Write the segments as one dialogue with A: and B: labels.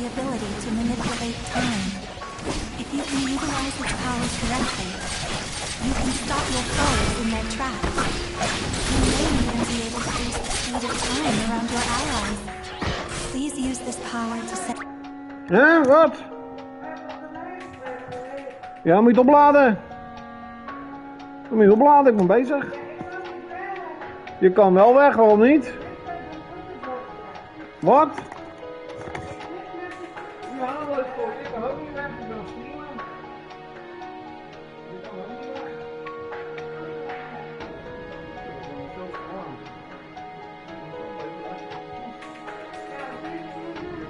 A: the ability to manipulate time. If you can utilize its powers correctly, you can stop your foes in their tracks. You may even be able to boost the speed of time around your allies. Please use this power to set...
B: Wat? Ja, moet je het opladen. Moet je het opladen, ik ben bezig. Je kan wel weg, waarom niet? Wat? Ja, dat is goed. Ik kan ook niet weg. Ik ben streamen. Ik kan ook niet weg.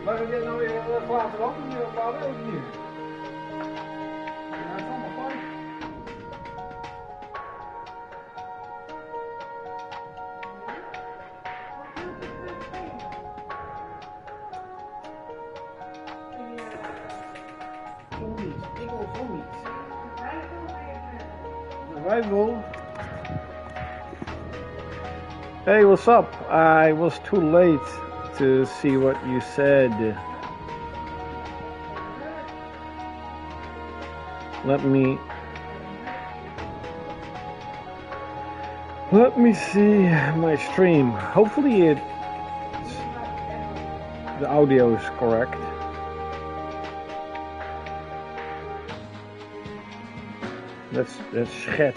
B: Waar heb je nou weer glazen wand? Moet je opladen ook niet? Ja, dat is allemaal fijn. Rival. Hey, what's up? I was too late to see what you said. Let me see my stream. Hopefully the audio is correct. That's schat.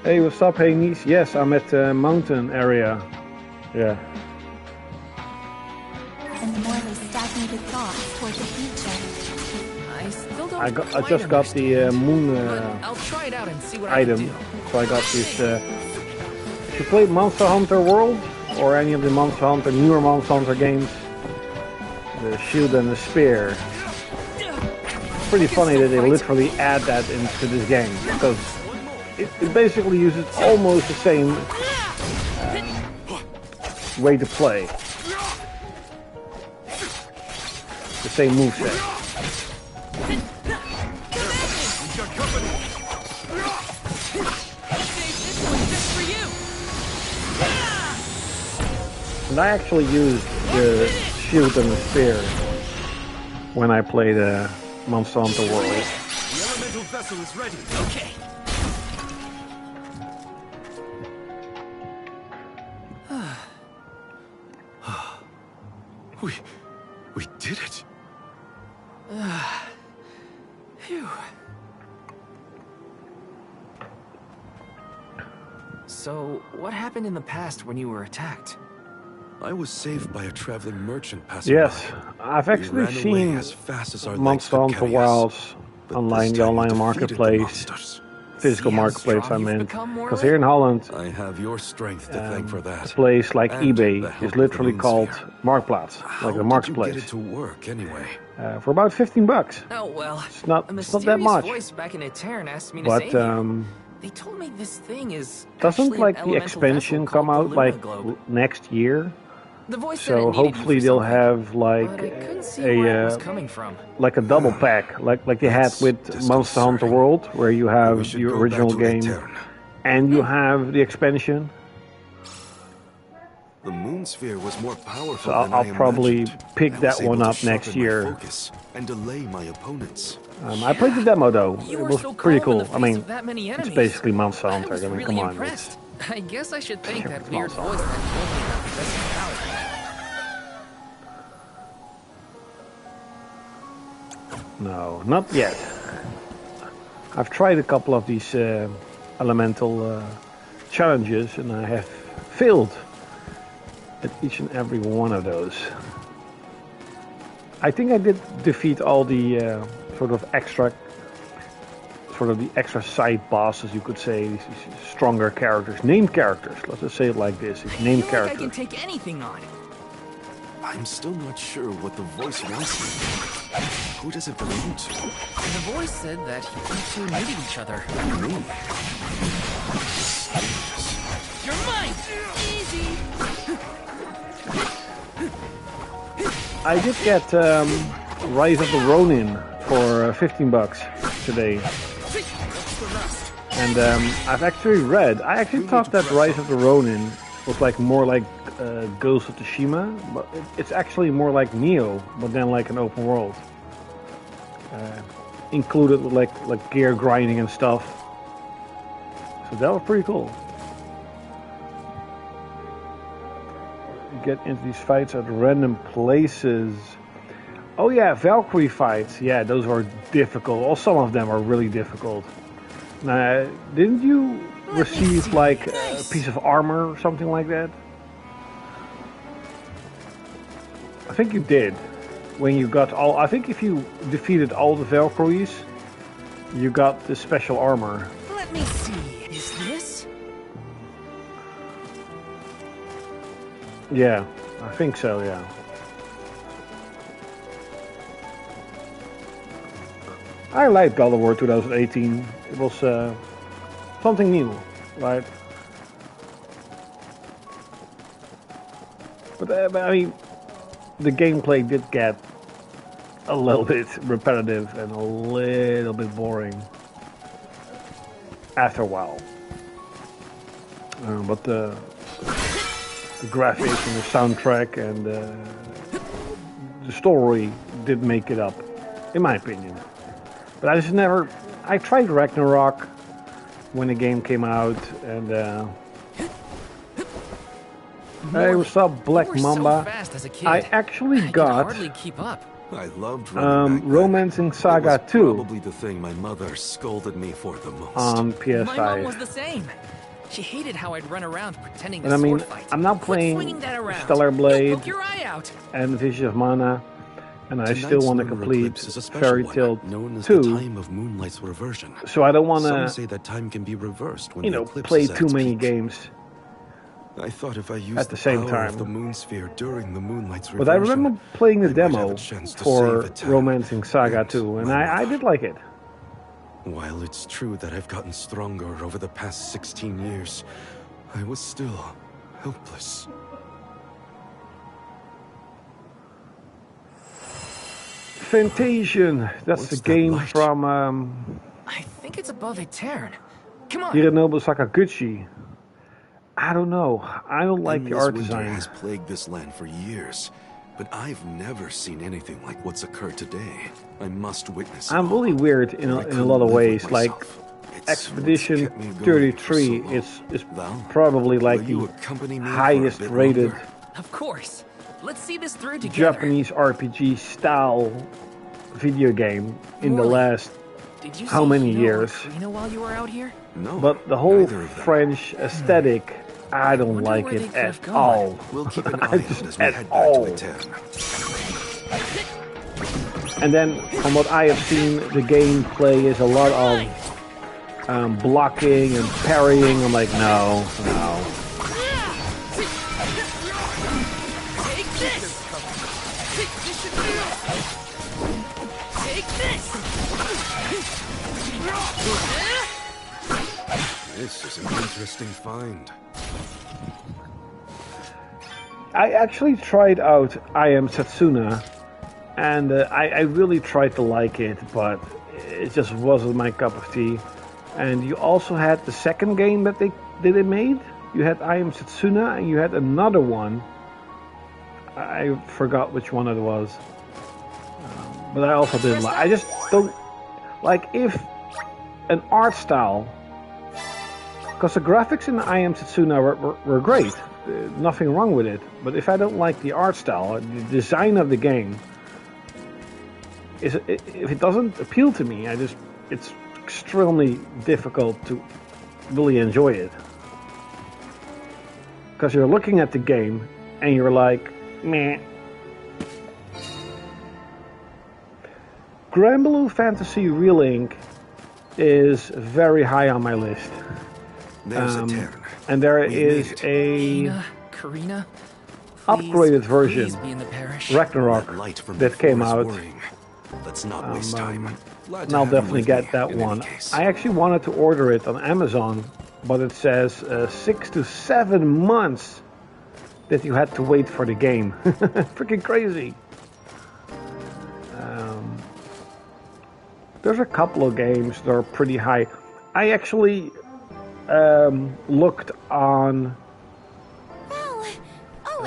B: Hey, what's up? Hey, niece. Yes, I'm at the mountain area. Yeah.
A: And the morely stagnated thoughts toward the future.
C: I still don't
B: I just got the moon
C: I'll try it out and see what
B: item.
C: I can do.
B: So I got this. If you played Monster Hunter World or any of the Monster Hunter, newer Monster Hunter games, the shield and the spear. Pretty funny that they literally add that into this game because it basically uses almost the same way to play, the same moveset. And I actually used the shield and the spear when I played Monster Hunter World.
D: The elemental vessel is ready.
C: Okay.
D: We did it.
C: Phew. So, what happened in the past when you were attacked?
D: I was saved by a traveling merchant passing
B: Yes,
D: by.
B: I've actually
D: We ran away
B: seen
D: as fast as our legs
B: Monster
D: could
B: Hunter
D: carry us.
B: Wilds
D: But
B: online,
D: this
B: the
D: time we
B: online
D: defeated the
B: marketplace,
D: monsters.
B: physical
C: See how
B: marketplace I
C: strong you've
B: meant.
C: become,
B: Because
C: Morley?
B: here in Holland,
D: I have your strength to thank for
B: a
D: that.
B: place like
D: And
B: eBay
D: the help
B: is
D: of the
B: literally
D: moon
B: called
D: sphere.
B: Marktplaats,
D: How
B: like the
D: did you get
B: marketplace,
D: it to work anyway?
B: for about $15.
C: Oh well.
B: It's not
C: A
B: that
C: mysterious
B: much,
C: voice back in Etern asked me to
B: but
C: save you. They told me this thing is
B: doesn't
C: actually
B: like
C: an
B: the
C: elemental
B: expansion
C: vessel
B: come
C: called
B: out
C: the
B: like
C: Luna Globe.
B: next year?
C: The voice said
B: So
C: it needed
B: hopefully
C: you for
B: they'll
C: something,
B: have like
C: but I couldn't see where it was coming from.
B: like a double pack, like they had
D: That's
B: with Monster Hunter
D: disconcerting.
B: World, where you
D: We
B: have
D: should
B: the
D: go
B: original
D: back to
B: game
D: Etern.
B: and you have the expansion.
D: The moon sphere was more powerful
B: So
D: than
B: I'll
D: I
B: probably
D: imagined.
B: pick
D: I
B: that
D: was
B: one
D: able
B: up
D: to
B: next
D: sharpen my
B: year.
D: focus and delay my opponents.
B: I played the demo though.
C: You
B: It
C: were
B: was
C: so
B: pretty
C: calm in
B: cool.
C: the
B: I
C: face
B: mean,
C: of that many
B: it's
C: enemies.
B: basically Monster
C: I
B: Hunter.
C: was
B: I mean,
C: really
B: come on.
C: impressed. I guess I should thank
B: Sure,
C: that
B: it's
C: weird
B: Monster
C: voice that told me about the best power.
B: No, not yet. I've tried a couple of these elemental challenges and I have failed at each and every one of those. I think I did defeat all the sort of the extra side bosses, you could say, these stronger characters, named characters. Let's just say it like this: it's named
C: I feel like I
B: characters.
C: can take anything on.
D: I'm still not sure what the voice wants me. Who does it belong to?
C: The voice said that you two needed each other.
D: Me.
C: You're mine! Easy!
B: I did get Rise of the Ronin for $15 today. And I've actually read, I actually thought that Rise of the Ronin was like more like Ghost of Tsushima, but it's actually more like Neo, but then like an open world. Included with like gear grinding and stuff. So that was pretty cool. You get into these fights at random places. Oh yeah, Valkyrie fights. Yeah, those were difficult. Well, some of them are really difficult. Now, didn't you receive like a piece of armor or something like that? I think you did. When you got all, I think if you defeated all the Valkyries, you got the special armor.
C: Let me see. Is this?
B: Yeah, I think so, yeah. I liked God of War 2018. It was something new, right? But I mean, the gameplay did get a little bit repetitive and a little bit boring after a while. But the graphics and the soundtrack and the story did make it up, in my opinion. But I just never. I tried Ragnarok when the game came out, and I saw Black Mamba.
C: So fast as a kid.
B: I actually
C: I
B: got
C: could hardly keep up.
D: I loved running back then.
B: Romancing Saga
D: It was
B: 2
D: probably the thing my mother scolded me for the most.
B: on PS5.
C: My mom was the same. She hated how I'd run around pretending to
B: And I mean,
C: sword fight.
B: I'm now
C: Quit
B: playing
C: swinging that around.
B: Stellar
C: You'll
B: Blade
C: poke your eye out.
B: and Vision of Mana, and I still
D: Tonight's
B: want to
D: lunar
B: complete
D: eclipse is a special
B: Fairy
D: one,
B: Tale
D: known as
B: 2.
D: the time of moonlight's reversion.
B: So I don't want
D: Some
B: to,
D: say that time can be reversed when
B: you
D: the
B: know,
D: eclipse
B: play
D: is at
B: too
D: its
B: many
D: peak.
B: games.
D: I thought if I used
B: at the
D: the
B: same
D: power
B: time.
D: of the moon sphere during the moonlight's
B: But I
D: reversion,
B: remember playing the
D: I might have
B: demo
D: a chance to
B: for
D: save a town
B: Romancing Saga
D: and
B: 2, and
D: my
B: I
D: mother.
B: did like it.
D: While it's true that I've gotten stronger over the past 16 years, I was still helpless.
B: Fantasian, that's
D: What's
B: the
D: that
B: game
D: light?
B: from
C: I think it's above Etern. Come on.
B: Hironobu Sakaguchi. I don't know. I don't like the
D: Endless
B: art
D: winter
B: design.
D: has plagued this land for years, but I've never seen anything like what's occurred today. I must witness it
B: I'm
D: all.
B: really weird in
D: I
B: a
D: couldn't
B: lot of
D: live with
B: ways. Like
D: myself. It's
B: Expedition
D: what's kept me going for
B: 33
D: so long.
B: is
D: Val,
B: probably like
D: will you
B: the
D: accompany me for a
B: highest
D: bit
B: rated
D: longer?
C: Of course. Let's see this through together.
B: Japanese RPG style video game in the
C: Morley,
B: last
C: Did you
B: how
C: see
B: many
C: Hino or
B: years?
C: Karina while you were out here?
D: No,
B: But the whole
D: neither of them.
B: French aesthetic, I don't
C: wonder
B: like
C: where they
B: it
C: could have
B: at
C: gone.
B: all.
D: We'll keep an
B: I
D: eye
B: just
D: out as we
B: at
D: head back
B: all.
D: to Etern.
B: And then, from what I have seen, the gameplay is a lot of blocking and parrying. I'm like, no.
C: Take this! This should be it! Take this!
D: This is an interesting find.
B: I actually tried out I Am Setsuna, and I really tried to like it, but it just wasn't my cup of tea. And you also had the second game that they made. You had I Am Setsuna, and you had another one. I forgot which one it was, but I also didn't like. I just don't like if an art style, because the graphics in I Am Setsuna were great. Nothing wrong with it, but if I don't like the art style, the design of the game, if it doesn't appeal to me, it's extremely difficult to really enjoy it. Because you're looking at the game and you're like, meh. Granblue Fantasy Relink is very high on my list.
D: There's Etern.
B: And there
D: We
B: is
D: made it.
B: a
C: Hina, Karina,
B: upgraded version,
C: please be in the parish.
B: Ragnarok,
D: That light from
B: that came
D: before is
B: out.
D: worrying. Let's not waste time. Glad
B: And
D: to
B: I'll
D: have you
B: definitely
D: with me,
B: get that
D: in any
B: one.
D: case.
B: I actually wanted to order it on Amazon, but it says 6 to 7 months that you had to wait for the game. Freaking crazy. There's a couple of games that are pretty high. I actually looked on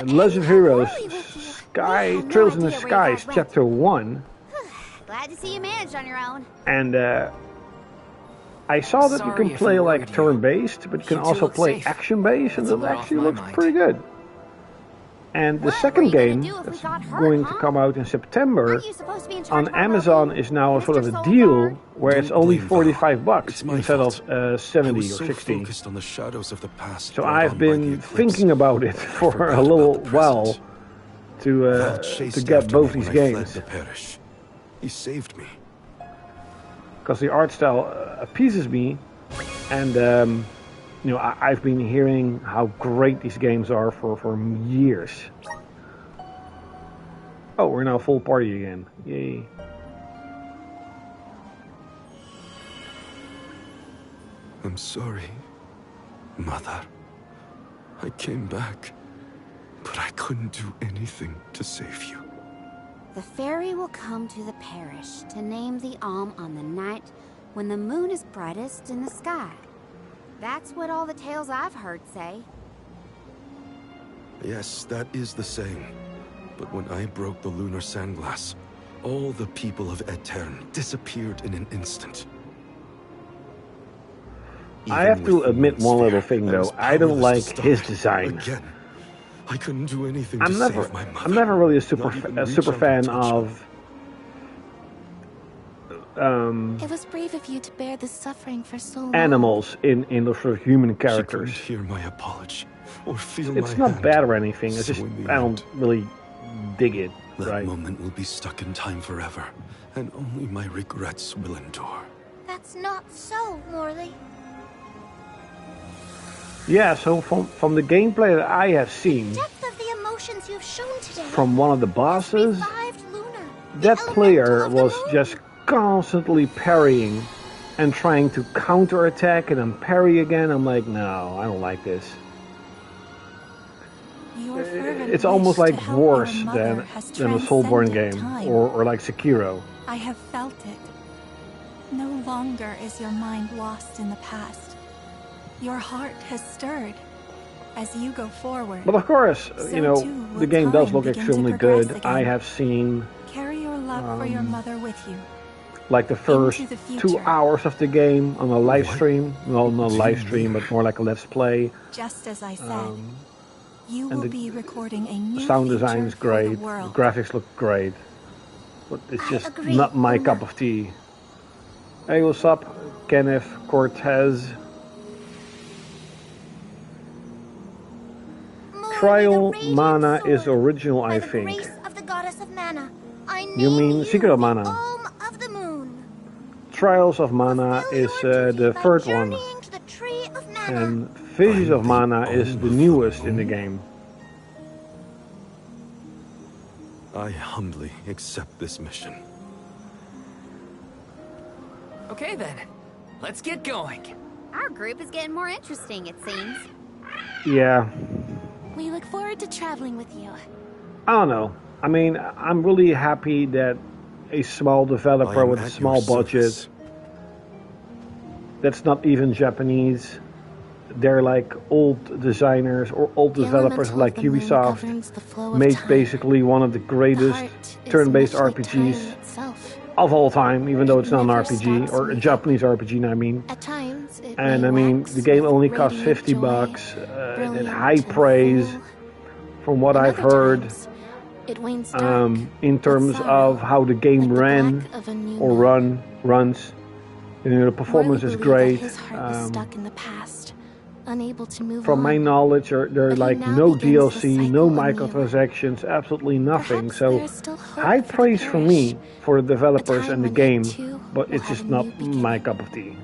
B: Legend of Heroes,
A: Harley with you.
B: Sky
A: We had no
B: Trails in the
A: idea where you
B: Skies,
A: guys went.
B: Chapter 1.
A: Glad to see you managed on your own.
B: And I saw that you
C: Sorry
B: can
C: if
B: play
C: we
B: like
C: worried you.
B: turn-based, but you can
C: You two
B: also
C: look
B: play
C: safe.
B: action-based, and
C: That's a
B: it
C: lot
B: actually
C: off my
B: looks
C: mind.
B: pretty good. And the
A: What were
B: second
A: you gonna
B: game
A: do if we
B: that's
A: got hurt,
B: going to
A: huh?
B: come out in September
A: Aren't you supposed to be in charge
B: on
A: of our
B: Amazon
A: well-being,
B: is now a sort of a
A: Mr.
B: deal
A: Soulguard?
B: where it's
D: Don't
B: only
D: blame Val.
B: $45
D: It's my
B: instead
D: fault.
B: of
D: I
B: 70
D: was
B: or
D: so
B: 60.
D: focused on the shadows of the past
B: So
D: brought
B: I've
D: on by the
B: been
D: eclipse.
B: thinking about it
D: I
B: for a
D: forgot
B: little
D: about the
B: while
D: present. Val
B: to
D: chased
B: get
D: after
B: both
D: me
B: these
D: when I fled
B: games,
D: the parish. He saved me.
B: because the art style appeases me, and you know, I've been hearing how great these games are for years. Oh, we're now full party again. Yay.
D: I'm sorry, Mother. I came back, but I couldn't do anything to save you.
A: The fairy will come to the parish to name the Alm on the night when the moon is brightest in the sky. That's what all the tales I've heard say.
D: Yes, that is the saying. But when I broke the lunar sandglass, all the people of Etern disappeared in an instant.
B: I have to
D: Even with the
B: admit
D: moon
B: one little
D: sphere,
B: thing
D: I was
B: though. I don't
D: powerless
B: like
D: to stop
B: his
D: it.
B: design.
D: Again, I couldn't do anything
B: I'm
D: to
B: never,
D: save my mother.
B: I'm never really a
D: Not even reach
B: super
D: out and
B: fan
D: touch her.
B: of
E: It was brave of you to bear this suffering for so long.
B: animals in those sort of human
D: She couldn't
B: characters.
D: hear my apology or feel
B: It's
D: my
B: not
D: hand.
B: bad or anything. It's
D: So
B: just
D: in the
B: I don't
D: end,
B: really dig it.
D: that
B: Right?
D: moment will be stuck in time forever, and only my regrets will endure.
E: That's not so, Morley.
B: Yeah. So from the gameplay that I have seen,
E: Depth of the emotions you've shown today.
B: from one of the bosses,
E: Revived Lunar, the
B: that
E: elemental
B: player
E: of the
B: was
E: moon.
B: just constantly parrying and trying to counterattack and then parry again. I'm like, no, I don't like this.
A: Your fervent
B: It's almost
A: wish to
B: like
A: help
B: worse
A: your mother
B: than
A: has
B: a Soulborne
A: transcended
B: game
A: time.
B: or like Sekiro.
A: I have felt it. No longer is your mind lost in the past. Your heart has stirred. As you go forward,
B: But of course,
A: So
B: you know,
A: too will
B: the game does
A: time
B: look
A: begin to
B: extremely
A: progress
B: good.
A: again.
B: I have seen
A: carry your love for your mother with you.
B: like the first
A: Into the
B: 2
A: future.
B: hours of the game on a live
D: What
B: stream. Well, not a
D: do you
B: live stream,
D: mean?
B: but more like a let's play.
A: Just as I said,
B: Um,
A: you
B: and
A: will
B: the
A: be recording a new
B: sound
A: future
B: design is
A: for
B: great.
A: the
B: The
A: world.
B: graphics look great. But it's
E: I
B: just
E: agree,
B: not my
E: Luna.
B: cup of tea. Hey, what's up? Kenneth Cortez.
E: Morley,
B: Trial
E: the radiant
B: mana
E: sword.
B: is original,
E: By
B: I
E: the
B: think.
E: grace of the goddess of mana, I
B: You
E: name
B: mean Secret of
E: the
B: Mana?
E: Alm of the moon.
B: Trials of Mana
E: Fulfill
B: is
E: your duty
B: the
E: by
B: third one.
E: journeying to the tree of mana.
B: And Visions
D: I'm
B: of
D: the
B: Mana is
D: Alm
B: the
D: of the
B: newest in the
D: Moon?
B: game.
D: I humbly accept this mission.
C: Okay then, let's get going.
A: Our group is getting more interesting, it seems.
B: Yeah,
E: We look forward to traveling with you.
B: I don't know. I mean, I'm really happy that a small
D: I
B: developer
D: am
B: with a
D: at
B: small
D: your
B: budget,
D: service.
B: that's not even Japanese, they're like old designers or old
E: The
B: developers
E: elemental
B: like
E: of the moon
B: Ubisoft,
E: governs the flow of
B: made
E: time.
B: basically one of the
E: The
B: greatest
E: heart is
B: turn-based
E: much like time
B: RPGs
E: itself.
B: of all time, even though
E: It
B: it's not an
E: never
B: RPG,
E: stops
B: or a
E: moving.
B: Japanese RPG, I mean.
E: At times, it
B: And
E: may
B: I mean,
E: wax
B: the game
E: with
B: only costs
E: radiant
B: $50
E: joy,
B: bucks, and
E: brilliant
B: high
E: and
B: praise
E: full.
B: from what
E: And
B: I've
E: other
B: heard.
E: times, it wanes dark,
B: In
E: with
B: terms
E: sorrow,
B: of how the game
E: like the
B: ran
E: black of a new
B: or
E: moon.
B: runs. You know, the performance
E: Morley
B: is
E: believed that
B: great.
E: his heart was stuck in the past, unable to move
B: From my
E: on.
B: knowledge, there are
E: But he
B: like
E: now
B: no
E: begins the
B: DLC, no
E: cycle anew.
B: microtransactions, absolutely nothing.
E: Perhaps
B: So
E: there is still hope
B: high
E: for the
B: praise for
E: parish.
B: me for the developers
E: time
B: and the
E: when he
B: game,
E: too
B: but
E: will
B: it's
E: have
B: just
E: a
B: not
E: new beginning.
B: my cup of tea.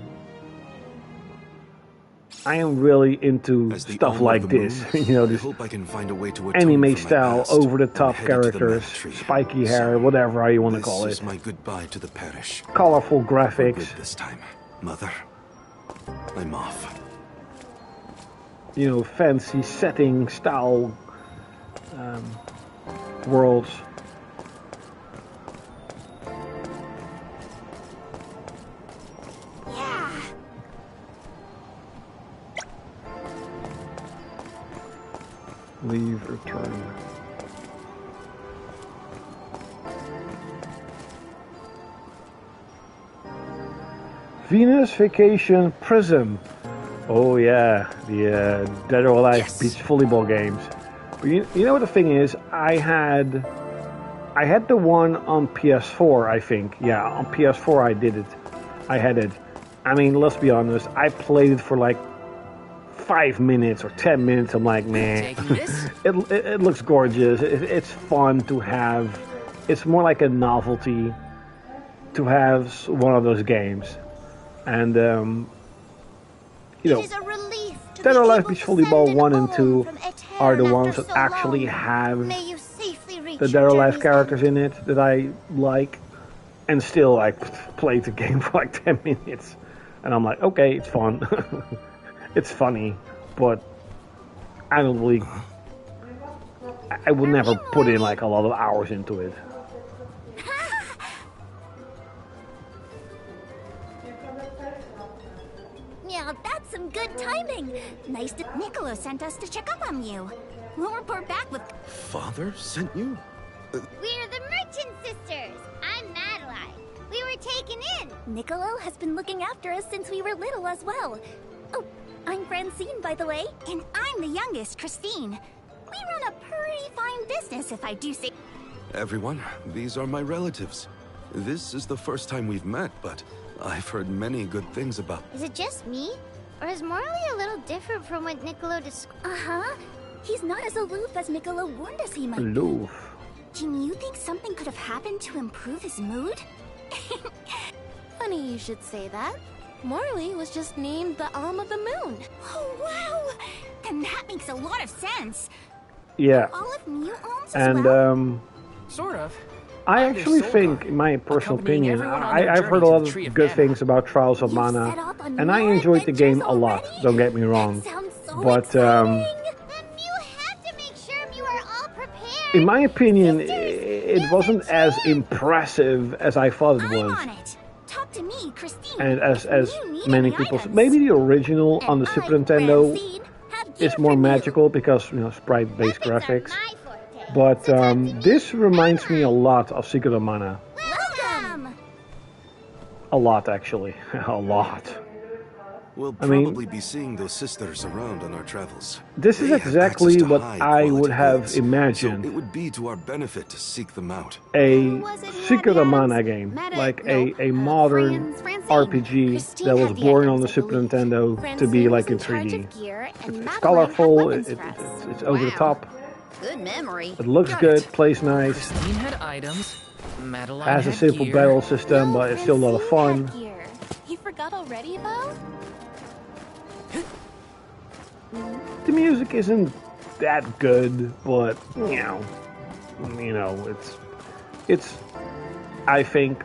B: I am really into
D: As the
B: stuff
D: Alm
B: like
D: of the
B: this,
D: Moon,
B: you know,
D: I
B: this
D: hope I can find a way to atone
B: anime
D: for my
B: style,
D: past
B: over-the-top
D: and head to the
B: characters,
D: Mana Tree.
B: spiky hair,
D: So,
B: whatever you want to
D: this
B: call
D: is
B: it,
D: my goodbye to the parish.
B: colorful
D: For
B: graphics.
D: good this time, Mother. I'm off.
B: You know, fancy setting style worlds.
E: Yeah.
B: Leave, return. Venus Vacation Prism. Oh yeah, the Dead or Alive beach volleyball games. But you know what the thing is? I had the one on PS4, I think. Yeah, on PS4 I did it. I had it. I mean, let's be honest. I played it for like 5 minutes or 10 minutes. I'm like, man, it looks gorgeous. It's fun to have. It's more like a novelty to have one of those games. And you know, Dead or Alive Beach Volleyball 1 and 2 are the ones that actually have the Dead or Alive characters in it that I like, and still I played the game for like 10 minutes, and I'm like, okay, it's fun, it's funny, but I don't really, I would never put in like a lot of hours into it.
F: Yeah, that's some good timing. Nice to... Niccolo sent us to check up on you. We'll report back with...
D: Father sent you?
G: We're the Merchant Sisters. I'm Madeline. We were taken in.
F: Niccolo has been looking after us since we were little as well. Oh, I'm Francine, by the way.
G: And I'm the youngest, Christine.
F: We run a pretty fine business, if I do say...
D: Everyone, these are my relatives. This is the first time we've met, but I've heard many good things about...
G: Is it just me? Or is Morley a little different from what Niccolo described?
F: Uh-huh. He's not as aloof as Niccolo warned us he might be.
B: Aloof.
F: Jim, you think something could have happened to improve his mood?
E: Funny you should say that. Morley was just named the Alm of the Moon.
F: Oh, wow! Then that makes a lot of sense.
B: Yeah.
F: All of Mew alms as
B: And
F: well?
C: Sort of.
B: I
C: I'm their
B: actually
C: soul
B: think,
C: guide,
B: in my personal
C: accompanying
B: opinion,
C: everyone on their
B: I've
C: journey
B: heard a
C: to
B: lot
C: the
B: of
C: Tree of
B: good
C: Mana.
B: things about Trials of
F: You've
B: Mana,
F: set off on
B: and I
F: more
B: enjoyed the game
F: adventures
B: a lot,
F: already?
B: don't get me wrong.
F: That sounds so
B: But,
F: exciting.
G: Then Mew had to make sure you are all prepared.
B: in my opinion,
G: Sisters,
B: it wasn't as impressive as I thought it
F: I'm
B: was.
F: on it. Talk to me, Christine.
B: And as
F: You need
B: many
F: any
B: people...
F: items.
B: Maybe the original on the
F: And
B: Super
F: I,
B: Nintendo
F: Francine, have gear
B: is more
F: for
B: magical because, you know, sprite-based
G: Weapons are
B: graphics.
G: my forte.
B: But
G: So talk to me.
B: this reminds me a lot of Secret of Mana.
F: Welcome.
B: A lot, actually. A lot.
D: We'll
B: I mean-
D: probably be seeing those sisters around on our travels.
B: This is
D: They have
B: exactly
D: access to
B: what
D: high
B: I would
D: quality
B: have
D: goods,
B: imagined.
D: So it would be to our benefit to seek them out.
B: A
E: Was it who
B: Secret
E: had
B: of
E: the
B: Mana
E: Adams?
B: game,
E: Meta-
B: like
E: no,
B: a modern
E: Francine.
B: RPG
E: Christine
B: that was
E: had the
B: born on
E: Adams,
B: the
E: I
B: Super
E: believe.
B: Nintendo to
E: Francine
B: be
E: was
B: like in
E: charge
B: 3D.
E: of gear, and
B: It's
E: Madeline had
B: colorful,
E: weapons
B: it's
E: for us.
B: over the
E: Wow.
B: top,
E: Good memory.
B: it looks
C: Got
B: good,
C: it.
B: plays nice,
C: Christine had items. Madeline
B: has a
C: had
B: simple
C: gear.
B: battle system,
E: No,
B: but it's still a lot of
E: Francine
B: fun.
E: had gear. You forgot already, Bo?
B: The music isn't that good, but it's I think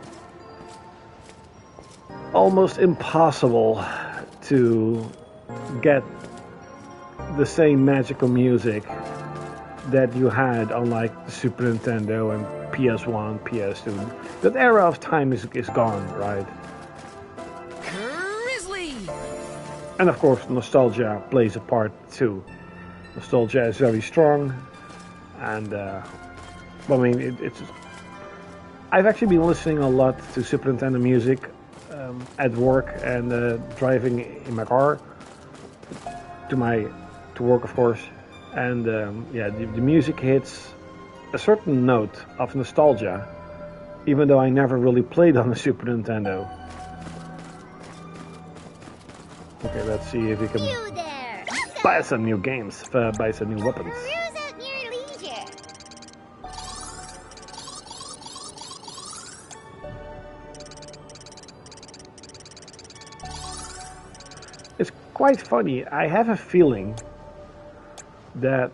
B: almost impossible to get the same magical music that you had on like the Super Nintendo and PS1, PS2. That era of time is gone, right?
C: Grizzly!
B: And of course, nostalgia plays a part too. Nostalgia is very strong, and I mean, it's. I've actually been listening a lot to Super Nintendo music at work and driving in my car to work, of course. And yeah, the music hits a certain note of nostalgia, even though I never really played on the Super Nintendo. Okay, let's see if we can
G: You there.
B: buy some new games, buy some new weapons.
G: Peruse at your leisure.
B: It's quite funny. I have a feeling that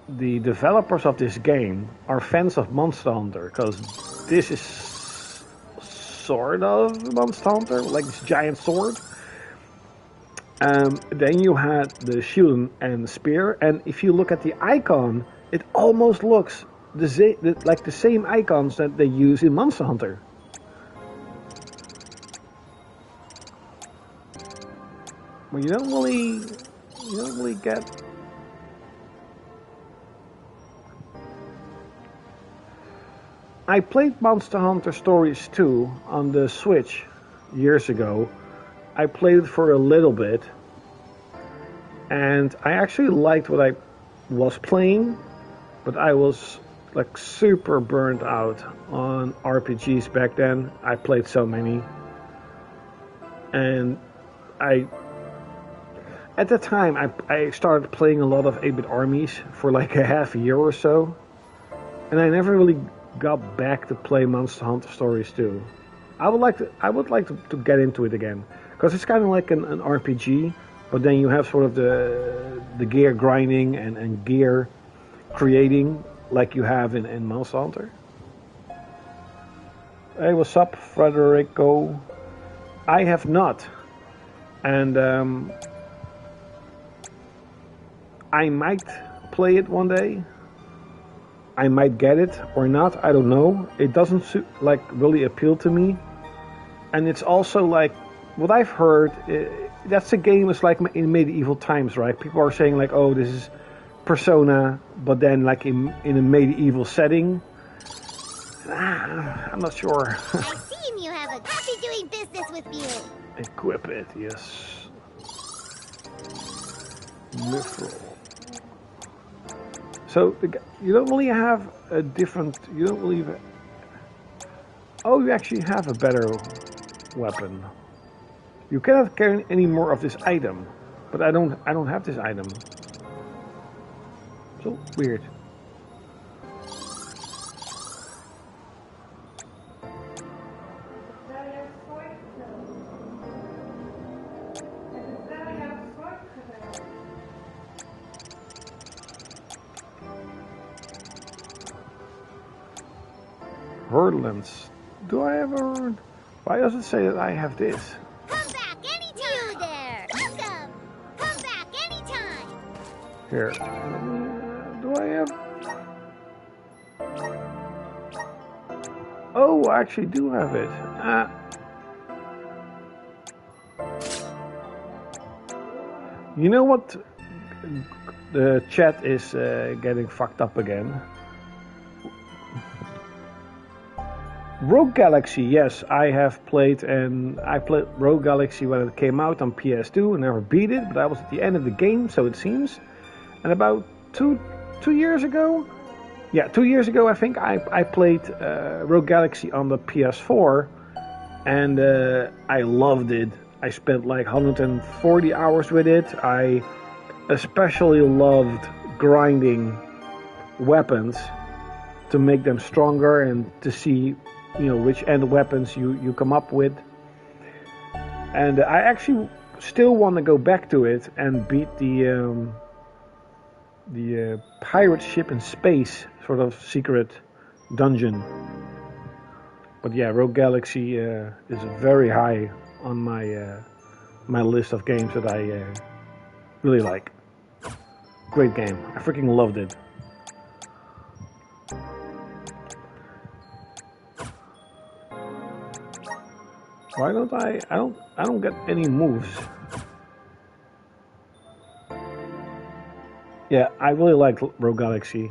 B: the developers of this game are fans of Monster Hunter, because this is sort of Monster Hunter, like this giant sword. Then you had the shield and spear, and if you look at the icon, it almost looks like the same icons that they use in Monster Hunter. Well, you don't really get I played Monster Hunter Stories 2 on the Switch years ago. I played it for a little bit, and I actually liked what I was playing, but I was like super burnt out on RPGs back then. I played so many, and at the time I started playing a lot of 8-bit armies for like a half a year or so, and I never really got back to play Monster Hunter Stories 2. I would like to get into it again, because it's kind of like an RPG, but then you have sort of the gear grinding and gear creating like you have in Monster Hunter. Hey, what's up, Frederico? I have not, and I might play it one day. I might get it or not, I don't know. It doesn't like really appeal to me. And it's also like, what I've heard, that's a game is like in medieval times, right? People are saying like, oh, this is Persona, but then like in a medieval setting. I'm not sure.
G: I see you have a happy doing business with you.
B: Equip it, yes. Mithril. So you don't really have a different. You don't really. Oh, you actually have a better weapon. You cannot carry any more of this item, but I don't have this item. So weird. Hurdlands. Do I have a herd? Why does it say that I have this?
G: Come back anytime. You there. Welcome. Come back anytime.
B: Here. Do I have? Oh, I actually do have it. You know what? The chat is getting fucked up again. Rogue Galaxy, yes, I have played, and I played Rogue Galaxy when it came out on PS2 and never beat it, but I was at the end of the game, so it seems. And about two years ago, yeah, 2 years ago, I think I played Rogue Galaxy on the PS4, and I loved it. I spent like 140 hours with it. I especially loved grinding weapons to make them stronger and to see, you know, which end weapons you come up with. And I actually still want to go back to it and beat the pirate ship in space sort of secret dungeon. But yeah, Rogue Galaxy is very high on my my list of games that I really like. Great game. I freaking loved it. Why don't I don't get any moves. Yeah, I really like Rogue Galaxy.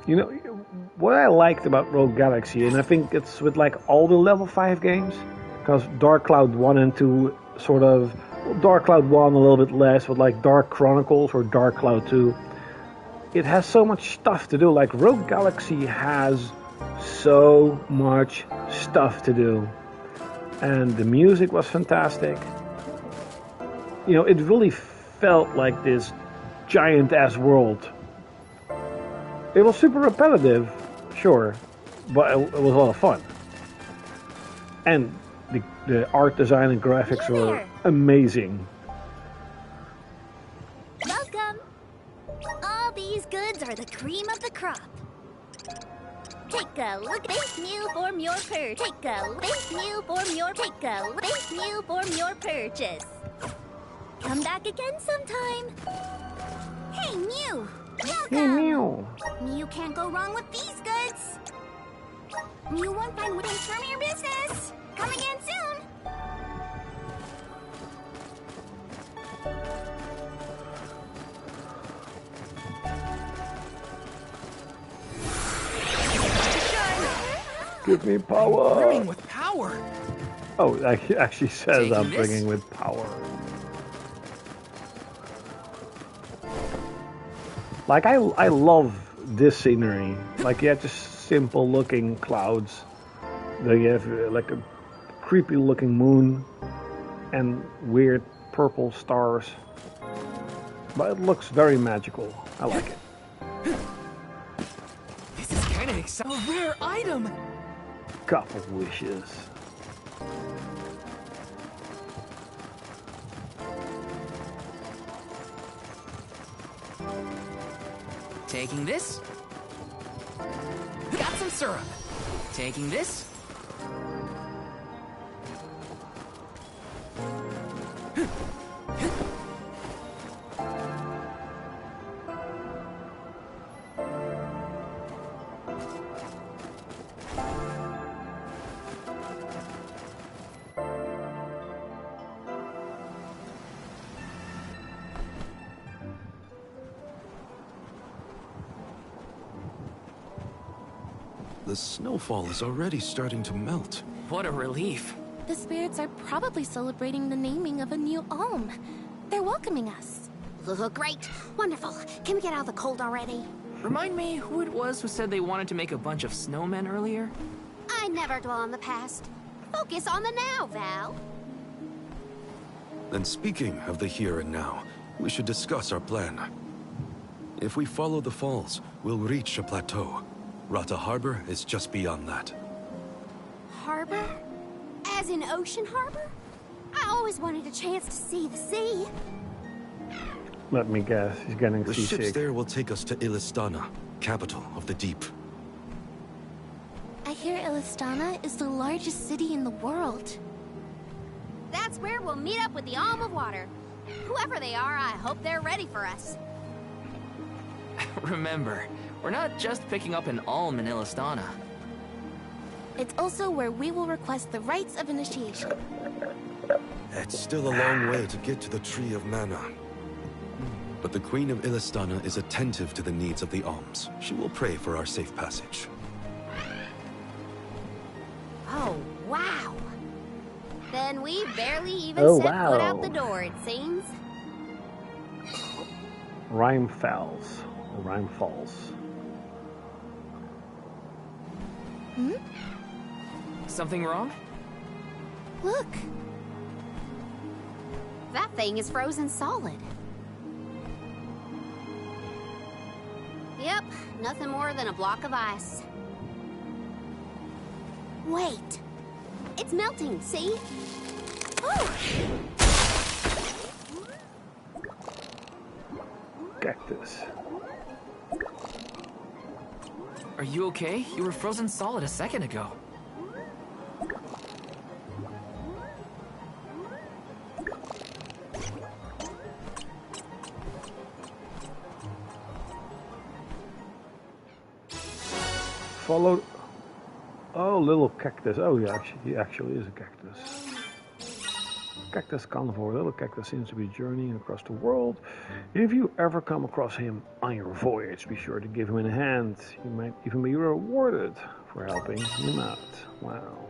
B: You know, what I liked about Rogue Galaxy, and I think it's with like all the level 5 games, because Dark Cloud 1 and 2 sort of, well, Dark Cloud 1 a little bit less, but like Dark Chronicles or Dark Cloud 2, it has so much stuff to do. Like Rogue Galaxy has so much stuff to do, and the music was fantastic. You know, it really felt like this giant ass world. It was super repetitive, sure, but it was a lot of fun. And the art design and graphics were amazing.
F: Welcome. All these goods are the cream of the crop. Take a look. Thank you for your purchase. Take a thank you for your take a thank you for your purchase. Come back again sometime. Hey, Mew. Welcome.
B: Hey, Mew.
F: Mew can't go wrong with these goods. Mew won't find things from your business. Come again soon.
B: Give me power.
C: Brimming with power.
B: Oh, it actually says
C: Taking
B: I'm
C: this?
B: bringing with power. Like, I love this scenery. Like, you have just simple looking clouds. Then you have like a creepy looking moon and weird purple stars. But it looks very magical. I like it.
C: This is kind of exciting. A rare item.
B: Couple wishes.
C: Taking this. Got some syrup. Taking this.
D: The snowfall is already starting to melt.
C: What a relief.
E: The spirits are probably celebrating the naming of a new alm. They're welcoming us.
F: Great. Wonderful. Can we get out of the cold already?
C: Remind me who it was who said they wanted to make a bunch of snowmen earlier?
F: I never dwell on the past. Focus on the now, Val.
D: And speaking of the here and now, we should discuss our plan. If we follow the falls, we'll reach a plateau. Rata Harbor is just beyond that.
F: Harbor? As in Ocean Harbor? I always wanted a chance to see the sea.
B: Let me guess, he's getting
D: The ships
B: seasick.
D: there will take us to Illistana, capital of the deep.
E: I hear Illistana is the largest city in the world.
F: That's where we'll meet up with the Alm of Water. Whoever they are, I hope they're ready for us.
C: Remember, we're not just picking up an alm in Illistana.
E: It's also where we will request the rites of initiation.
D: It's still a long way to get to the Tree of Mana. But the Queen of Illistana is attentive to the needs of the alms. She will pray for our safe passage.
F: Oh, wow. Then we barely even
B: Oh,
F: set foot out
B: wow.
F: the door, it seems.
B: Rhyme Falls. Or Rhyme Falls.
C: Something wrong?
E: Look,
F: That thing is frozen solid. Yep, nothing more than a block of ice. Wait. It's melting, see? Oh!
B: Cactus.
C: Are you okay? You were frozen solid a second ago.
B: Follow. Oh, little cactus. Oh, yeah, he actually is a cactus. Cactus carnivore. Little cactus seems to be journeying across the world. If you ever come across him on your voyage, be sure to give him a hand. You might even be rewarded for helping him out. Wow.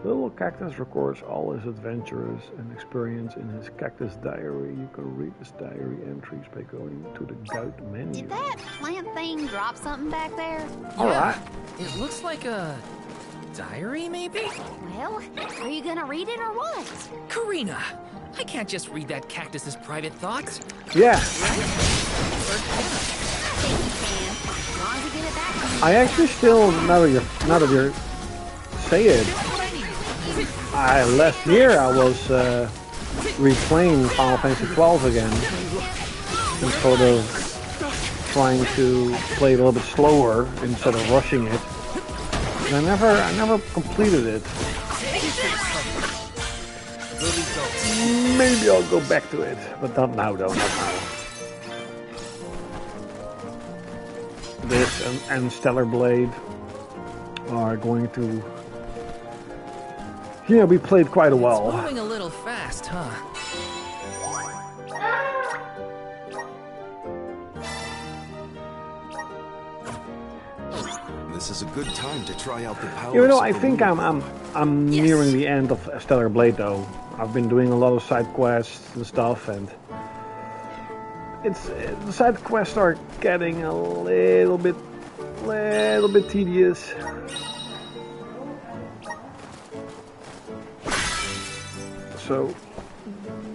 B: Little Cactus records all his adventures and experience in his Cactus Diary. You can read his diary entries by going to the Guide menu.
F: Did that plant thing drop something back there?
B: Alright.
C: It looks like a diary, maybe?
F: Well, are you gonna read it or what?
C: Karina, I can't just read that cactus's private thoughts.
B: Yeah,
F: I think you can. As long as you give it back to me.
B: I actually still, now that you're say it, last year I was replaying Final Fantasy 12 again, and sort of trying to play a little bit slower instead of rushing it. And I never completed it. Maybe I'll go back to it, but not now though, not now. This and Stellar Blade are going to, be played quite a while.
C: It's moving a little fast, huh?
D: This is a good time to try out the power.
B: You know, I think I'm nearing the end of Stellar Blade though. I've been doing a lot of side quests and stuff, and the side quests are getting a little bit tedious. So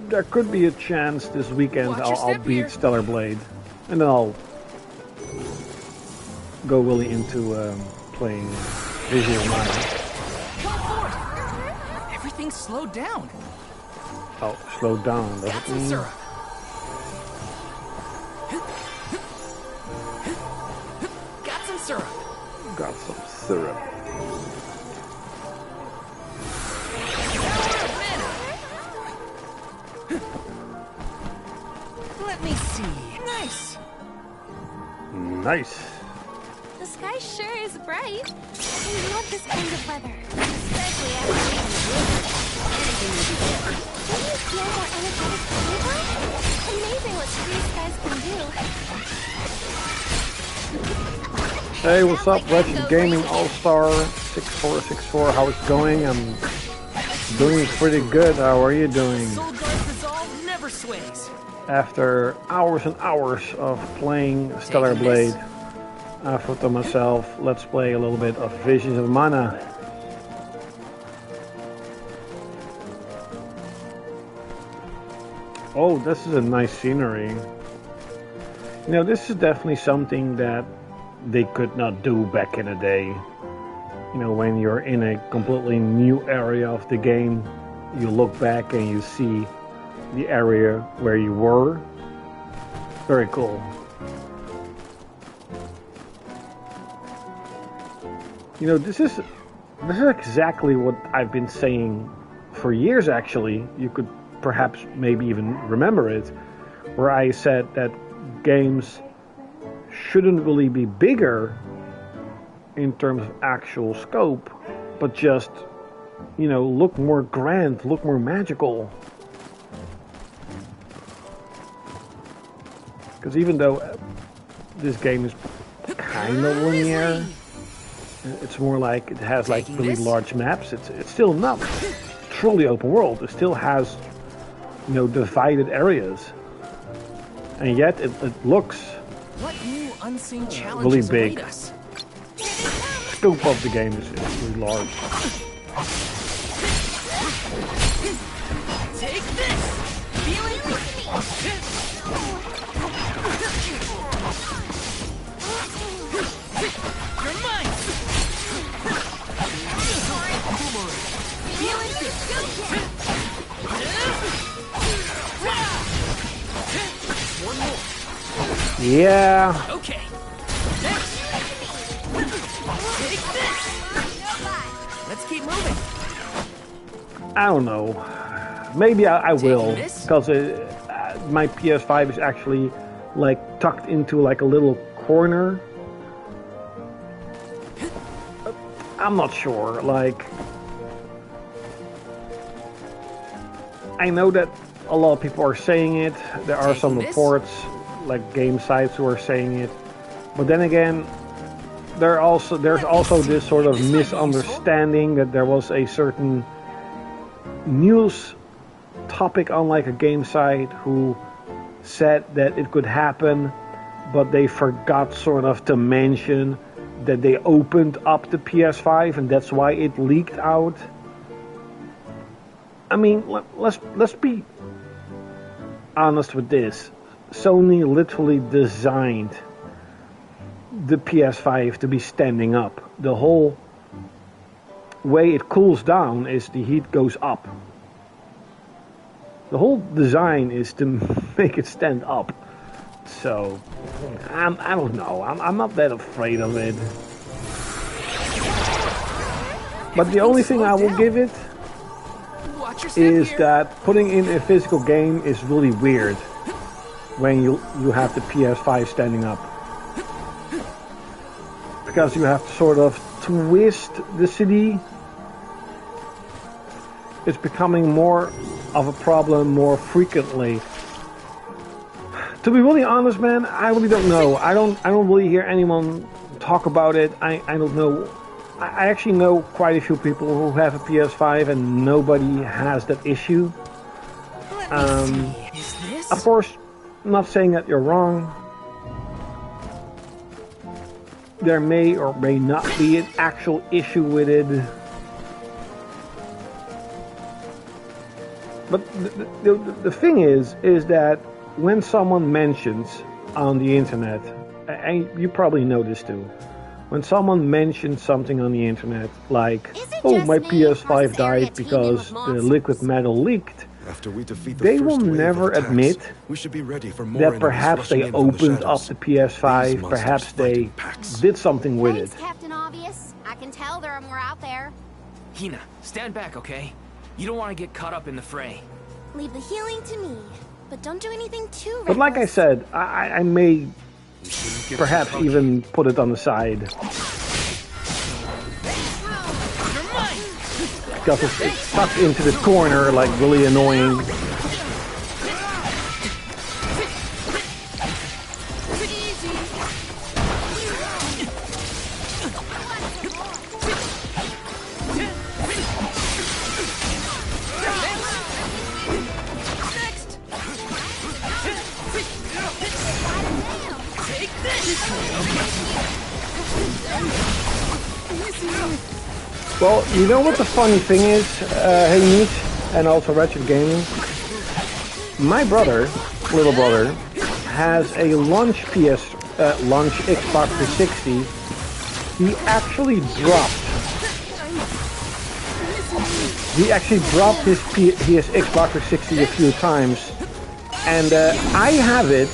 B: there could be a chance this weekend I'll beat Stellar Blade, and then I'll go really into playing Visual Mana.
C: Go forth! Everything's slowed down.
B: Oh, slow down.
C: Got some syrup. Got some syrup.
B: Got some syrup.
C: Let me see. Nice.
B: Nice.
E: The sky sure is bright. I love this kind of weather. Especially after being in the blizzard. Anything will be better. Don't you feel that energetic fever? Amazing what tree skies can do.
B: Hey, what's up, Wretched Gaming All-Star 6464? How it's going? I'm doing pretty good. How are you doing?
C: Soul Guard's resolve never sways.
B: After hours and hours of playing Stellar Blade, I thought to myself, let's play a little bit of Visions of Mana. Oh, this is a nice scenery. You know, this is definitely something that they could not do back in the day. You know, when you're in a completely new area of the game, you look back and you see the area where you were. Very cool. You know, this is exactly what I've been saying for years, actually. You could perhaps maybe even remember it, where I said that games shouldn't really be bigger in terms of actual scope, but just, you know, look more grand, look more magical. Because even though this game is kind of linear, it's more like it has like really large maps. It's still not truly open world. It still has, you know, divided areas, and yet it looks
C: What new unseen
B: really
C: challenges
B: big.
C: await us?
B: Scope of the game is really large.
C: Take this! Feeling You're mine! Feeling One more.
B: Yeah.
C: Okay. Next. Take this! Let's keep moving.
B: I don't know. Maybe I will,
C: this?
B: because my PS5 is actually like tucked into like a little corner. I'm not sure. Like, I know that a lot of people are saying it. There are some
C: Taking this?
B: reports, like game sites, who are saying it. But then again, there's also this sort of
C: This might be useful.
B: misunderstanding that there was a certain news topic on like a game site who said that it could happen, but they forgot sort of to mention that they opened up the PS5 and that's why it leaked out. I mean, let's be honest with this. Sony literally designed the PS5 to be standing up. The whole way it cools down is the heat goes up. The whole design is to make it stand up. So, I don't know. I'm not that afraid of it. But the only thing I will give it
C: Watch your step
B: is
C: here.
B: that putting in a physical game is really weird when you have the PS5 standing up. Because you have to sort of twist the CD. It's becoming more of a problem more frequently. To be really honest, man, I really don't know. I don't really hear anyone talk about it. I don't know. I actually know quite a few people who have a PS5 and nobody has that issue.
C: Is this?
B: Of course, I'm not saying that you're wrong. There may or may not be an actual issue with it. But the thing is that when someone mentions on the internet, and you probably know this too, when someone mentions something on the internet like, oh, my PS5 died because the liquid metal leaked,
D: After we defeat the
B: they
D: first
B: will
D: wave
B: never
D: of attacks,
B: admit
D: we should be ready for more
B: that
D: enemies
B: perhaps
D: rushing
B: they
D: in from the
B: opened up
D: shadows.
B: the PS5,
D: These
B: perhaps
D: monsters
B: they
D: fight in packs.
B: did something with
E: Thanks,
B: it.
E: Captain Obvious. I can tell there are more out there.
C: Hina, stand back, okay? You don't want to get caught up in the fray.
E: Leave the healing to me, but don't do anything too reckless.
B: But like I said, I may perhaps even put it on the side. Because it's tucked into the corner, like really annoying. Well, you know what the funny thing is, hey Neat, and also Ratchet Gaming? My brother, little brother, has a launch Xbox 360. He actually dropped his Xbox 360 a few times, and I have it,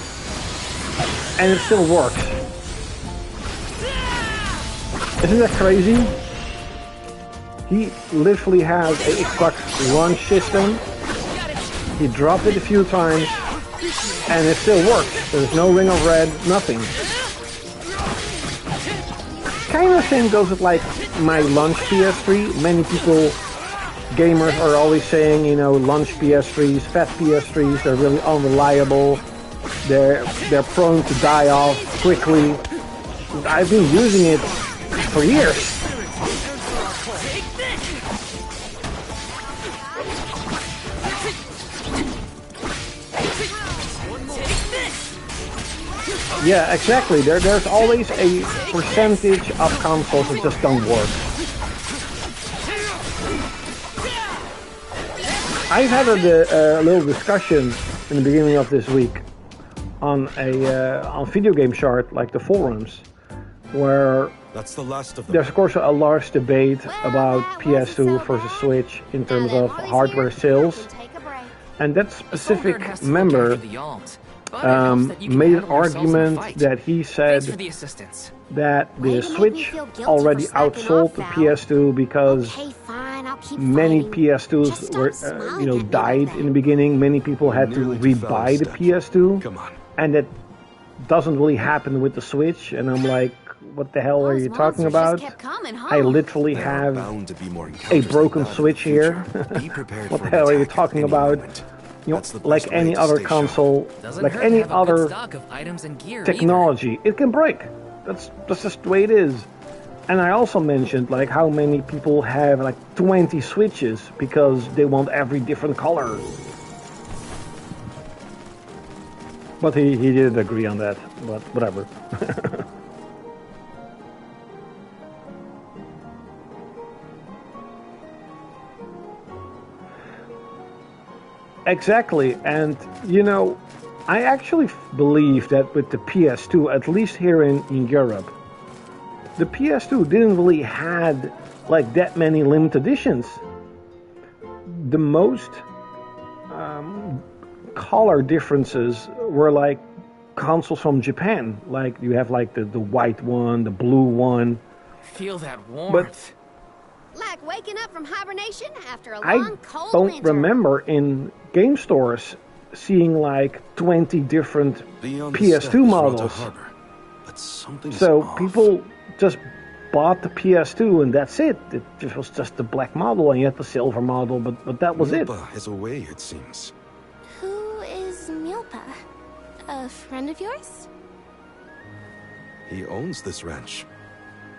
B: and it still works. Isn't that crazy? He literally has a Xbox launch system. He dropped it a few times, and it still works. There's no ring of red, nothing. Kind of same goes with like my launch PS3. Many people, gamers, are always saying, you know, launch PS3s, fat PS3s, they're really unreliable. They're prone to die off quickly. I've been using it for years. Yeah, exactly. There's always a percentage of consoles that just don't work. I've had a little discussion in the beginning of this week on on video game chart, like the forums, where
D: That's the last of them.
B: there's of course a large debate about PS2 versus Switch in terms of hardware sales, and that specific member made an argument that he said that the Switch already outsold the PS2 because many PS2s were, died in the beginning. Many people had to rebuy the PS2,
D: Come on.
B: and that doesn't really happen with the Switch. And I'm like, what the hell are you talking about? I literally
D: There are
B: have
D: bound to be more
B: a
D: encounters
B: broken
D: like that in
B: Switch
D: the
B: here.
D: future. Be prepared
B: What
D: for
B: the
D: an
B: hell are you
D: attack at
B: talking
D: any
B: about?
D: moment.
B: You know,
D: That's the
B: like
D: best way
B: any
D: to
B: other
D: stay sharp.
B: console, like any other technology, it can break. That's just the way it is. And I also mentioned like how many people have like 20 Switches because they want every different color. But he didn't agree on that, but whatever. Exactly, and I actually believe that with the PS2, at least here in Europe, the PS2 didn't really had like that many limited editions. The most color differences were like consoles from Japan. Like you have like the white one, the blue one.
C: Feel that warmth.
E: Like waking up from hibernation after a
B: I
E: long, cold
B: don't
E: winter.
B: remember in game stores seeing like 20 different
D: Beyond the
B: PS2
D: step is Rota
B: models.
D: Harbor, but something's
B: So
D: off.
B: people just bought the PS2 and that's it. It just was just the black model and you had the silver model, but that was it.
D: Milpa is away, it seems.
E: Who is Milpa? A friend of yours?
D: He owns this ranch.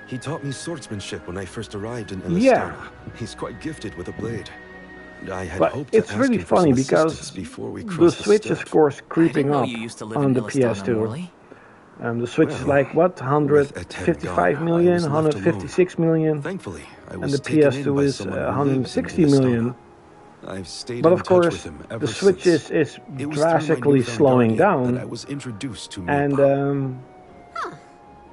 D: He taught me swordsmanship when I first arrived in
B: Yeah.
D: Illistana. He's quite gifted with a blade. And I had
B: But
D: hoped to
B: it's
D: ask
B: really
D: him for
B: funny
D: some
B: because
D: assistance before we
B: the
D: crossed the
B: Switch is, of
D: step.
B: course,
C: I didn't
B: creeping
C: know
B: up
C: you used to live
B: on
C: in
B: the
C: Illistana,
B: PS2.
C: Morley.
B: The Switch is
D: Well,
B: like, what,
D: with Eten
B: 155
D: gone, I
B: million,
D: was left
B: 156 million,
D: Thankfully, I
B: and
D: was
B: the
D: taken in
B: PS2
D: by
B: is
D: someone who lives in
B: 160 million.
D: Illistana. I've stayed
B: But
D: in
B: of
D: touch
B: course,
D: with him ever
B: the Switch
D: since.
B: is
D: It was
B: drastically
D: through my
B: slowing
D: newfound guardian
B: down,
D: that I was introduced to
B: and
D: Milpa.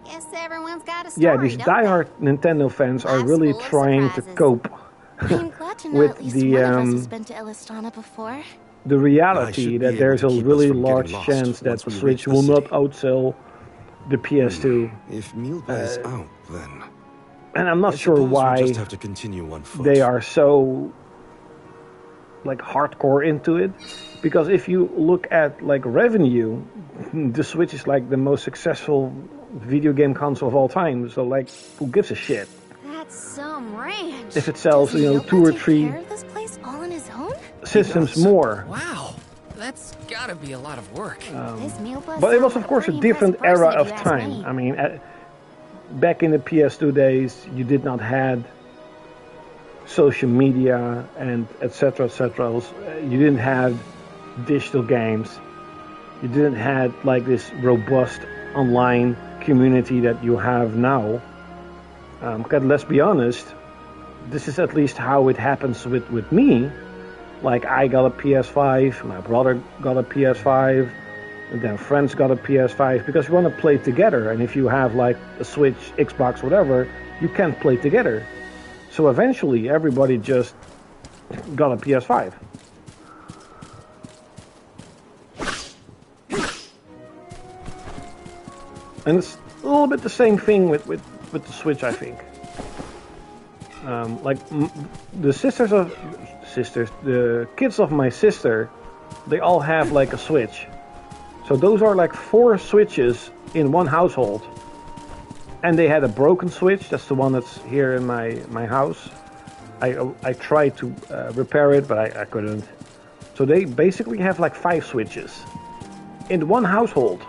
E: Guess everyone's got a story,
B: yeah, these
E: don't they?
B: diehard Nintendo fans are
E: Life's
B: really
E: full of
B: trying to
E: surprises.
B: cope
E: I'm glad to know
B: with
E: at least
B: the
E: one of us has been to Illistana before.
B: the
D: I
B: reality
D: should be
B: that
D: able
B: there's
D: to
B: a
D: keep us
B: really
D: from getting
B: large
D: lost
B: chance that
D: once
B: the
D: we
B: Switch
D: reach the
B: will not
D: city.
B: outsell the PS2.
D: If Milpa is out, then
B: And I'm not
D: I
B: sure
D: suppose we'll
B: why
D: just have to continue on foot.
B: they are so like hardcore into it, because if you look at like revenue, the Switch is like the most successful video game console of all time. So like, who gives a shit
E: That's some ranch.
B: if it sells,
E: Does
B: you know,
E: Milpa
B: 2 or
E: take
B: 3
E: care of this place all on his own?
B: systems
D: does.
B: more?
C: Wow, that's gotta be a lot of work.
E: This Milpa
B: But it was,
E: sounds
B: of course, a
E: pretty
B: different
E: impressive
B: era
E: person,
B: of
E: if you ask
B: time.
E: me.
B: I mean, back in the PS2 days, you did not had social media and etc. etc. You didn't have digital games. You didn't have like this robust online community that you have now. Because let's be honest, this is at least how it happens with me. Like, I got a PS5, my brother got a PS5, and then friends got a PS5, because you want to play together. And if you have like a Switch, Xbox, whatever, you can't play together. So eventually everybody just got a PS5. And it's a little bit the same thing with the Switch, I think. Like the kids of my sister, they all have like a Switch. So those are like 4 Switches in one household. And they had a broken Switch. That's the one that's here in my house. I tried to repair it, but I couldn't. So they basically have like 5 Switches in one household.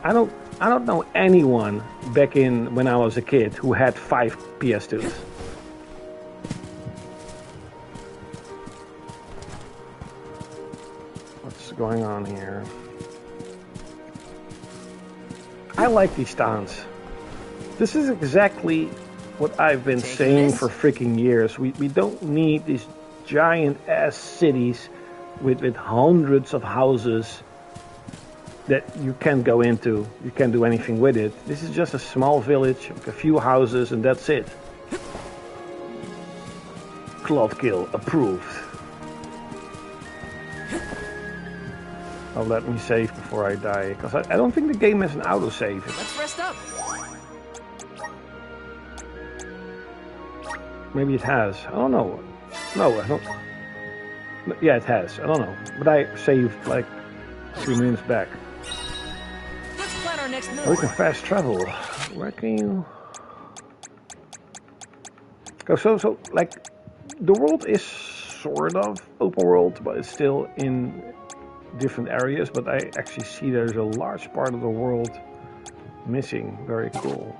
B: I don't know anyone back in when I was a kid who had 5 PS2s. What's going on here? I like these towns. This is exactly what I've been saying for freaking years. We don't need these giant ass cities with hundreds of houses that you can't go into. You can't do anything with it. This is just a small village with a few houses and that's it. Cloudkill approved. Oh, let me save before I die, because I don't think the game has an autosave.
C: Let's rest up.
B: Maybe it has. I don't know. No, I don't. Yeah, it has. I don't know. But I saved like 3 minutes back.
C: Let's plan our next move.
B: Oh, we can fast travel. Where can you go? So like the world is sort of open world, but it's still in different areas. But I actually see there's a large part of the world missing. Very cool.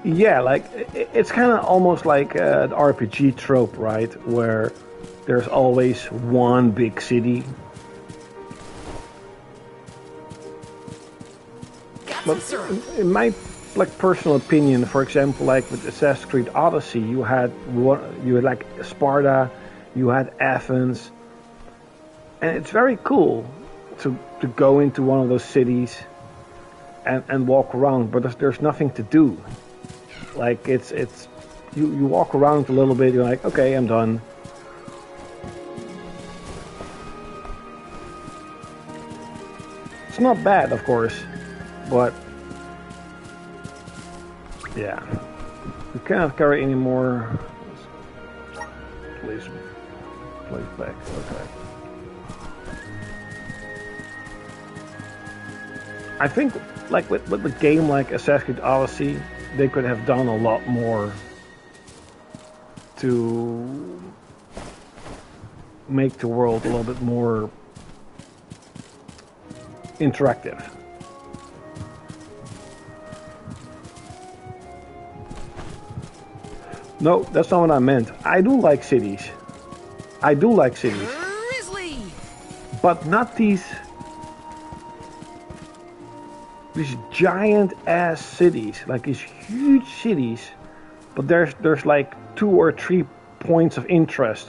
B: Yeah, like it's kind of almost like an RPG trope, right? Where there's always one big city. But in my like personal opinion, for example, like with Assassin's Creed Odyssey, you had like Sparta, you had Athens, and it's very cool to go into one of those cities and walk around, but there's nothing to do. Like it's you walk around a little bit, you're like, okay, I'm done. It's not bad, of course, but yeah, you cannot carry any more. Please. Plays back. Okay. I think, like with the game like Assassin's Creed Odyssey, they could have done a lot more to make the world a little bit more interactive. No, that's not what I meant. I do like cities. I do like cities.
C: Grizzly!
B: But not these giant ass cities, like these huge cities, but there's like 2 or 3 points of interest.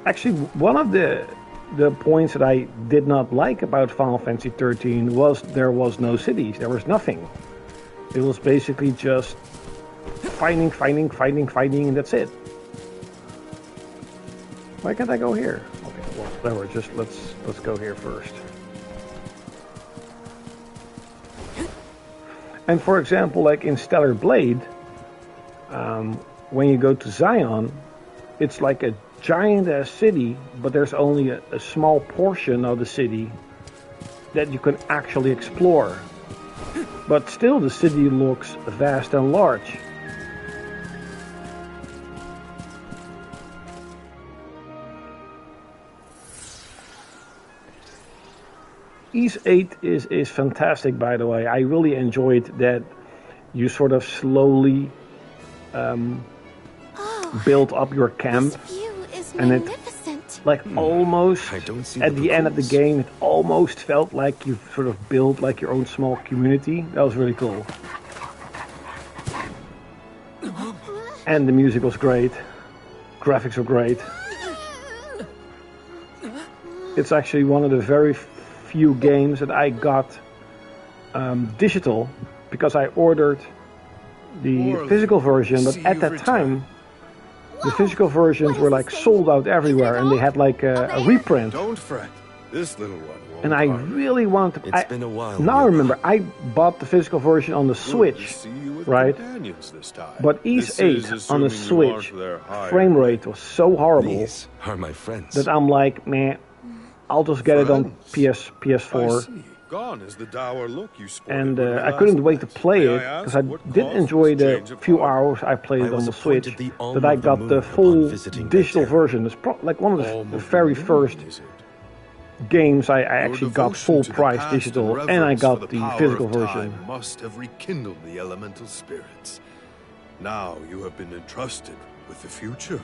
B: Actually, one of the points that I did not like about Final Fantasy 13 was there was no cities. There was nothing. It was basically just fighting, and that's it. Why can't I go here? Okay, well, whatever. Just let's go here first. And for example, like in Stellar Blade, when you go to Zion, it's like a giant ass city, but there's only a small portion of the city that you can actually explore. But still, the city looks vast and large. Ys 8 is fantastic, by the way. I really enjoyed that you sort of slowly build up your camp.
E: This view is
B: And it-
E: magnificent.
B: Like almost
D: I don't see
B: at the end of the
D: coupons.
B: game, it almost felt like you sort of built like your own small community. That was really cool. And the music was great. Graphics were great. It's actually one of the very few games that I got digital, because I ordered the physical version, but at that time the physical versions were like sold out everywhere, and they had like a reprint.
H: Don't fret. This little one won't
B: And I
H: harm you.
B: really wanted to.
D: It's been a while.
B: Now I
D: Milka.
B: remember I bought the physical version on the
H: Good to
B: Switch,
H: see you with
B: right?
H: companions this time.
B: But Ys
H: This
B: 8
H: is
B: on the
H: assuming you aren't
B: Switch,
H: their hired
B: frame rate was so horrible
D: These are my friends.
B: that I'm like, man, I'll just get it on
H: Friends? I
B: PS4.
H: see. Gone is the dour look you sported
B: And
H: when we
B: I
H: last
B: couldn't wait to
H: met.
B: play
H: May
B: it,
H: I
B: because
H: ask
B: I
H: what
B: did
H: caused
B: enjoy
H: this
B: the
H: change of
B: few
H: heart?
B: hours I played
D: I
B: it on
D: was
B: the Switch,
D: appointed the Alm
B: that I
D: of the
B: got
D: Moon
B: the
D: upon
B: full
D: visiting
B: digital
D: Vector.
B: version. It's like one of
H: Alm
B: the
H: of
B: very
H: Moon,
B: first
H: is it?
B: games I
H: Your
B: actually got
H: devotion
B: full
H: to the
B: price
H: past
B: digital,
H: and
B: and I
H: reverence for
B: got the
H: power
B: physical
H: of
B: version.
H: time must have rekindled the elemental spirits. Now you have been entrusted with the future.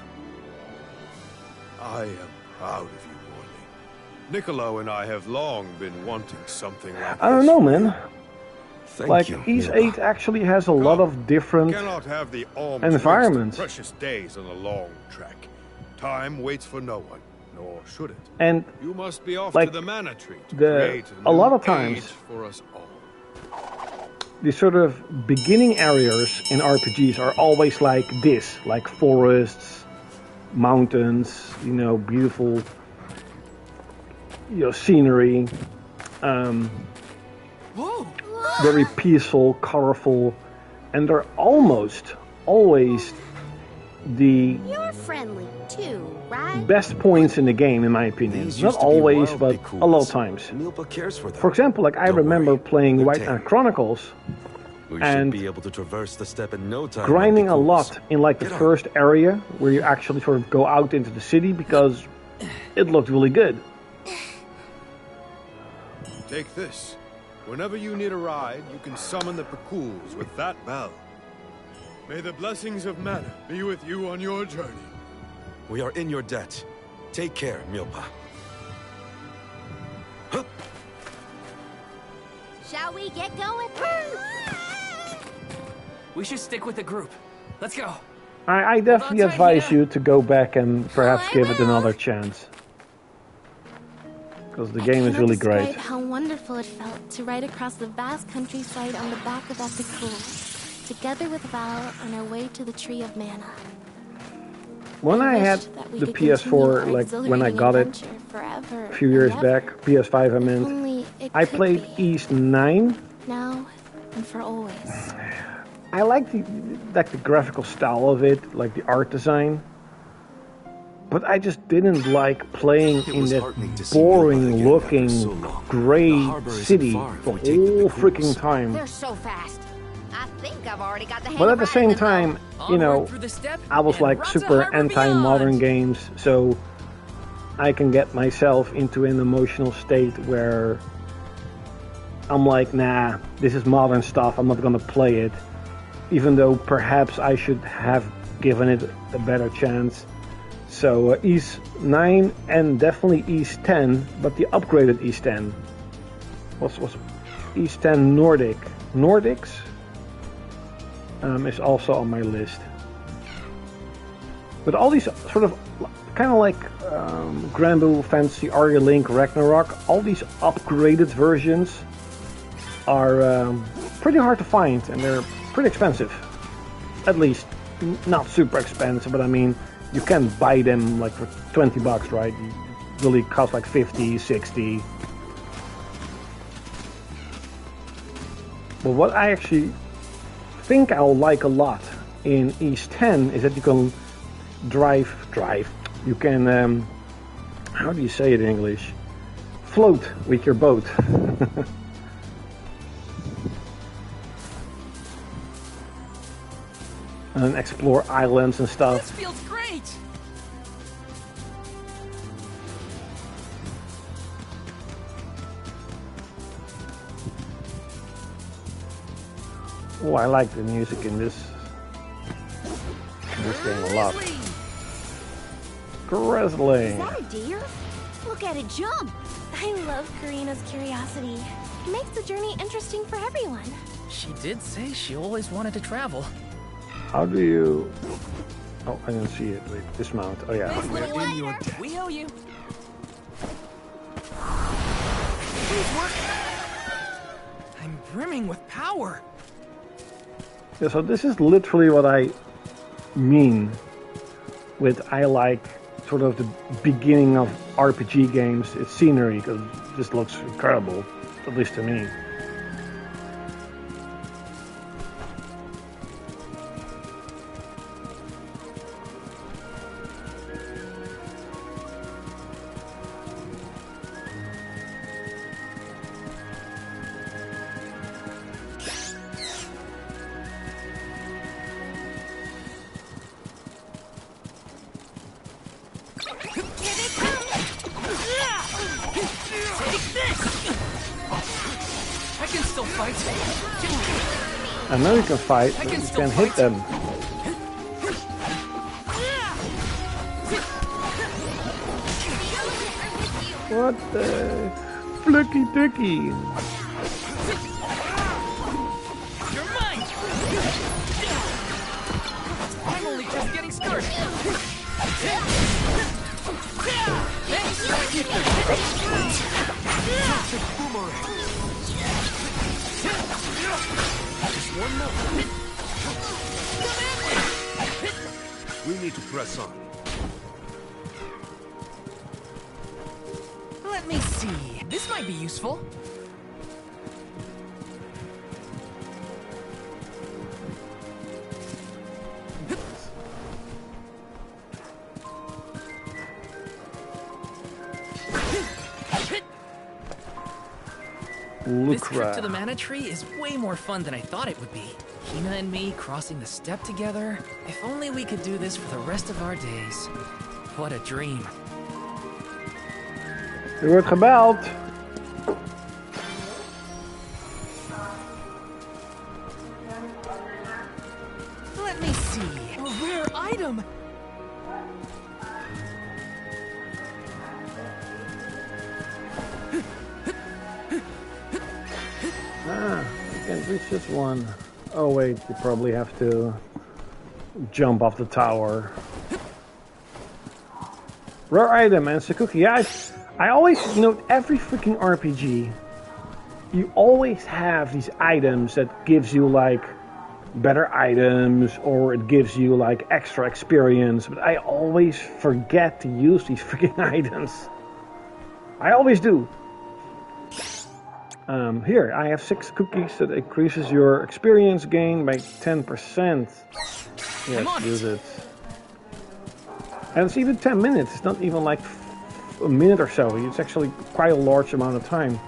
H: I am proud of you, Morley. Niccolo and I have long been wanting something like
B: I don't
H: this
B: know,
H: for
B: man.
H: you.
D: Thank
B: Like
D: you,
B: Ys
D: Milka.
B: 8 actually has a lot of different.
H: We cannot have the alms
B: environments.
H: waste precious days on a long trek. Time waits for no one, nor should it.
B: And
H: You must be off
B: Like,
H: to the mana tree to
B: the-
H: create
B: a lot
H: new
B: of times-
H: age for us all.
B: the sort of beginning areas in RPGs are always like this, like forests, mountains, beautiful, scenery,
C: Whoa!
B: very peaceful, colorful, and they're almost always the
E: You're friendly too, right?
B: best points in the game, in my opinion.
D: These
B: Not
D: used to be
B: always,
D: wildly
B: but
D: cool.
B: a lot of times.
D: Milka cares for them.
B: For example, like I
D: Don't
B: remember
D: worry,
B: playing
D: they're
B: White
D: tame.
B: Knight Chronicles,
D: We
B: and
D: should be able to traverse the steppe in no time.
B: grinding a
D: Milky
B: lot
D: Cools.
B: in like the
D: Get on.
B: first area where you actually sort of go out into the city, because it looked really good.
H: Take this. Whenever you need a ride, you can summon the Prakuls with that bell. May the blessings of mana be with you on your journey.
D: We are in your debt. Take care, Milpa.
F: Shall we get going?
C: We should stick with the group. Let's go.
B: I definitely
C: Well, that's
B: advise
C: right, yeah.
B: you to go back and perhaps
E: I
B: give it
E: will.
B: another chance, because the
E: I
B: game is
E: cannot
B: really
E: describe
B: great.
E: how wonderful it felt to ride across the vast countryside on the back of Epicule, together with Val on our way to the Tree of Mana.
B: When I had
E: wished that we
B: the
E: could continue
B: PS4,
E: our
B: like when I
E: exhilarating
B: got it
E: adventure forever
B: a few years
E: and ever.
B: back, PS5 I
E: If
B: meant,
E: only it
B: I
E: could
B: played
E: be,
B: Ys 9,
E: now and for always.
B: I like the graphical style of it, like the art design. But I just didn't like playing in that boring looking gray city the whole freaking time.
E: They're so fast. I think I've already got the hang
B: But at
E: of
B: the
E: riding
B: same
E: them,
B: time,
E: though.
B: you know,
C: Onward through the steppe
B: I was
C: and
B: like
C: Rata
B: super
C: Harbor
B: anti-modern
C: beyond.
B: games, so I can get myself into an emotional state where I'm like, nah, this is modern stuff, I'm not gonna play it. Even though perhaps I should have given it a better chance. So East 9 and definitely East 10, but the upgraded East 10. What's East 10 Nordic? Nordics is also on my list. But all these sort of, kind of like Grand Blue Fantasy, Aria Link, Ragnarok, all these upgraded versions are pretty hard to find, and they're pretty expensive. At least, not super expensive, but I mean, you can buy them like for 20 bucks, right? It really cost like 50, 60. But what I actually think I'll like a lot in East 10 is that you can drive, you can, how do you say it in English? Float with your boat. And explore islands and stuff.
C: This feels great.
B: Oh, I like the music in this game a lot. Grizzly.
E: Is that a deer? Look at it jump.
A: I love Karina's curiosity. It makes the journey interesting for everyone.
C: She did say she always wanted to travel.
B: How do you... Oh, I didn't see it. Wait, dismount. Oh yeah.
C: Thanks, little
G: in your
C: one.
G: debt.
C: We owe you. Please work. I'm brimming with power.
B: Yeah, so this is literally what I mean with I like sort of the beginning of RPG games. It's scenery, because this looks incredible, at least to me. I know you can fight, but you can hit them. What the flicky dicky?
C: You're mine. I'm only just getting started.
H: One more. We need to press on.
C: Let me see. This might be useful. This trip to the Mana Tree is way more fun than I thought it would be. Hina and me crossing the steppe together. If only we could do this for the rest of our days. What a dream.
B: Er wordt gebeld.
C: Let me see. A rare item.
B: Ah, I can't reach this one. Oh wait, you probably have to jump off the tower. Rare item and Sakuki. Yeah, I always, you know, every freaking RPG, you always have these items that gives you like better items, or it gives you like extra experience, but I always forget to use these freaking items. I always do. Here, I have 6 cookies that increases your experience gain by 10%. Yes, use it. And it's even 10 minutes. It's not even like a minute or so. It's actually quite a large amount of time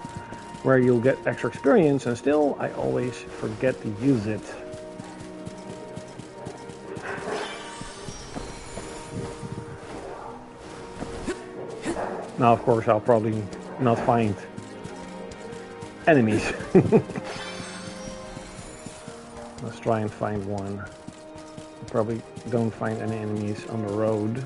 B: where you'll get extra experience, and still, I always forget to use it. Now, of course, I'll probably not find enemies. Let's try and find one. Probably don't find any enemies on the road.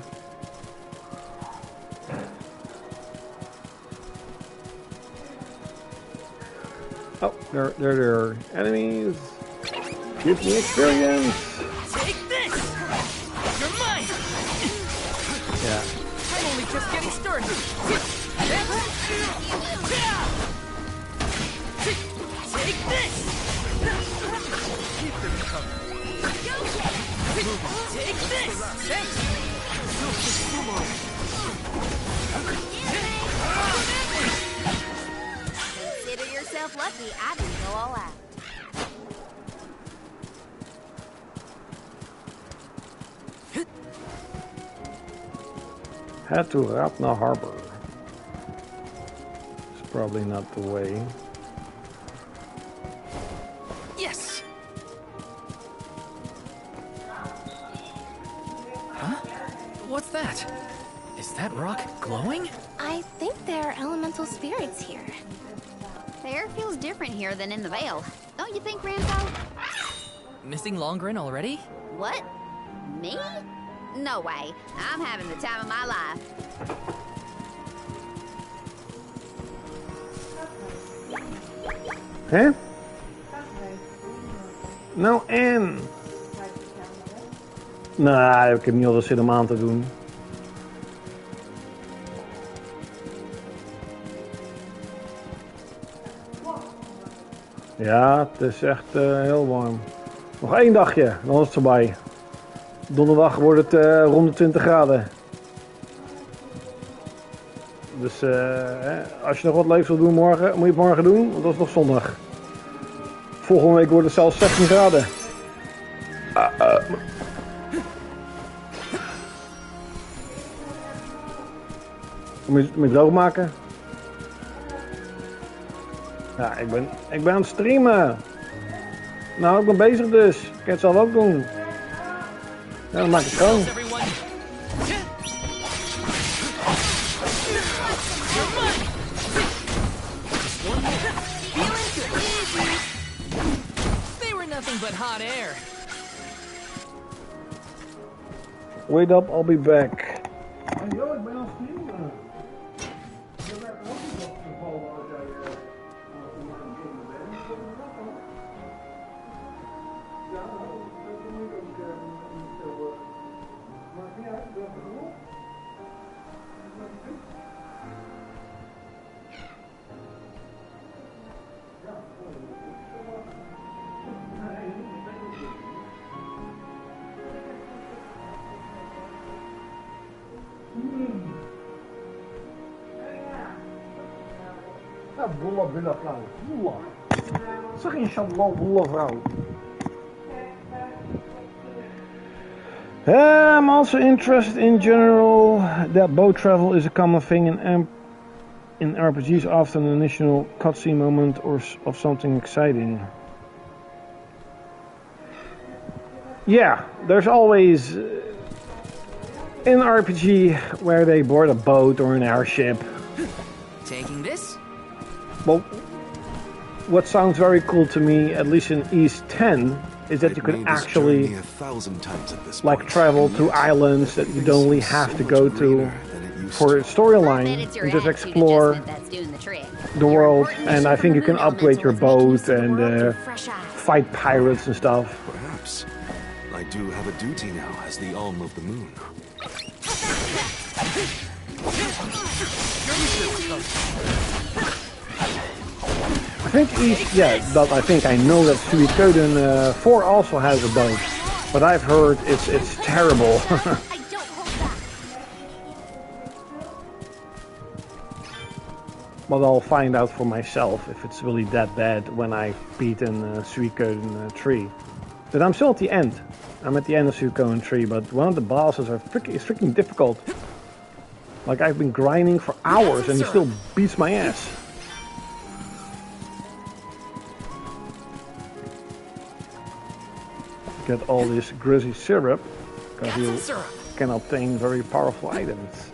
B: Oh, there are enemies. Give me experience.
C: Take this! You're mine!
B: Yeah.
C: I'm only just getting started. Take this! Keep them coming. Take this! Thanks!
F: Consider yourself lucky I didn't go all out.
B: Head to Ratna Harbor. It's probably not the way.
C: Yes! Huh? What's that? Is that rock glowing?
E: I think there are elemental spirits here.
F: The air feels different here than in the Vale. Don't you think, Rambo?
C: Missing Longren already?
F: What? Me? No way. I'm having the time of my life.
B: Hè? Nou en? Nou, ik heb niet altijd zin om aan te doen. Ja, het is echt heel warm. Nog 1 dagje, dan is het voorbij. Donderdag wordt het rond de 20 graden. Dus als je nog wat leuks wil doen morgen, moet je het morgen doen, want dat is nog zondag. Volgende week wordt het zelfs 16 graden. Moet je droog maken? Ja, ik ben aan het streamen. Nou, ik ben bezig dus. Ik kan het zelf ook doen. Ja, dan maak ik het gewoon.
C: They were nothing but hot air.
B: Wait up, I'll be back. Yo, ik ben aan het streamen. Je werkt ook niet op de bal als jij ja, dat moet ik ook maakt niet uit, dat is goed. Ja, bolle vrouw. Bolle. Zeg inshallah, bolle vrouw. I'm also interested in general that boat travel is a common thing in RPGs, often an initial cutscene moment or of something exciting. Yeah, there's always an RPG where they board a boat or an airship.
C: Taking this?
B: Well, what sounds very cool to me, at least in East 10, is that you can actually like travel to islands that you don't really have to go to for a storyline and just explore the world. And I think you can upgrade your boat and fight pirates and stuff.
D: Perhaps. I do have a duty now as the Alm of the Moon.
B: I think East, I think I know that Suikoden 4 also has a boat, but I've heard it's terrible. but I'll find out for myself if it's really that bad when I beat a Suikoden tree. But I'm still at the end. I'm at the end of Suikoden tree, but one of the bosses is freaking difficult. Like I've been grinding for hours and he still beats my ass. Get all this grizzy syrup, because you can obtain very powerful items.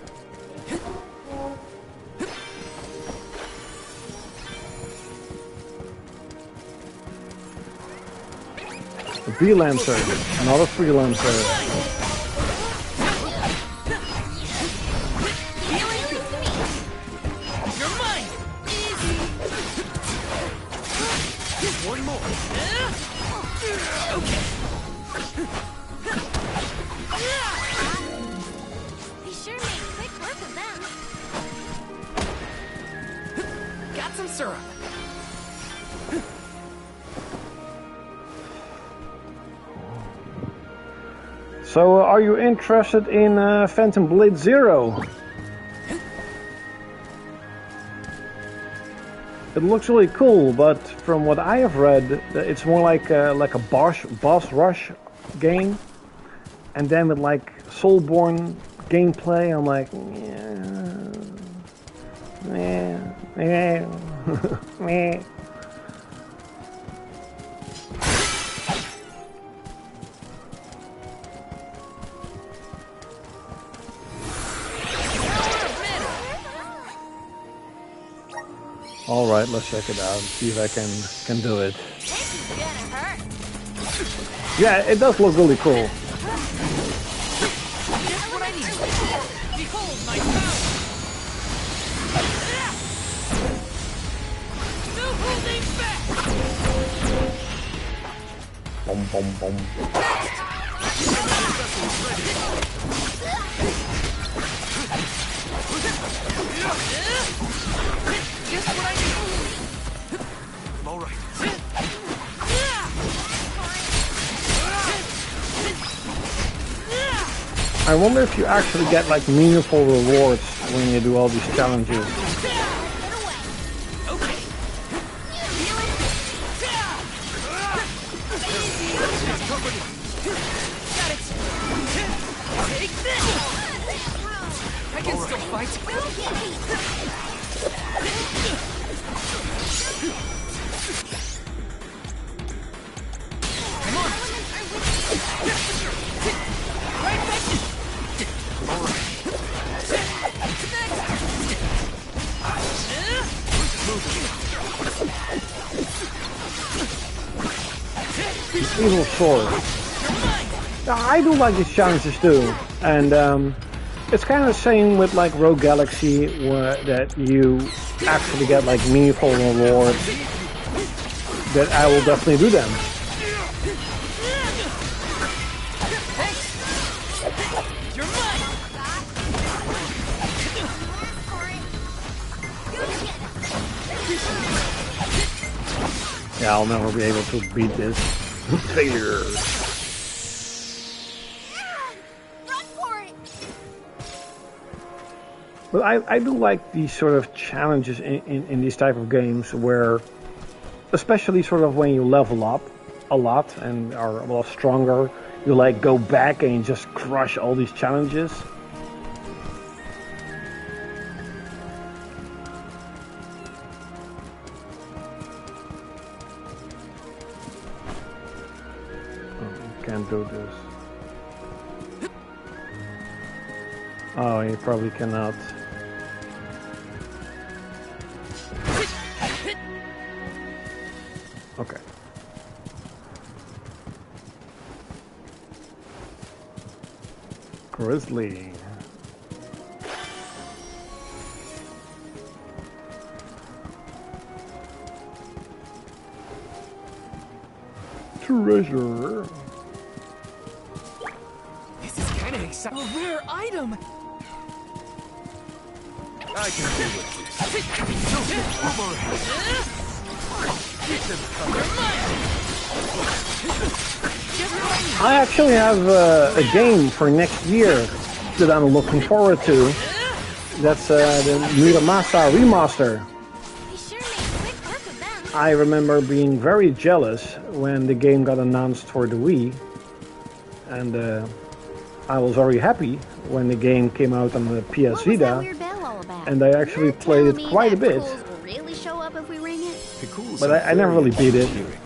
B: A Bee-Lancer, not a Freelancer.
C: One more. Okay.
E: They sure made quick work of them.
C: Got some syrup.
B: So, are you interested in Phantom Blade Zero? It looks really cool, but from what I have read, it's more like a boss rush game, and then with like Soulborn gameplay. I'm like, meh. All right, let's check it out. See if I can do it.
E: This is gonna hurt.
B: Yeah, it does look really cool.
C: Just what I need. Behold my power. No holding back.
B: Boom, boom, boom.
C: Just what I need.
H: All right.
B: I wonder if you actually get like meaningful rewards when you do all these challenges.
C: I can still fight. Come on. Right back. All right.
B: Evil sword. I do like these challenges too, and it's kind of the same with like Rogue Galaxy, where that you actually get like meaningful rewards. That I will definitely do them. Yeah, I'll never be able to beat this. Failure.
E: Run for it.
B: But I do like these sort of challenges in these type of games where, especially sort of when you level up a lot and are a lot stronger, you like go back and just crush all these challenges. Can't do this. Oh, you probably cannot. Okay. Grizzly. Treasure.
C: This is kind of exciting. A rare item.
H: I can deal with this.
B: I actually have a game for next year that I'm looking forward to. That's the Muramasa remaster. I remember being very jealous when the game got announced for the Wii, and I was very happy when the game came out on the PS
F: What was that
B: Vita,
F: weird bell all about?
B: and I actually
F: You're
B: played
F: telling
B: it
F: me
B: quite a
F: that
B: bit.
F: fools will really show up if we ring it?
D: Picools
B: But
D: are
B: I never
D: very
B: really beat it.
D: engineering,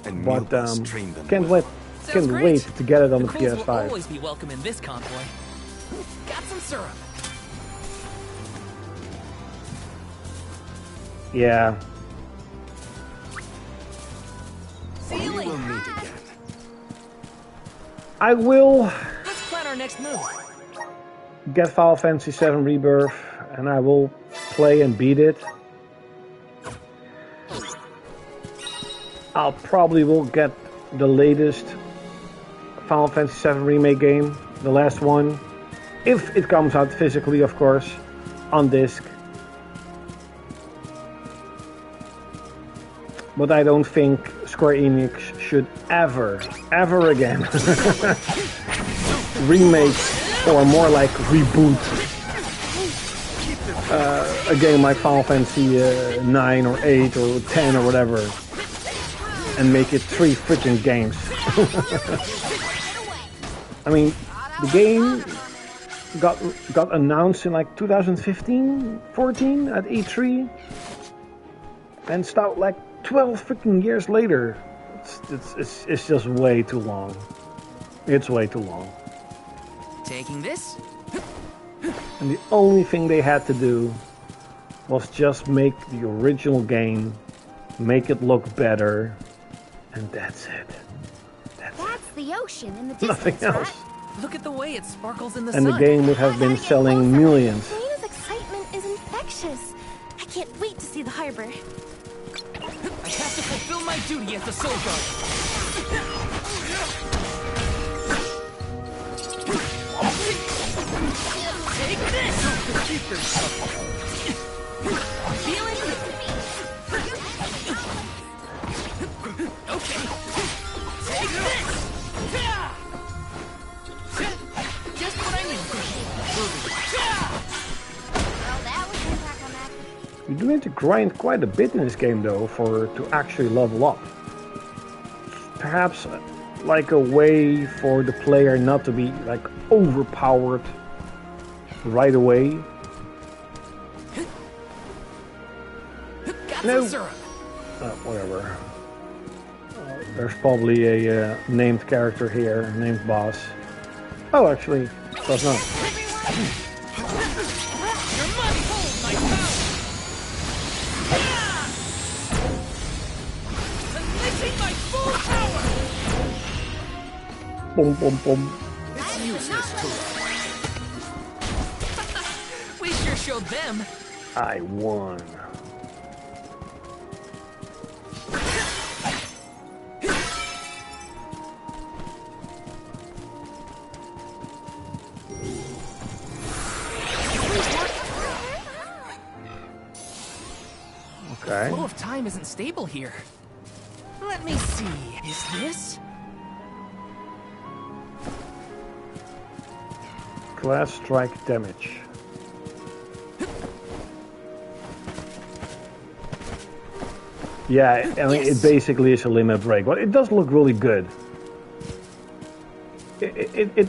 D: and
B: But
D: Milbus trained them
B: can't
D: well.
C: Sounds great.
B: wait to get it on the
C: Cools will
B: PS5.
C: always be welcome in this convoy. Got some syrup.
B: Yeah,
C: See you
D: We
C: later.
D: will meet again.
B: I will
C: Let's plan our next move.
B: get Final Fantasy VII Rebirth, and I will play and beat it. I'll probably will get the latest Final Fantasy VII Remake game, the last one, if it comes out physically, of course, on disc. But I don't think Square Enix should ever again remake or more like reboot a game like Final Fantasy 9 or 8 or 10 or whatever and make it 3 freaking games. I mean, the game got announced in like 2015, 14 at E3 and stopped like 12 freaking years later. It's just way too long. It's way too long.
C: Taking this?
B: And the only thing they had to do was just make the original game, make it look better, and that's it.
F: That's the ocean in the distance,
B: Nothing else.
F: right?
C: Look at the way it sparkles in the
B: And
C: sun.
B: the game would have been selling millions.
F: Selena's excitement is infectious. I can't wait to see the harbor.
C: I have to fulfill my duty as the Soul Guard. Take this! Feeling good. Okay. Take this! Just what I need.
F: Well, that was anticlimactic.
B: You do need to grind quite a bit in this game though to actually level up. Perhaps like a way for the player not to be like overpowered right away.
C: Got
B: No.
C: some syrup.
B: Whatever. There's probably a named character here, named boss. Oh, actually, does not.
C: Your money holds my power. Unleashing my full power.
B: Boom, boom, boom.
H: It's useless to
C: We sure showed them.
B: I won. Okay.
C: The flow of time isn't stable here. Let me see. Is this?
B: Class strike damage. Yeah, I mean, it basically is a limit break, but it does look really good. It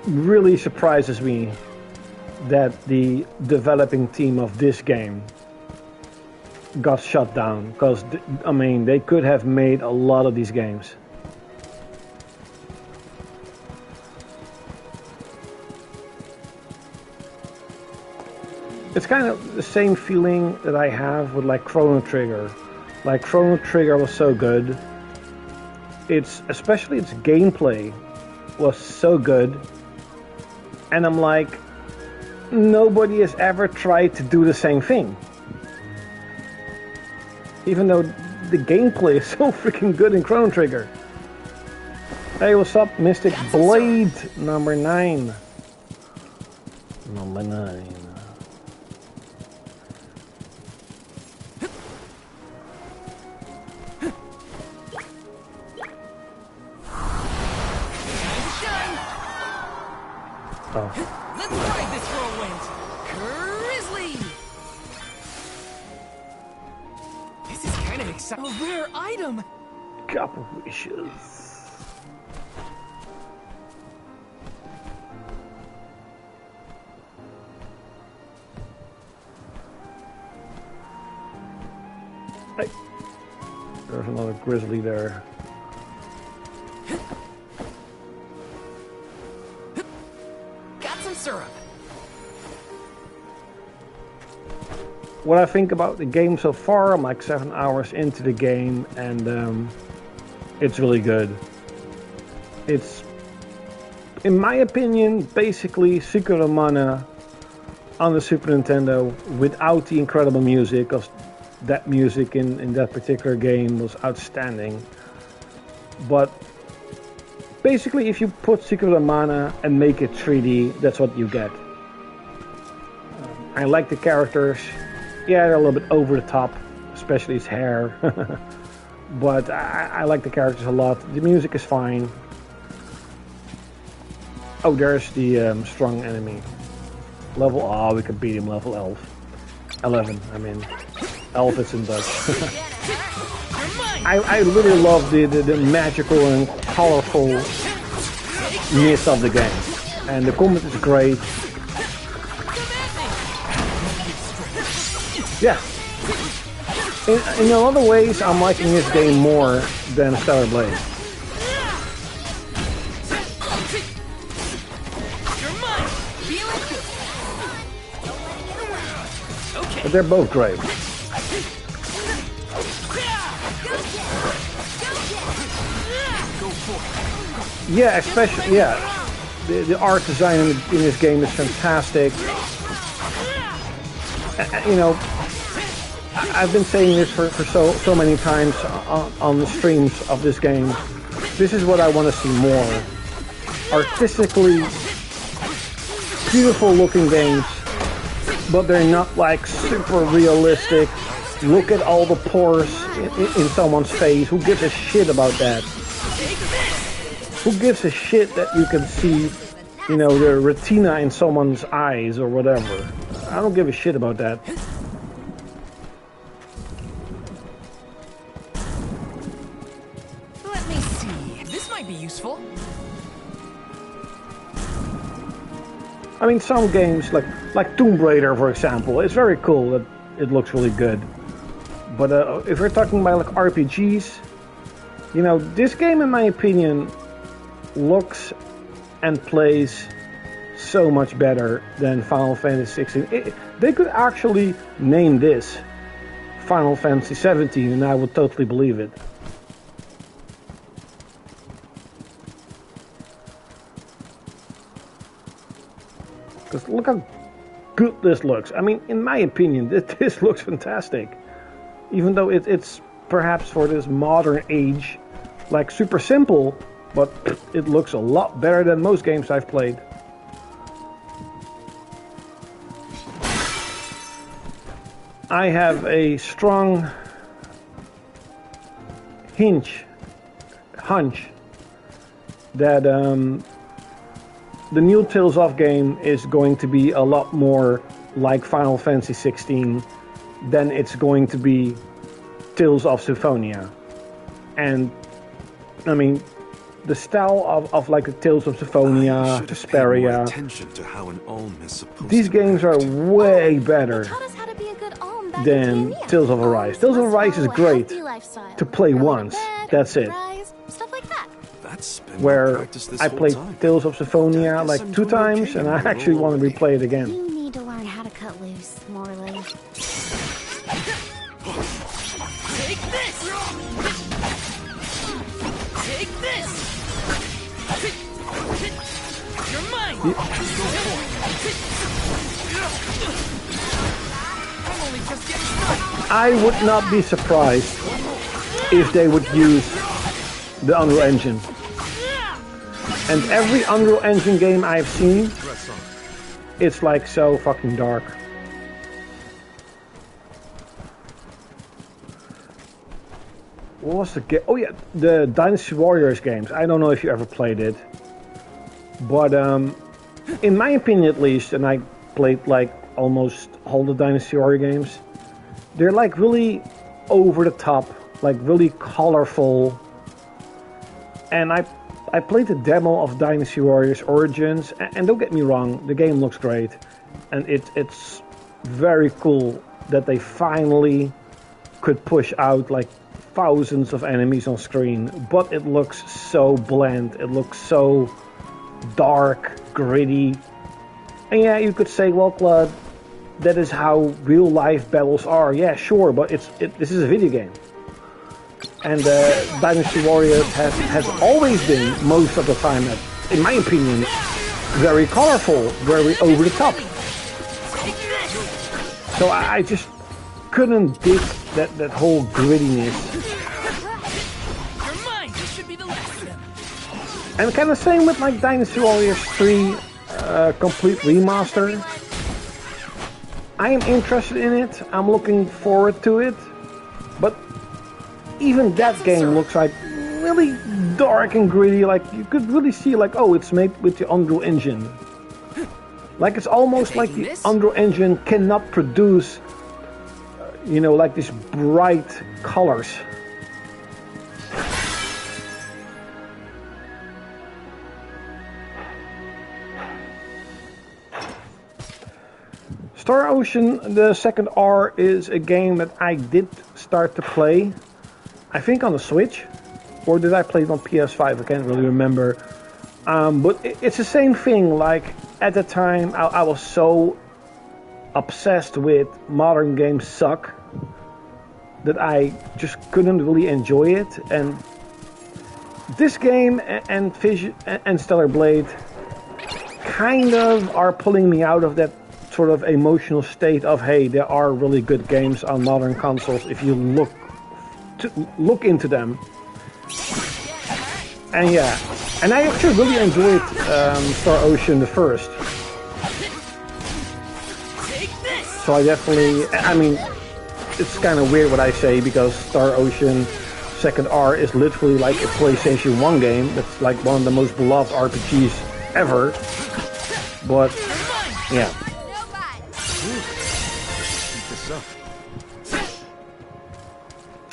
B: really surprises me that the developing team of this game got shut down, because, I mean, they could have made a lot of these games. It's kind of the same feeling that I have with like Chrono Trigger. Like Chrono Trigger was so good. Especially its gameplay was so good. And I'm like, nobody has ever tried to do the same thing. Even though the gameplay is so freaking good in Chrono Trigger. Hey, what's up, Mystic Blade number 9. Number 9. Oh.
C: Let's ride this whirlwind. Grizzly. a rare item.
B: Cup of wishes. Hey. There's another grizzly there.
C: Got some syrup.
B: What I think about the game so far, I'm like 7 hours into the game, and it's really good. It's, in my opinion, basically Secret of Mana on the Super Nintendo without the incredible music, because that music in that particular game was outstanding. But basically, if you put Secret of Mana and make it 3D, that's what you get. I like the characters. Yeah, they're a little bit over the top, especially his hair. But I like the characters a lot. The music is fine. Oh, there's the strong enemy. Level, oh, we can beat him level 11, I mean. Elf is in Dutch. I really love the magical and colorfulness of the game. And the combat is great. Yeah. In a lot of ways, I'm liking this game more than Stellar Blade. But they're both great. Yeah, especially, yeah. The art design in this game is fantastic. You know, I've been saying this for so many times on the streams of this game. This is what I want to see more. Artistically beautiful looking games, but they're not like super realistic. Look at all the pores in someone's face. Who gives a shit about that? Who gives a shit that you can see, you know, the retina in someone's eyes or whatever? I don't give a shit about that.
C: Let me see. This might be useful.
B: I mean, some games, like Tomb Raider, for example, it's very cool. It looks really good. But if we're talking about like RPGs, you know, this game, in my opinion, looks and plays so much better than Final Fantasy XVI. They could actually name this Final Fantasy XVII, and I would totally believe it. Because look how good this looks. I mean, in my opinion, this looks fantastic. Even though it's perhaps for this modern age, like super simple, but it looks a lot better than most games I've played. I have a strong hunch that the new Tales of game is going to be a lot more like Final Fantasy XVI than it's going to be Tales of Symphonia. And I mean, the style of like the Tales of Symphonia, Vesperia, these games are way better than Tales of Arise. Tales of Arise is great to play once, that's it. Where I played Tales of Symphonia like 2 times, and I actually want to replay it again.
E: You need to learn how to cut loose, Morley.
C: Take this! Take this! You're mine! I'm only just getting started.
B: I would not be surprised if they would use the Unreal Engine. And every Unreal Engine game I've seen, it's like so fucking dark. What was the game? Oh yeah, the Dynasty Warriors games. I don't know if you ever played it. But in my opinion at least, and I played like almost all the Dynasty Warrior games, they're like really over the top like really colorful. And I played the demo of Dynasty Warriors Origins, and don't get me wrong, the game looks great, and it's very cool that they finally could push out like thousands of enemies on screen, but it looks so bland, it looks so dark, gritty. And yeah, you could say, well, Claude, that is how real life battles are. Yeah, sure, but this is a video game. And Dynasty Warriors has always been, most of the time, in my opinion, very colorful, very over the top. So I just couldn't dig that whole grittiness.
C: You're mine. This should be the last of them.
B: And kind of same with like Dynasty Warriors 3 complete remaster. I am interested in it. I'm looking forward to it. But even that game looks like really dark and gritty. Like you could really see like, oh, it's made with the Unreal Engine. Like it's almost like the Unreal Engine cannot produce, like these bright colors. Star Ocean, the second R, is a game that I did start to play. I think on the Switch, or did I play it on PS5? I can't really remember. But it's the same thing. Like at the time, I was so obsessed with modern games suck that I just couldn't really enjoy it. And this game and Stellar Blade kind of are pulling me out of that sort of emotional state of, hey, there are really good games on modern consoles if you look into them. And yeah, and I actually really enjoyed Star Ocean the first. So I definitely, I mean, it's kind of weird what I say because Star Ocean Second R is literally like a PlayStation 1 game. It's like one of the most beloved RPGs ever. But yeah.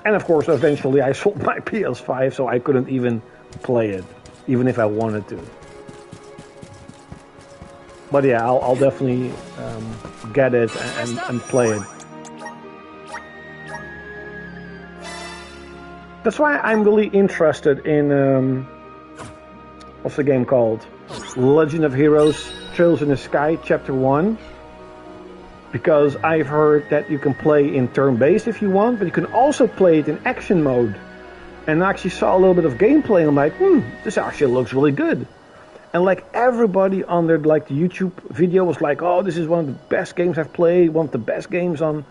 B: And of course, eventually I sold my PS5, so I couldn't even play it, even if I wanted to. But yeah, I'll definitely get it and play it. That's why I'm really interested in, what's the game called? Legend of Heroes Trails in the Sky, Chapter 1. Because I've heard that you can play in turn-based if you want, but you can also play it in action mode. And I actually saw a little bit of gameplay and I'm like, this actually looks really good. And like everybody on their the YouTube video was like, oh, this is one of the best games I've played, one of the best games on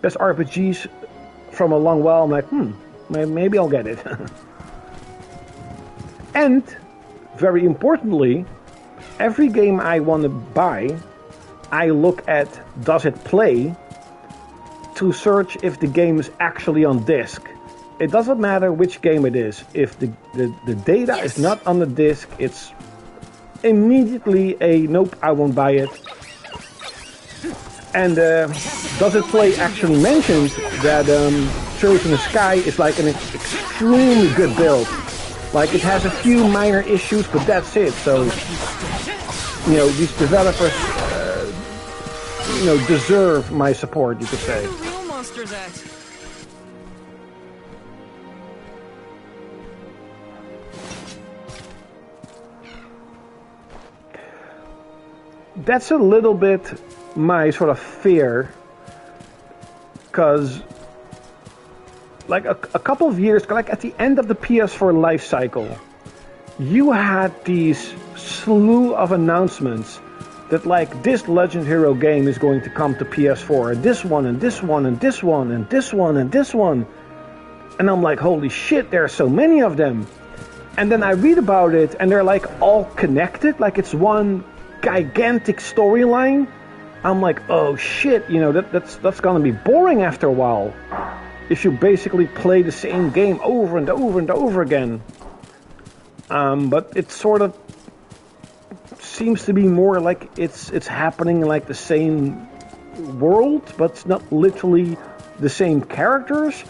B: best RPGs from a long while. I'm like, maybe I'll get it. And very importantly, every game I want to buy, I look at does it play to search if the game is actually on disk. It doesn't matter which game it is. If the data is not on the disk, it's immediately a nope, I won't buy it. And does it play actually mentioned that Trails in the Sky is like an extremely good build. Like it has a few minor issues, but that's it. So, these developers deserve my support, you could say.
C: Where are the real monsters at?
B: That's a little bit my sort of fear, because like a couple of years, like at the end of the PS4 life cycle, you had these slew of announcements that like this Legend Hero game is going to come to PS4, and this one, and this one, and this one, and this one, and this one. And I'm like, holy shit, there are so many of them. And then I read about it, and they're like all connected, like it's one gigantic storyline. I'm like, oh shit, that's gonna be boring after a while. If you basically play the same game over and over and over again. But it sort of seems to be more like it's happening in like the same world, but it's not literally the same characters.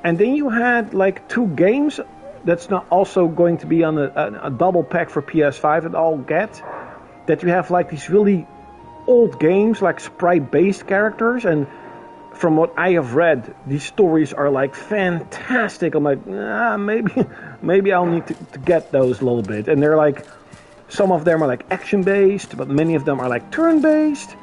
B: And then you had like 2 games that's not also going to be on a double pack for PS5 that I'll get. That you have like these really old games, like sprite-based characters, and from what I have read, these stories are like fantastic. I'm like, maybe I'll need to get those a little bit. And they're like, some of them are like action-based, but many of them are like turn-based.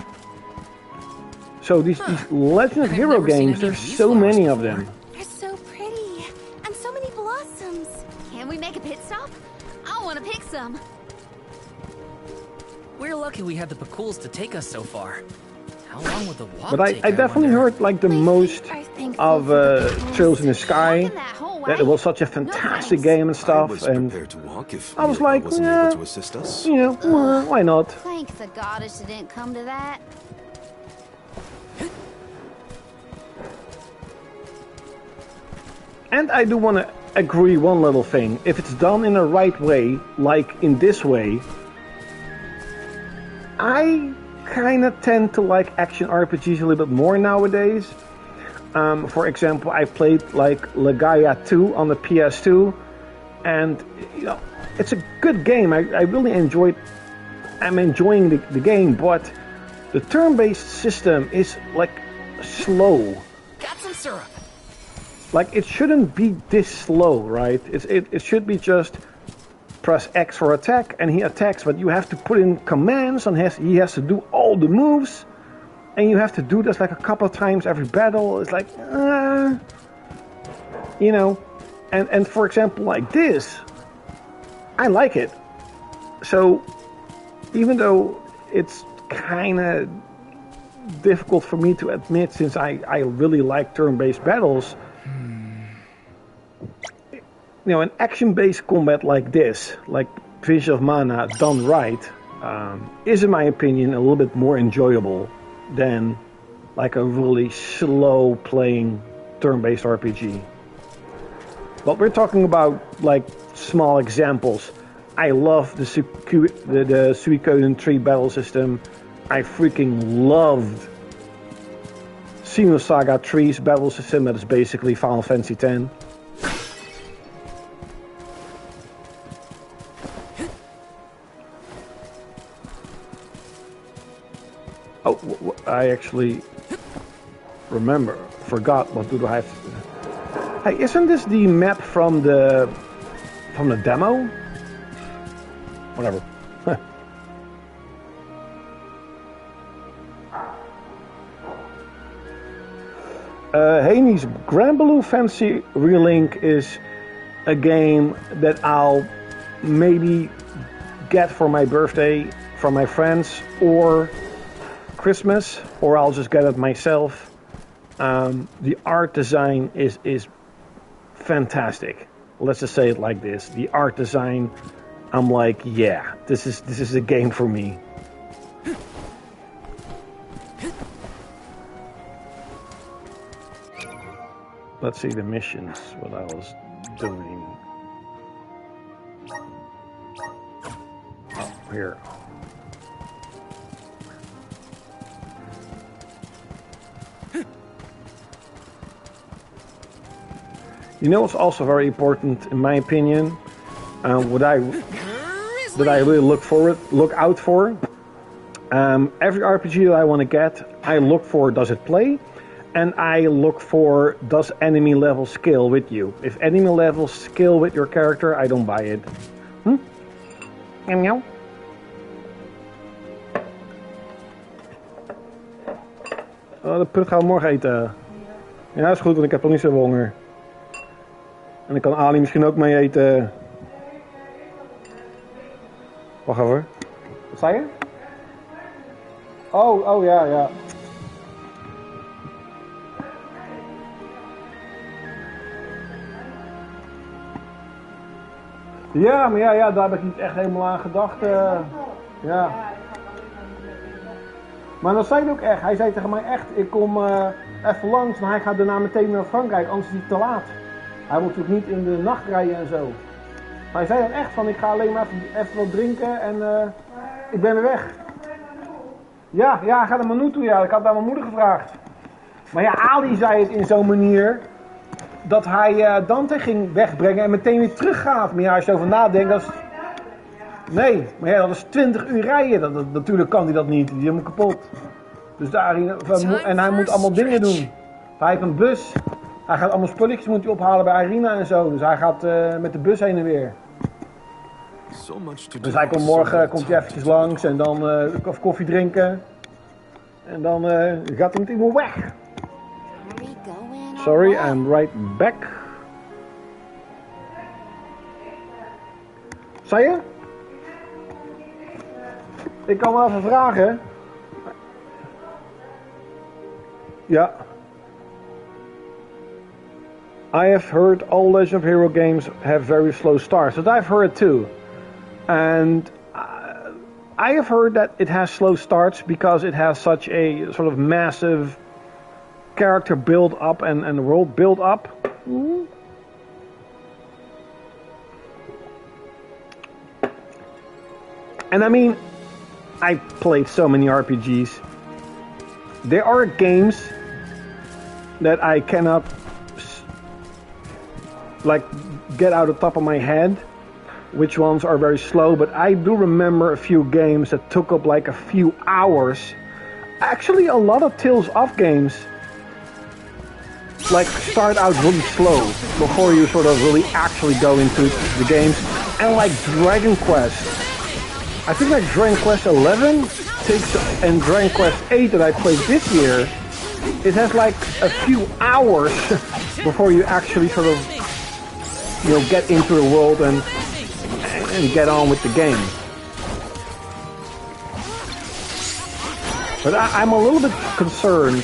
B: So these Legend of Hero games, there's so many of them.
E: They're so pretty, and so many blossoms. Can we make a pit stop? I want to pick some.
C: We're lucky we had the Pakools to take us so far. How long would the walk
B: But I
C: take,
B: definitely
C: wonder?
B: heard like the most of Trails in the Sky. That it was such a fantastic game and stuff.
D: I was
B: And
D: prepared to walk if
B: I was
D: Mirka
B: like,
D: wasn't
B: yeah,
D: able to assist us.
B: you know, why not?
E: Thank the goddess it didn't come to that.
B: And I do want to agree one little thing. If it's done in the right way, like in this way, I kind of tend to like action RPGs a little bit more nowadays. For example, I played like Legaia 2 on the PS2, and you know, it's a good game. I really I'm enjoying the game, but the turn-based system is like slow.
C: Got some syrup.
B: Like, it shouldn't be this slow, right? It should be just press X for attack, and he attacks, but you have to put in commands, and he has to do all the moves, and you have to do this like a couple of times every battle. It's like, you know, and for example, like this, I like it. So, even though it's kind of difficult for me to admit, since I really like turn-based battles, you know, an action-based combat like this, like Vision of Mana done right, is in my opinion a little bit more enjoyable than like a really slow playing turn-based RPG. But we're talking about like small examples. I love the Suikoden 3 battle system. I freaking loved Xenosaga 3's battle system that is basically Final Fantasy X. Oh, I actually forgot what do I have to... Hey, isn't this the map from the demo? Whatever. Haney's Granblue Fantasy Relink is a game that I'll maybe get for my birthday from my friends or Christmas, or I'll just get it myself. The art design is fantastic. Let's just say it like this. The art design, I'm like, yeah, this is a game for me. Let's see the missions, what I was doing. Oh, here. You know what's also very important, in my opinion, what I really look out for. Every RPG that I want to get, I look for does it play, and I look for does enemy level scale with you. If enemy level scale with your character, I don't buy it. Meow. Oh, de put gaan we morgen eten. Ja, is goed, want ik heb nog niet zoveel honger. En dan kan Ali misschien ook mee eten. Wacht even. Wat zei je? Oh ja, ja. Ja, maar ja, daar heb ik niet echt helemaal aan gedacht. Ja. Maar dat zei hij ook echt. Hij zei tegen mij echt, ik kom even langs en hij gaat daarna meteen naar Frankrijk, anders is hij te laat. Hij moet natuurlijk niet in de nacht rijden en zo. Maar hij zei dan echt van, ik ga alleen maar even wat drinken en ik ben weer weg. Ja, hij gaat naar Manu toe, ja. Ik had naar mijn moeder gevraagd. Maar ja, Ali zei het in zo'n manier dat hij Dante ging wegbrengen en meteen weer teruggaat. Maar ja, als je over nadenkt, dat is... Nee, maar ja, dat is 20 uur rijden. Natuurlijk kan hij dat niet, die is helemaal kapot. Dus en hij moet allemaal dingen doen. Hij heeft een bus. Hij gaat allemaal spulletjes moet hij ophalen bij Irina en zo. Dus hij gaat met de bus heen en weer. Dus hij komt morgen eventjes langs en dan koffie drinken. En dan gaat hij meteen weer weg. Sorry, I'm right back. Zei je? Ik kan wel even vragen. Ja. I have heard all Legend of Hero games have very slow starts. But I've heard it too. And I have heard that it has slow starts because it has such a sort of massive character build up and world build up. And I mean, I played so many RPGs. There are games that I cannot like get out of the top of my head which ones are very slow, but I do remember a few games that took up like a few hours. Actually, a lot of Tales of games like start out really slow before you sort of really actually go into the games. And like Dragon Quest, I think like Dragon Quest 11 takes, and Dragon Quest 8 that I played this year, it has like a few hours before you actually sort of, you know, get into the world and get on with the game. But I'm a little bit concerned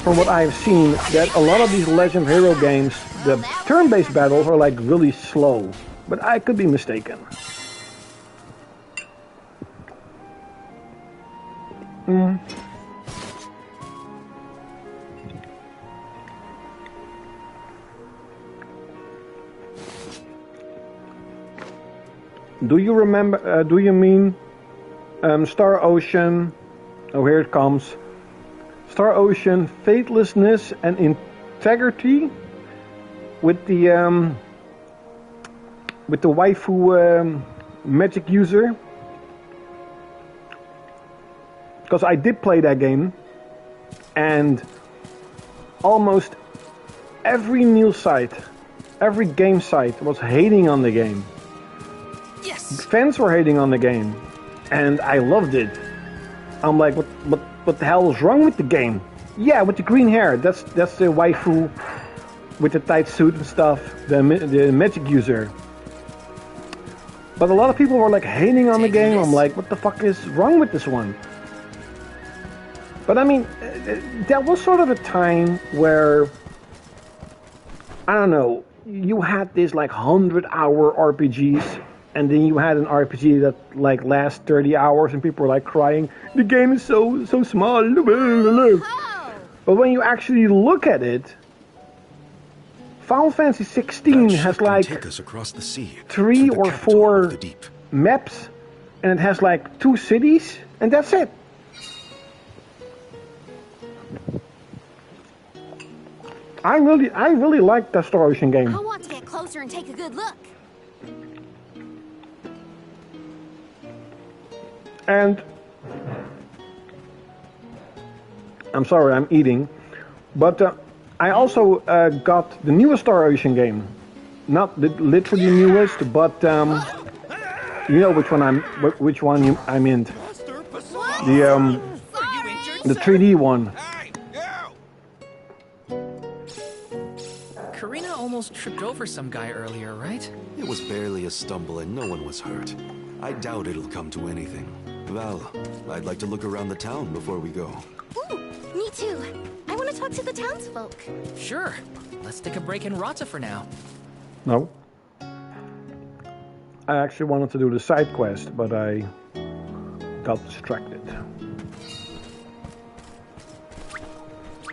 B: from what I've seen that a lot of these Legend of Hero games, the turn-based battles are like really slow. But I could be mistaken. Do you remember, do you mean Star Ocean? Oh, here it comes. Star Ocean, Faithlessness and Integrity with the waifu magic user. Because I did play that game, and almost every news site, every game site was hating on the game.
C: Yes.
B: Fans were hating on the game, and I loved it. I'm like, what the hell is wrong with the game? Yeah, with the green hair. That's the waifu with the tight suit and stuff. The magic user. But a lot of people were like hating on the game. I'm like, what the fuck is wrong with this one? But I mean, that was sort of a time where, I don't know, you had this like 100-hour RPGs, and then you had an RPG that like lasts 30 hours, and people were like crying, the game is so small. But when you actually look at it, Final Fantasy 16 has like
D: take us across the sea
B: 3 or 4 maps, and it has like 2 cities, and that's it. I really like the Star Ocean game.
E: I want to get closer and take a good look.
B: And I'm sorry, I'm eating, but I also got the newest Star Ocean game. Not the literally newest, but you know which one I'm in. The 3D one.
C: Karina almost tripped over some guy earlier, right?
D: It was barely a stumble and no one was hurt. I doubt it'll come to anything. Val, I'd like to look around the town before we go.
E: Ooh, me too. I want to talk to the townsfolk.
C: Sure. Let's take a break in Rata for now.
B: No. I actually wanted to do the side quest, but I got distracted.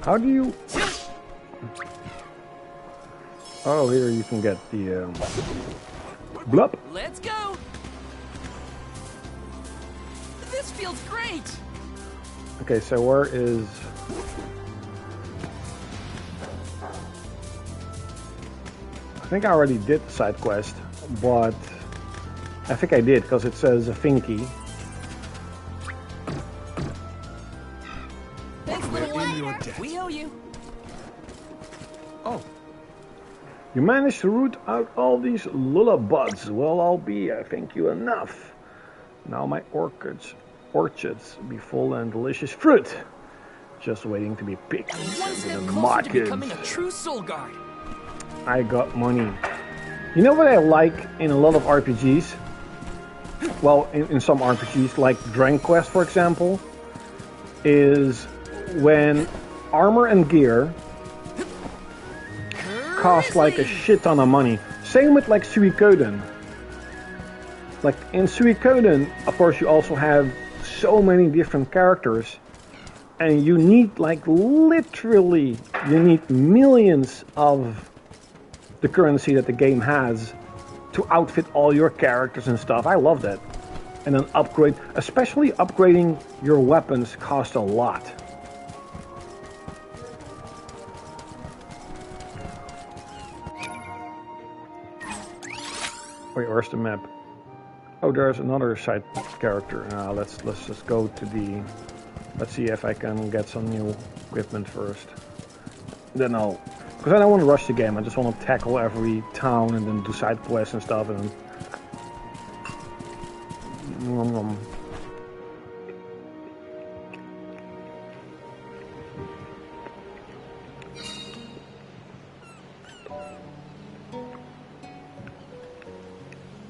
B: How do you... Oh, here you can get the blup.
C: Let's go! This feels great!
B: Okay, so where is... I think I already did the side quest, but I think I did because it says a Finky.
C: Thanks, little one. We owe you.
H: Oh,
B: You managed to root out all these lullabuds. Well, I'll be, I thank you enough. Now my orchards be full and delicious fruit. Just waiting to be picked
C: One
B: into
C: step
B: the
C: closer
B: market.
C: to becoming a true soul guard.
B: I got money. You know what I like in a lot of RPGs? Well, in some RPGs, like Dragon Quest, for example, is when armor and gear cost like a shit ton of money. Same with like Suikoden. Like in Suikoden, of course, you also have so many different characters, and you need like literally, you need millions of the currency that the game has to outfit all your characters and stuff. I love that. And then upgrade, especially upgrading your weapons, costs a lot. Wait, where's the map? Oh, there's another side character. Let's just go to the. Let's see if I can get some new equipment first. Then I'll, because I don't want to rush the game. I just want to tackle every town and then do side quests and stuff. And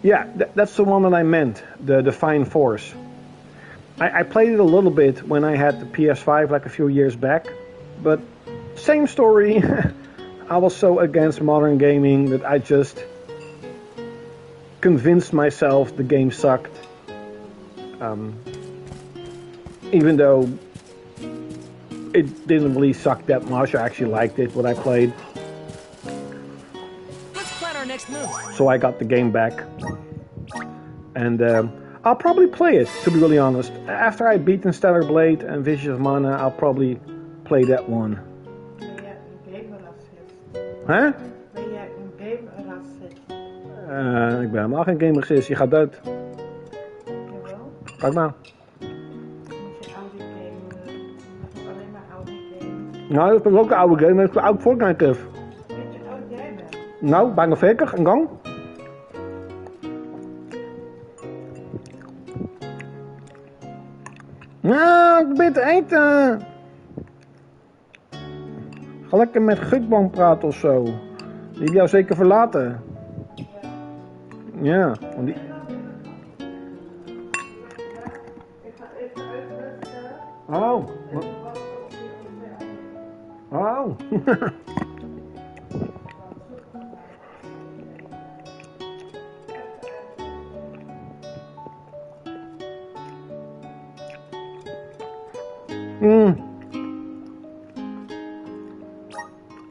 B: yeah, that's the one that I meant, the Fine Force. I played it a little bit when I had the PS5 like a few years back, but same story. I was so against modern gaming that I just convinced myself the game sucked. Even though it didn't really suck that much, I actually liked it, what I played.
C: Let's plan our next move.
B: So I got the game back. And I'll probably play it, to be really honest. After I beat Stellar Blade and Visions of Mana, I'll probably play that one. Hè?
I: Ben jij een game-racist?
B: Ik ben helemaal geen gamergist, je gaat dood.
I: Jawel.
B: Kijk maar.
I: Moet je oude game, alleen maar oude games.
B: Nou, dat is ook een oude game, dat is een oud Fortnite.
I: Weet je hoe oud jij bent?
B: Nou, bijna 40, een gang. Nou, ik ben te eten. Ga lekker met Gukbang praten of zo. Die heeft jou zeker verlaten. Ja, want die... Oh. Oh.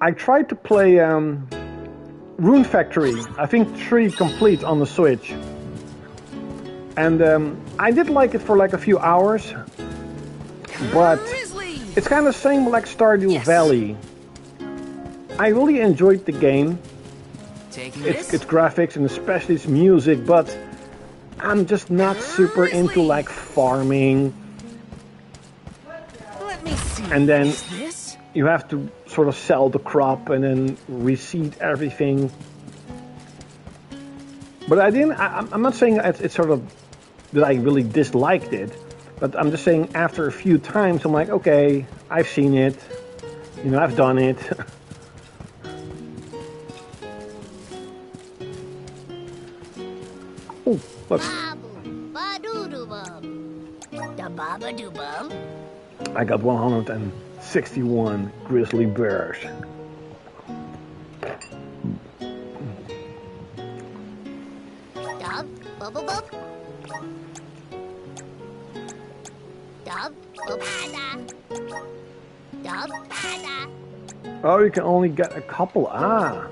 B: I tried to play Rune Factory, I think 3 complete on the Switch. And I did like it for like a few hours, but it's kind of the same like Stardew Valley. I really enjoyed the game, its graphics and especially its music, but I'm just not super into like farming.
C: Let me see.
B: And then
C: Is this?
B: You have to sort of sell the crop and then reseed everything. But I'm not saying it's sort of that I really disliked it, but I'm just saying after a few times I'm like, okay, I've seen it, you know, I've done it. Oh, look. I got 161 grizzly bears. Oh, you can only get a couple. Ah.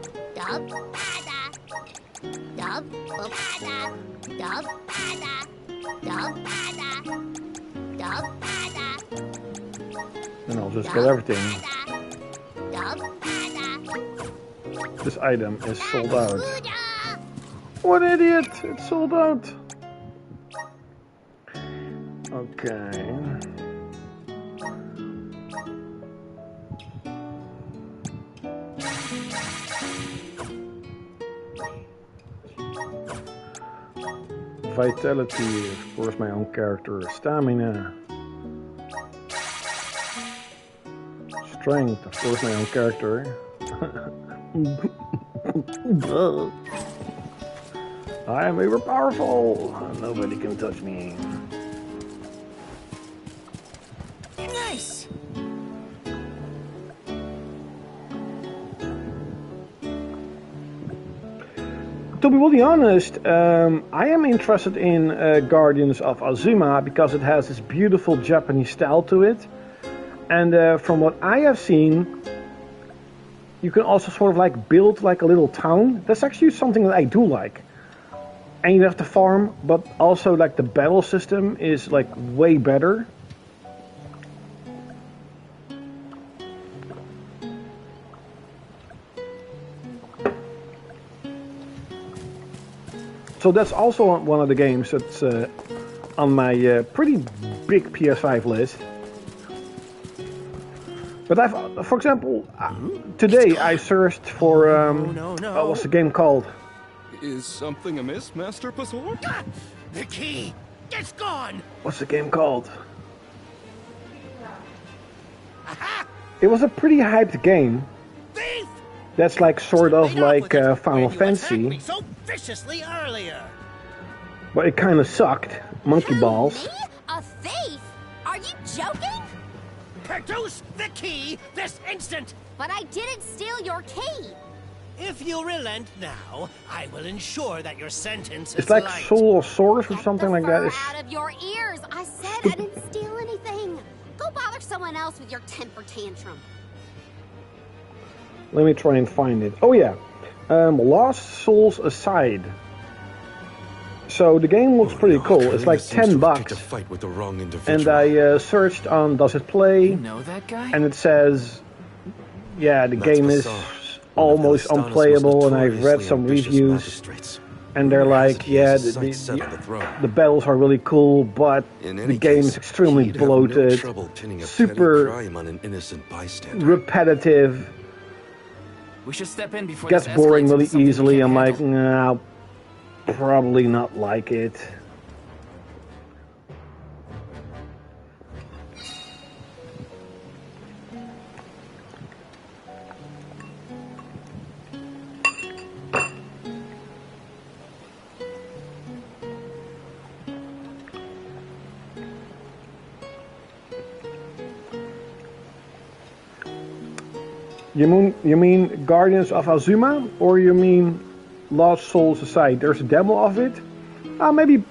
B: And I'll just get everything. This item is sold out. What an idiot! It's sold out. Okay. Vitality, of course, my own character. Stamina. Strength, of course, my own character. I am uber powerful. Nobody can touch me.
C: Nice.
B: To be really honest, I am interested in Guardians of Azuma because it has this beautiful Japanese style to it. And from what I have seen, you can also sort of like build like a little town. That's actually something that I do like. And you have to farm, but also like the battle system is like way better. So that's also one of the games that's on my pretty big PS5 list. But I've, for example, today I searched for what's the game called?
J: Is something amiss, Master Pasor?
K: The key! It's gone!
B: What's the game called?
K: Aha!
B: It was a pretty hyped game.
K: Thief!
B: That's like sort of like Final Fantasy.
K: Me so viciously earlier.
B: But it kind of sucked. Monkey balls.
F: Me? A thief? Are you joking?
K: Produce the key this instant!
F: But I didn't steal your key.
K: If you relent now, I will ensure that your sentence
B: It's
K: is
B: like
K: light.
B: Soul of Swords or something like that.
F: Get the
B: It's,
F: fur out of your ears. I said I didn't steal anything. Go bother someone else with your temper tantrum.
B: let me try and find it. Oh yeah, Lost Souls Aside. So the game looks pretty cool. It's like $10,
D: A fight with the wrong individual.
B: and I searched on Does It Play,
C: You know that guy?
B: and it says, yeah, the
D: That's
B: game is
D: bizarre.
B: almost
D: One of Ilistana's
B: unplayable,
D: most
B: and I've read some
D: notoriously ambitious
B: reviews,
D: magistrates.
B: and they're like,
D: He has
B: yeah,
D: his sights set on the throne.
B: the battles are really cool, but
D: In
B: the
D: any
B: game
D: case,
B: is extremely
D: he'd have
B: bloated,
D: no trouble pinning a
B: super
D: petty crime on an innocent bystander.
B: repetitive,
C: We should step in before
B: gets
C: this
B: boring
C: escalates
B: really
C: into something we
B: easily.
C: can't
B: I'm like,
C: handle.
B: nah, probably not like it. You mean Guardians of Azuma, or you mean Lost Souls Aside? There's a demo of it. I'll maybe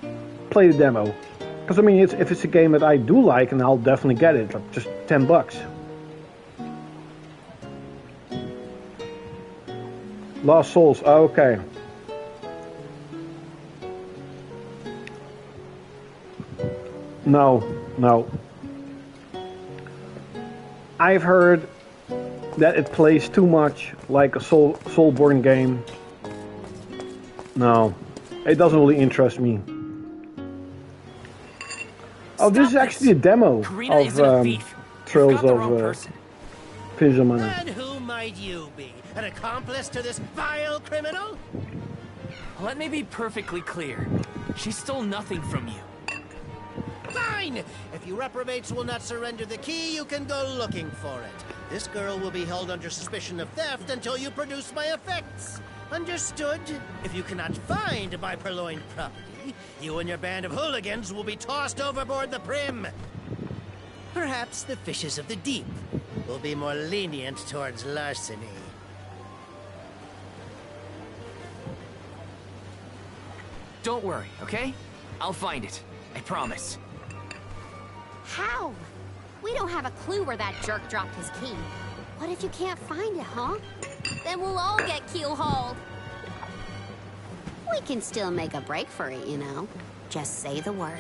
B: play the demo, because I mean, if it's a game that I do like, and I'll definitely get it. Like just $10. Lost Souls. Oh, okay. No. I've heard that it plays too much like a Soulborne game. No, it doesn't really interest me. Oh, this is actually a demo
C: Karina
B: of
C: isn't a thief.
B: Trails
C: You've got the
B: of
C: wrong person.
B: Pijamana.
K: And who might you be? An accomplice to this vile criminal?
C: Let me be perfectly clear. She stole nothing from you.
K: Fine! If you reprobates will not surrender the key, you can go looking for it. This girl will be held under suspicion of theft until you produce my effects. Understood? If you cannot find my purloined property, you and your band of hooligans will be tossed overboard the Prim. Perhaps the fishes of the deep will be more lenient towards larceny.
C: Don't worry, okay? I'll find it. I promise.
F: How? We don't have a clue where that jerk dropped his key. What if you can't find it, huh? Then we'll all get keel-hauled. We can still make a break for it, you know. Just say the word.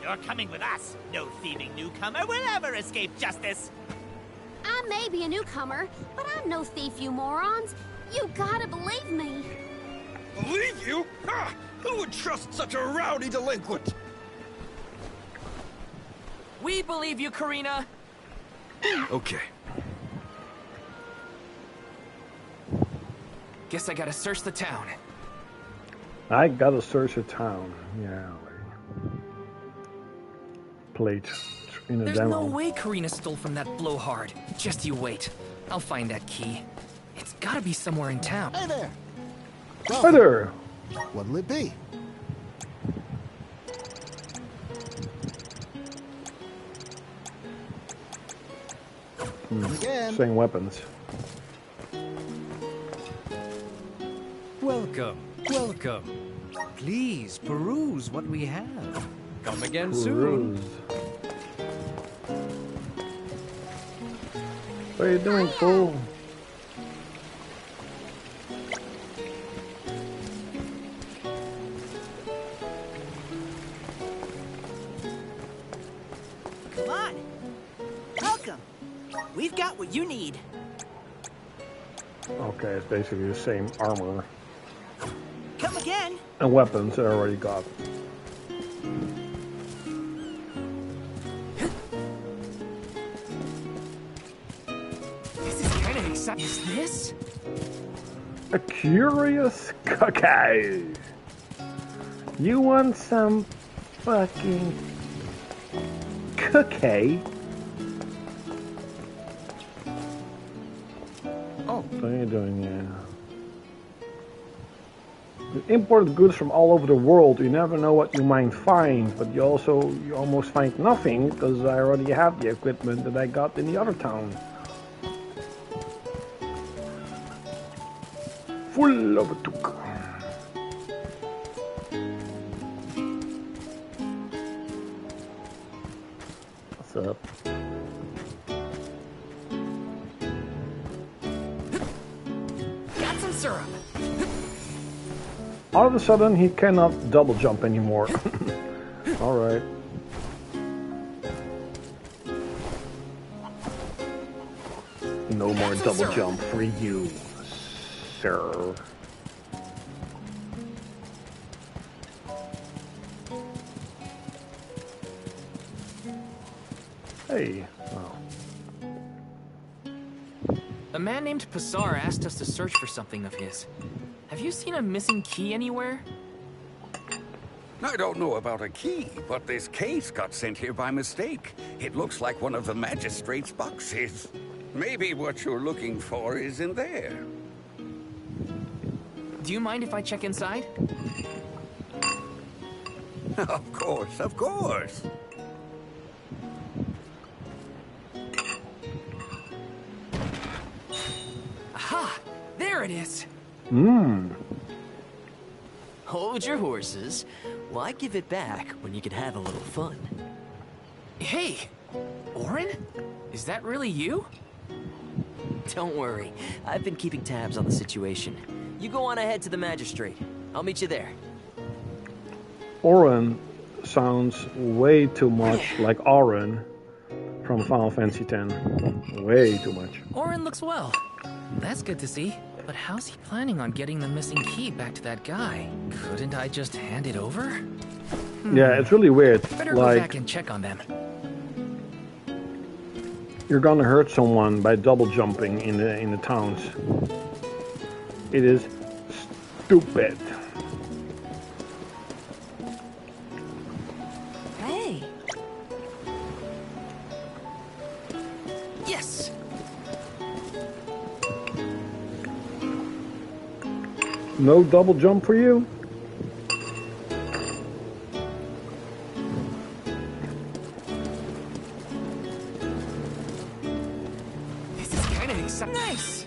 L: You're coming with us. No thieving newcomer will ever escape justice.
E: I may be a newcomer, but I'm no thief, you morons. You gotta believe me.
J: Believe you? Ha! Who would trust such a rowdy delinquent?
C: We believe you, Karina.
J: Okay.
C: Guess I gotta search the town.
B: I gotta search a town. Yeah. Plate in a
C: There's
B: demo.
C: no way Karina stole from that blowhard. Just you wait. I'll find that key. It's gotta be somewhere in town.
L: Hey there.
B: Hi there.
L: What'll it be? Again.
B: Same weapons.
M: Welcome, welcome. Please peruse what we have. Come again soon.
B: What are you doing, fool?
N: Come on. Welcome. We've got what you need.
B: Okay, it's basically the same armor
N: Come again.
B: and weapons I already got.
C: This is kind of exciting. Is this?
B: A curious cookie. You want some fucking cookie? Oh, what are you doing here? You import goods from all over the world. You never know what you might find, but you almost find nothing because I already have the equipment that I got in the other town. Full of it. What's up?
C: Got some syrup.
B: All of a sudden, he cannot double jump anymore. All right. No more double jump for you, sir. Hey. Oh.
C: A man named Passar asked us to search for something of his. Have you seen a missing key anywhere?
O: I don't know about a key, but this case got sent here by mistake. It looks like one of the magistrate's boxes. Maybe what you're looking for is in there.
C: Do you mind if I check inside?
O: Of course, of course.
C: Aha! There it is!
P: Hold your horses. Why give it back when you could have a little fun?
C: Hey! Orin? Is that really you?
P: Don't worry. I've been keeping tabs on the situation. You go on ahead to the magistrate. I'll meet you there.
B: Orin sounds way too much like Orin from Final Fantasy X. Way too much.
C: Orin looks well. That's good to see. But how's he planning on getting the missing key back to that guy? Couldn't I just hand it over?
B: Yeah, it's really weird.
C: Better go back and check on them.
B: You're gonna hurt someone by double jumping in the towns. It is stupid.
E: Hey.
C: Yes.
B: No double jump for you?
C: This is kind of exciting. Nice.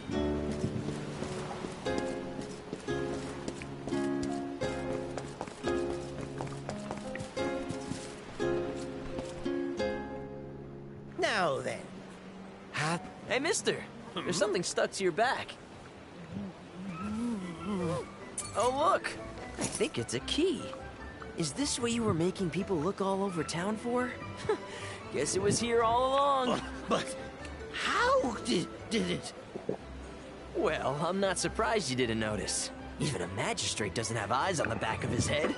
K: Now then.
P: Huh? Hey, mister. There's something stuck to your back. Oh, look! I think it's a key. Is this what you were making people look all over town for? Guess it was here all along.
K: But how Did it?
P: Well, I'm not surprised you didn't notice. Even a magistrate doesn't have eyes on the back of his head.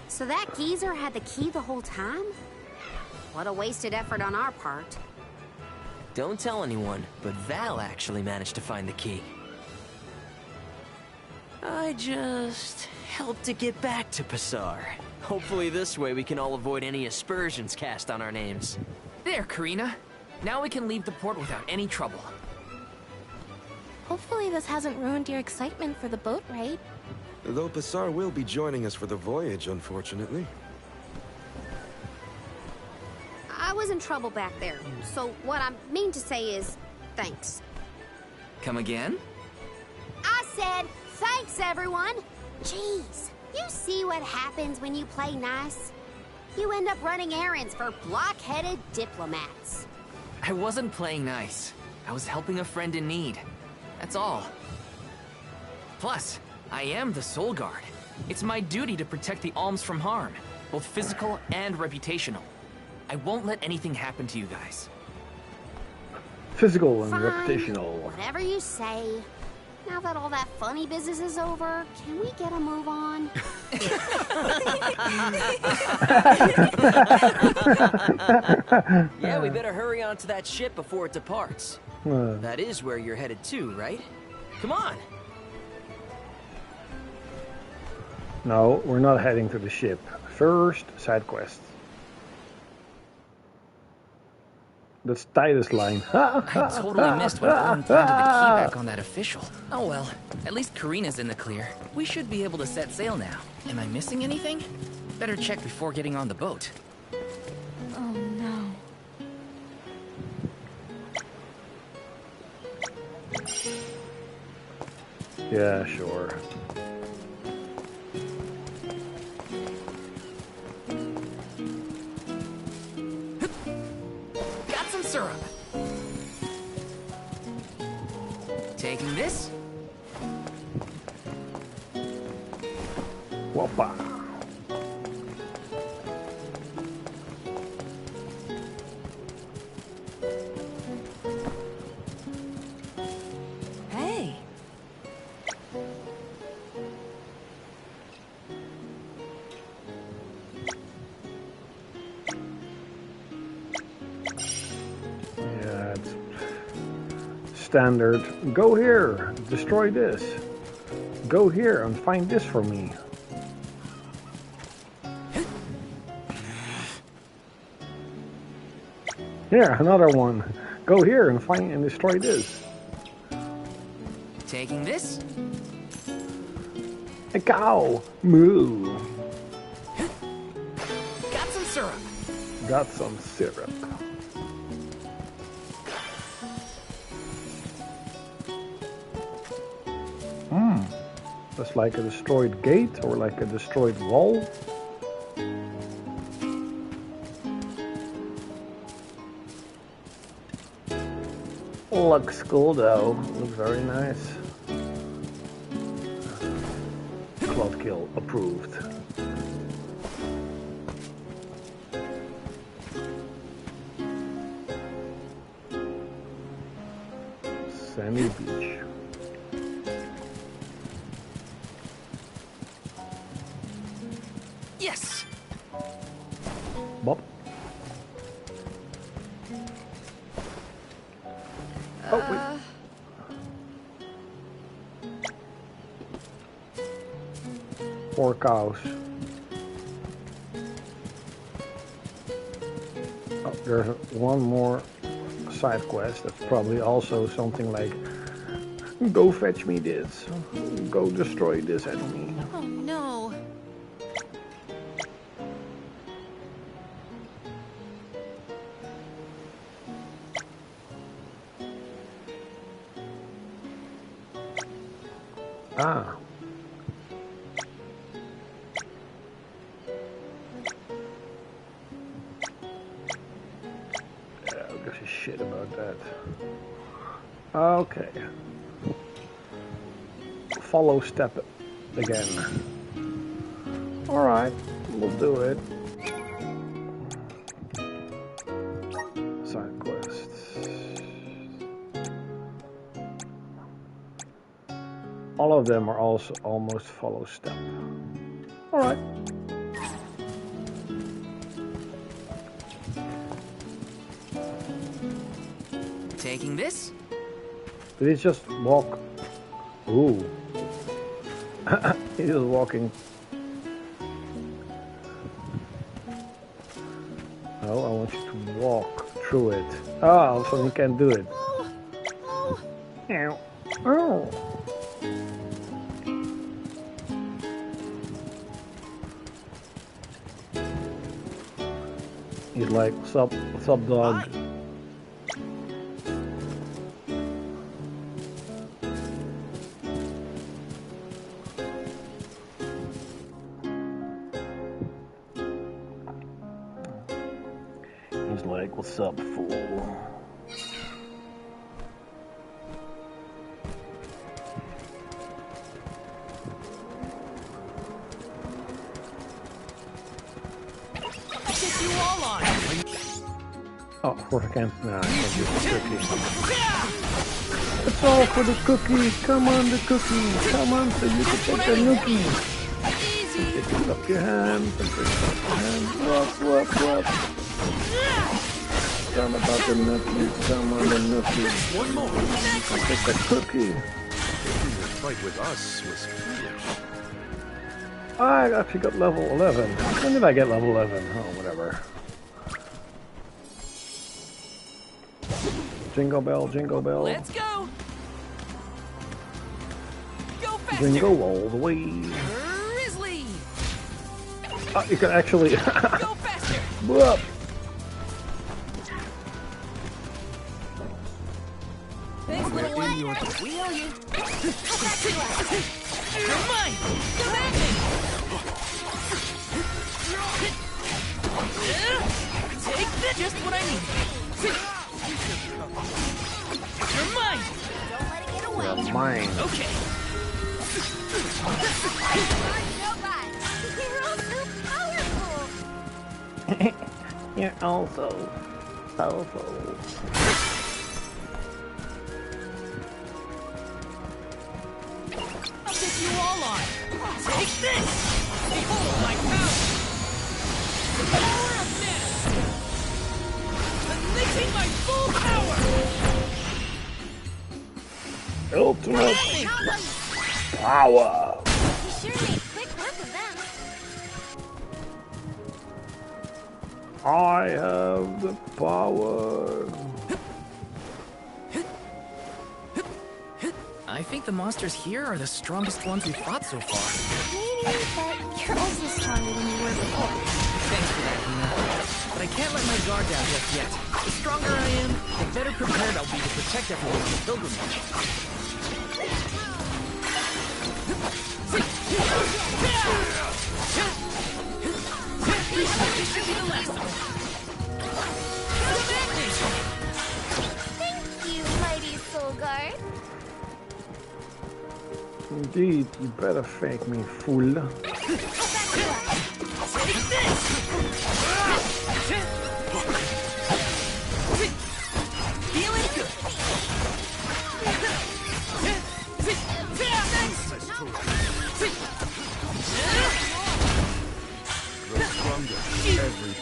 L: So that geezer had the key the whole time? What a wasted effort on our part.
P: Don't tell anyone, but Val actually managed to find the key. I just helped to get back to Passar. Hopefully this way we can all avoid any aspersions cast on our names.
C: There, Karina. Now we can leave the port without any trouble.
E: Hopefully this hasn't ruined your excitement for the boat ride.
D: Though Passar will be joining us for the voyage, unfortunately.
L: I was in trouble back there, so what I mean to say is, thanks.
C: Come again?
F: I said, thanks, everyone. Jeez, you see what happens when you play nice? You end up running errands for block-headed diplomats.
C: I wasn't playing nice. I was helping a friend in need. That's all. Plus, I am the Soul Guard. It's my duty to protect the alms from harm, both physical and reputational. I won't let anything happen to you guys.
B: Physical and
L: Fine.
B: reputational.
L: Whatever you say. Now that all that funny business is over, can we get a move on?
P: Yeah, we better hurry on to that ship before it departs. That is where you're headed to, right? Come on!
B: No, we're not heading to the ship. First, side quest. That's Titus line.
C: I totally missed when Owen planted the key back on that official. Oh well, at least Karina's in the clear. We should be able to set sail now. Am I missing anything? Better check before getting on the boat.
E: Oh no.
B: Yeah, sure.
C: Got some syrup. Taking this.
B: Whoppa.
E: Hey.
B: Yeah, it's standard. Go here, destroy this. Go here and find this for me. Here, another one. Go here and find and destroy this.
C: Taking this.
B: A cow. Moo.
C: Got some syrup.
B: Got some syrup. That's like a destroyed gate or like a destroyed wall. Looks cool though. Looks very nice. Cloudkill approved. Sandy Beach.
C: Yes.
B: Bob. Oh, wait. Four cows. Oh, there's one more side quest. That's probably also something like, go fetch me this. Go destroy this enemy.
E: Oh no.
B: Ah. Yeah, who gives a shit about that? Okay. Follow step again. Alright, we'll do it. Side quests. All of them are also almost follow step. Alright.
C: Taking this?
B: Did he just walk? Ooh. He's just walking. Oh, I want you to walk through it. Oh, so he can't do it. Ow. Oh. He's like, what's up, dog? He's like, what's up, fool? Oh, of course I can't. No, I can't use the cookie. It's all for the cookie. Come on, the cookie. Come on, so you can take the nookie. Pick it up your hand. Pick it up your hand. Whoop. Come about the nookie. Come on, the nookie.
H: One more.
B: Take the cookie.
H: Taking the fight with us was foolish.
B: I actually got level 11. When did I get level 11? Oh, whatever. Jingle bell, jingle bell.
C: Let's go. Go faster.
B: Jingle all the way.
C: Grizzly.
B: Oh, you can actually.
C: Go faster.
B: Whoop.
C: Thanks, little one. We owe you. Come back to us. You're mine. Go back. Take this. Just what I need. You're mine!
F: Don't let it get away.
B: You're mine.
C: Okay.
F: You're all so powerful.
B: You're also powerful.
C: I'll take you all on. Take this! Behold my power! The power of mana! Unleashing my full power!
B: Ultimate power.
F: You sure made quick work of them.
B: I have the power.
C: I think the monsters here are the strongest ones we've fought so far.
L: Maybe, but you're also stronger than you were before.
C: Thanks for that, Hina. But I can't let my guard down just yet. The stronger I am, the better prepared I'll be to protect everyone on the pilgrimage. This should be the last of them.
F: Thank you, mighty soul guard.
B: Indeed, you better fake me, fool.
C: Feeling good.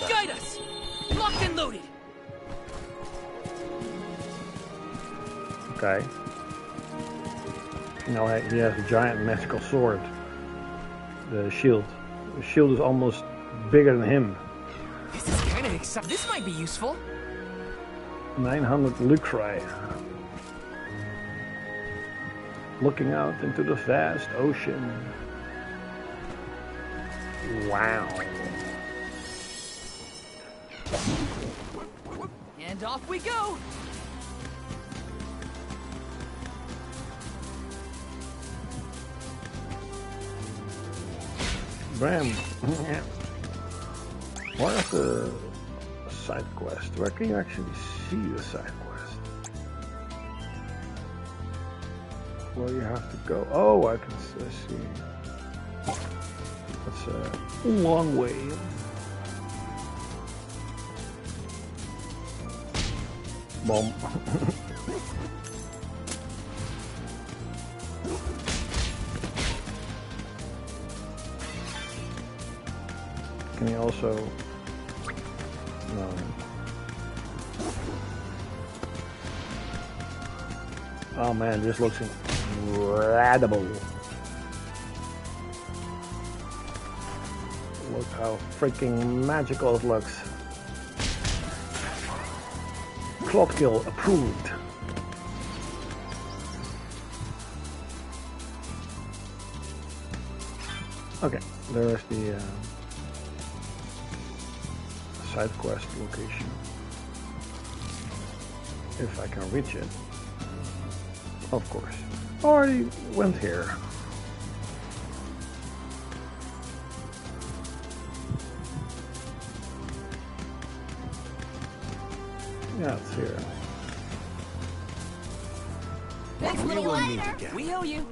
C: Guide us! Locked and loaded!
B: Okay. You know, he has a giant magical sword. The shield. The shield is almost bigger than him.
C: This is kind of exciting. This might be useful.
B: 900 lucri. Looking out into the vast ocean. Wow.
C: And off we go!
B: Bam. What is the side quest? Where can you actually see the side quest? Where you have to go? Oh, I can see. a long way. Bomb. Can you also... No. Oh man, this looks incredible. Look how freaking magical it looks. Cloud kill approved. Okay, there's the side quest location. If I can reach it. Of course. Already went here. Yeah, it's here.
N: Thanks, little one. We owe you.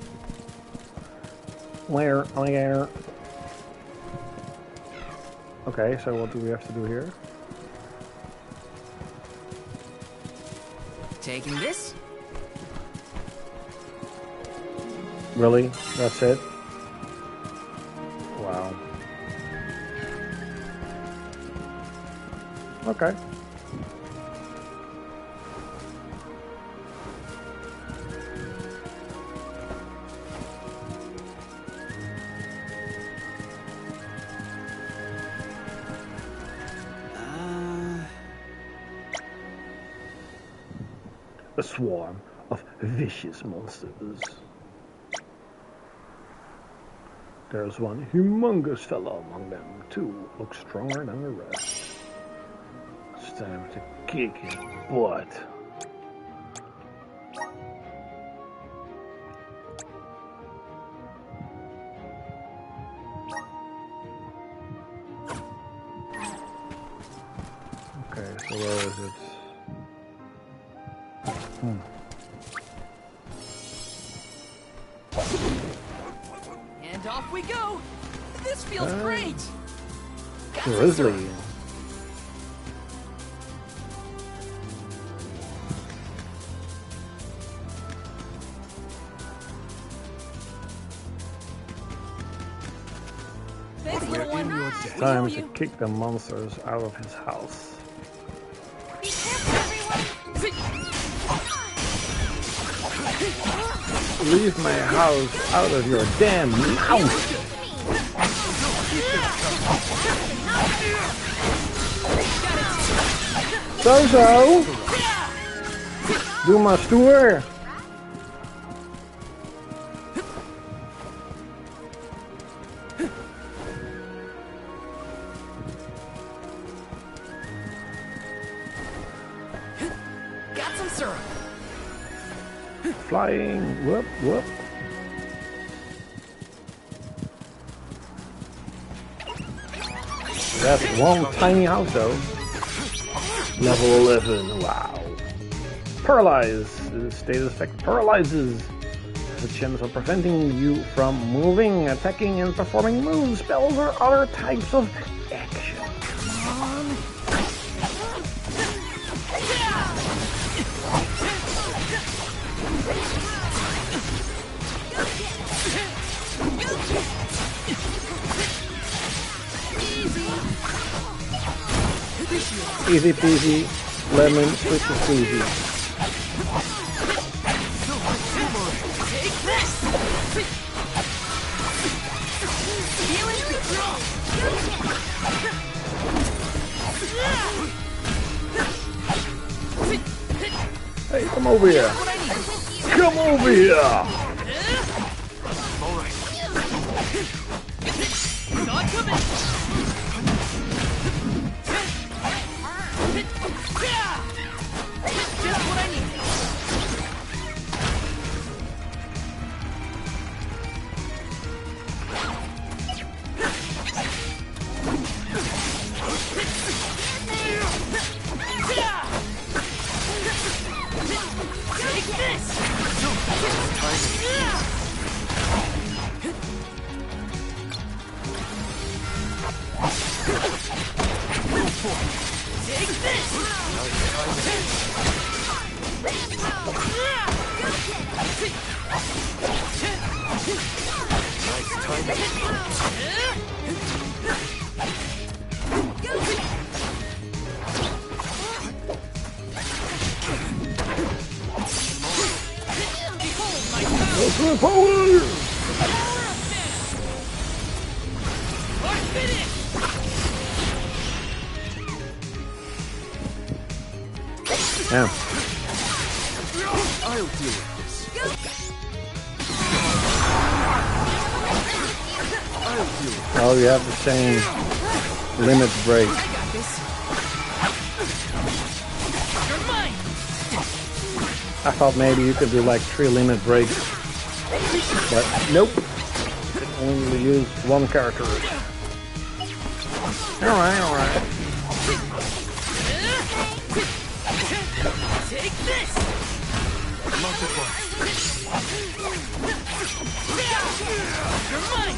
B: Later. Okay, so what do we have to do here?
C: Taking this?
B: Really? That's it? Wow. Okay. A swarm of vicious monsters. There's one humongous fellow among them. Two look stronger than the rest. It's time to kick his butt. Okay, so where is it?
C: And off we go! This feels great!
B: Grizzly.
C: Thanks, little one.
B: Time to kick the monsters out of his house.
E: Be careful, everyone!
B: Leave my house out of your damn mouth! So! Doe maar stoer!
C: Got some syrup.
B: Flying! Whoop, whoop. That's one tiny house though. Level 11, wow. Paralyze. The status effect paralyzes. The chance of preventing you from moving, attacking, and performing moves, spells, or other types of action. Easy peasy, lemon, squishy squeezy. Hey, come over here. Come over here.
C: All right. Not coming. Just what I need. Take this. for? Take this!
D: Nice timing.
B: Ultimate power! Yeah.
C: I'll deal with this.
B: Oh, you have the same limit break.
C: I got this. You're mine.
B: I thought maybe you could do like 3 limit breaks, but nope. You can only use one character. Alright.
C: Take this.
D: Multiply.
C: You're mine. You're mine.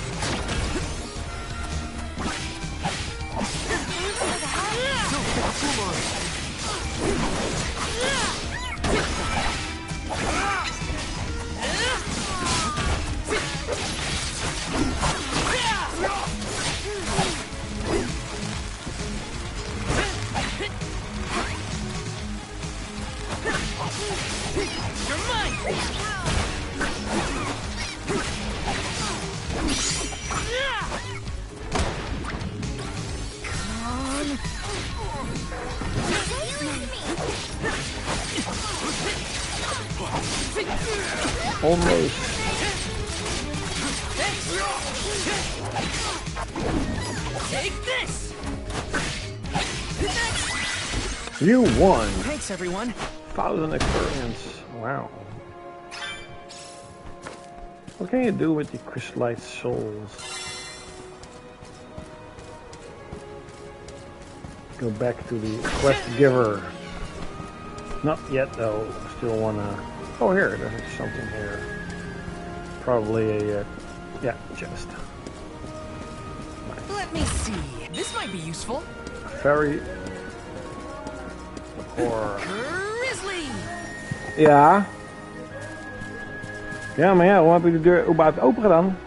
B: Almost.
C: Take this.
B: You won.
C: Thanks, everyone.
B: 1,000 experience. Wow. What can you do with the crystallized souls? Go back to the quest giver. Not yet though. Still wanna. Oh, here. There's something here. Probably a yeah, chest.
C: Let me see. This might be useful.
B: Very. Or.
C: Grizzly.
B: Ja. Ja, maar ja, hoe heb je de deur überhaupt open gedaan?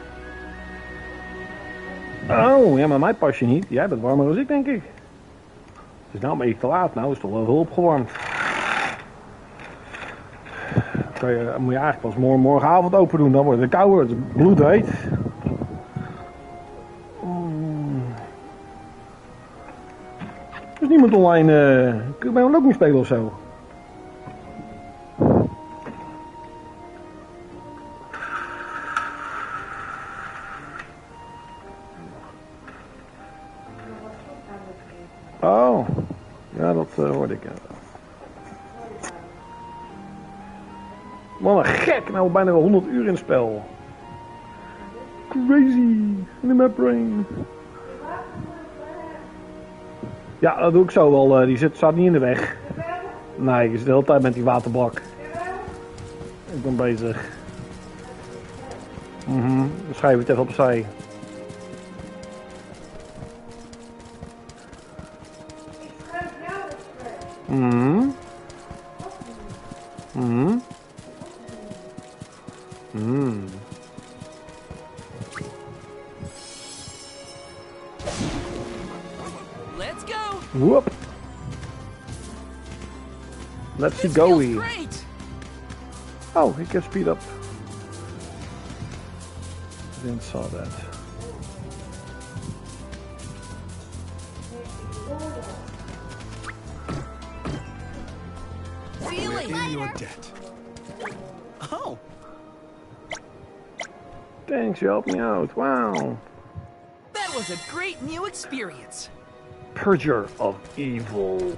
B: Oh, ja, maar mij pas je niet. Jij bent warmer dan ik, denk ik. Het is nou een beetje te laat. Nou is het toch wel heel opgewarmd. Dan moet je eigenlijk pas morgenavond open doen. Dan wordt het kouder. Het is bloedheet. Er is niemand online. Kun je bij ons ook niet spelen of zo? Oh, ja, dat hoorde ik. Wat een gek, nou bijna wel 100 uur in het spel. Crazy, in de map brain. Ja, dat doe ik zo wel. Die staat niet in de weg. Nee, ik zit de hele tijd met die waterbak. Ik ben bezig. Dan schrijf ik het even opzij.
C: Let's go.
B: Whoop. Let's see goey.
C: Great.
B: Oh, he can speed up. I didn't saw that.
C: See you later.
D: In your debt.
N: Oh.
B: Thanks, you helped me out. Wow.
C: That was a great new experience.
B: Purger of evil.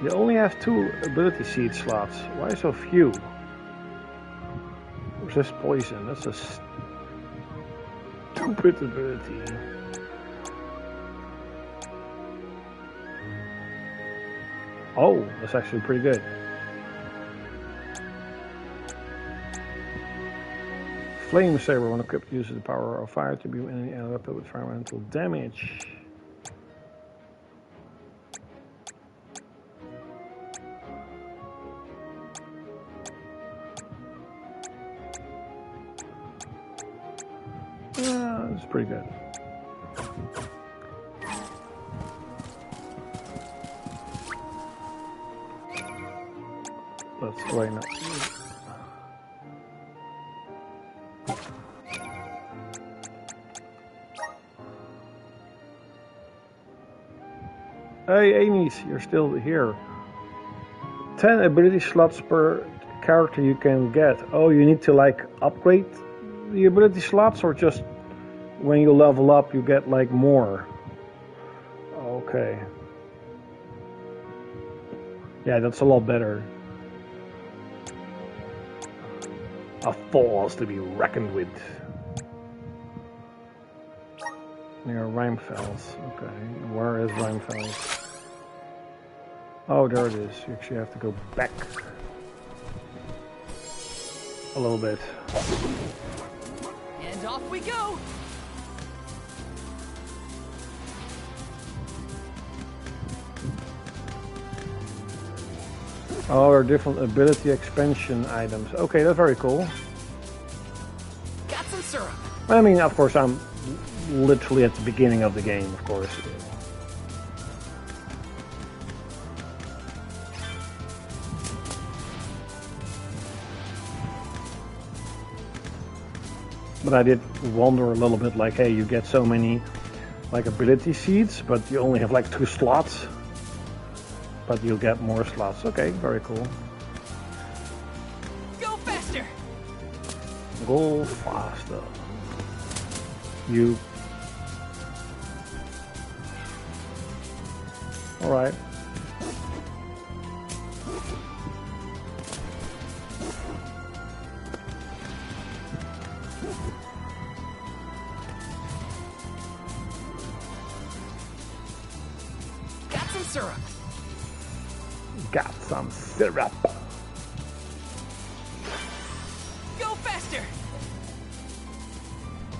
B: You only have 2 ability seed slots. Why so few? Resist poison. That's a stupid ability. Oh, that's actually pretty good. Flame Saber, when equipped, uses the power of fire to beam any enemy weapon with environmental damage. Yeah, it's pretty good. Let's go now. Hey, Amy's, you're still here. 10 ability slots per character you can get. Oh, you need to like upgrade the ability slots, or just when you level up you get like more? Okay. Yeah, that's a lot better. A force to be reckoned with. Near Rhymefels. Okay, where is Rhymefels? Oh, there it is. You actually have to go back a little bit.
C: And off we go!
B: Oh, there are different ability expansion items. Okay, that's very cool.
C: Got some syrup.
B: I mean, of course, I'm literally at the beginning of the game, of course. But I did wonder a little bit, like, hey, you get so many like ability seeds, but you only have like 2 slots. But you'll get more slots. Okay, very cool.
C: Go faster!
B: Go faster. You. Alright.
C: Got some syrup.
B: Got some syrup.
C: Go faster!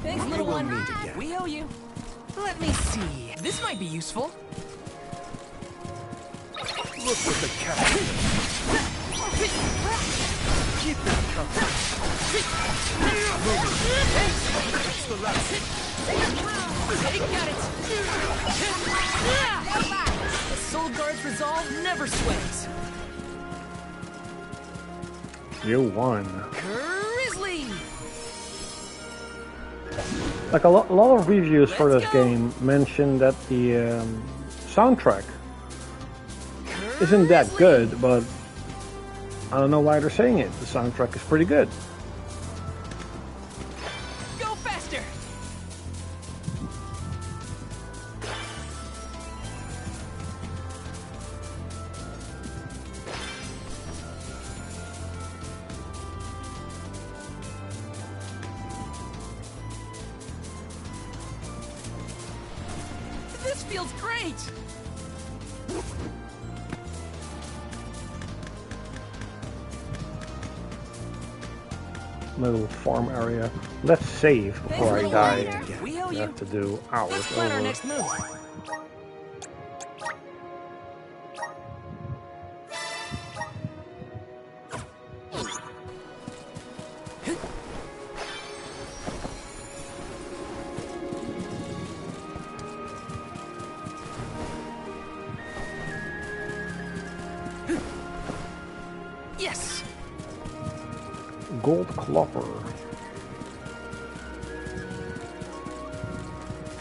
C: Thanks, little one. We owe you. Let me see. This might be useful.
H: Look what the cat did. Keep that covered. That's the last.
C: Hey, got it! The Soul Guard's resolve never sways.
B: You won.
C: Grizzly!
B: Like a lot of reviews for this game mention that the soundtrack isn't that good, but I don't know why they're saying it. The soundtrack is pretty good.
C: Go faster! This feels great!
B: Little farm area. Let's save before I die.
C: We owe
B: We
C: you.
B: have to do hours
C: Let's plan our
B: over.
C: next move. Yes!
B: Gold Clopper.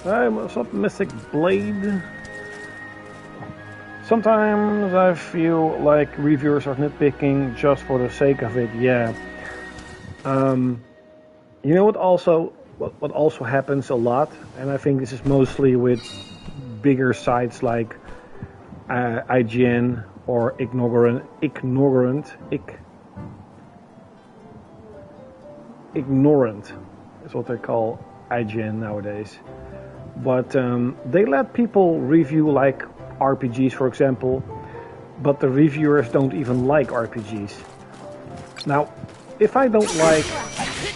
B: What's up, Mystic Blade? Sometimes I feel like reviewers are nitpicking just for the sake of it. Yeah. You know what also happens a lot, and I think this is mostly with bigger sites like IGN or Ignorant is what they call IGN nowadays. But they let people review like RPGs, for example, but the reviewers don't even like RPGs. Now, if I don't like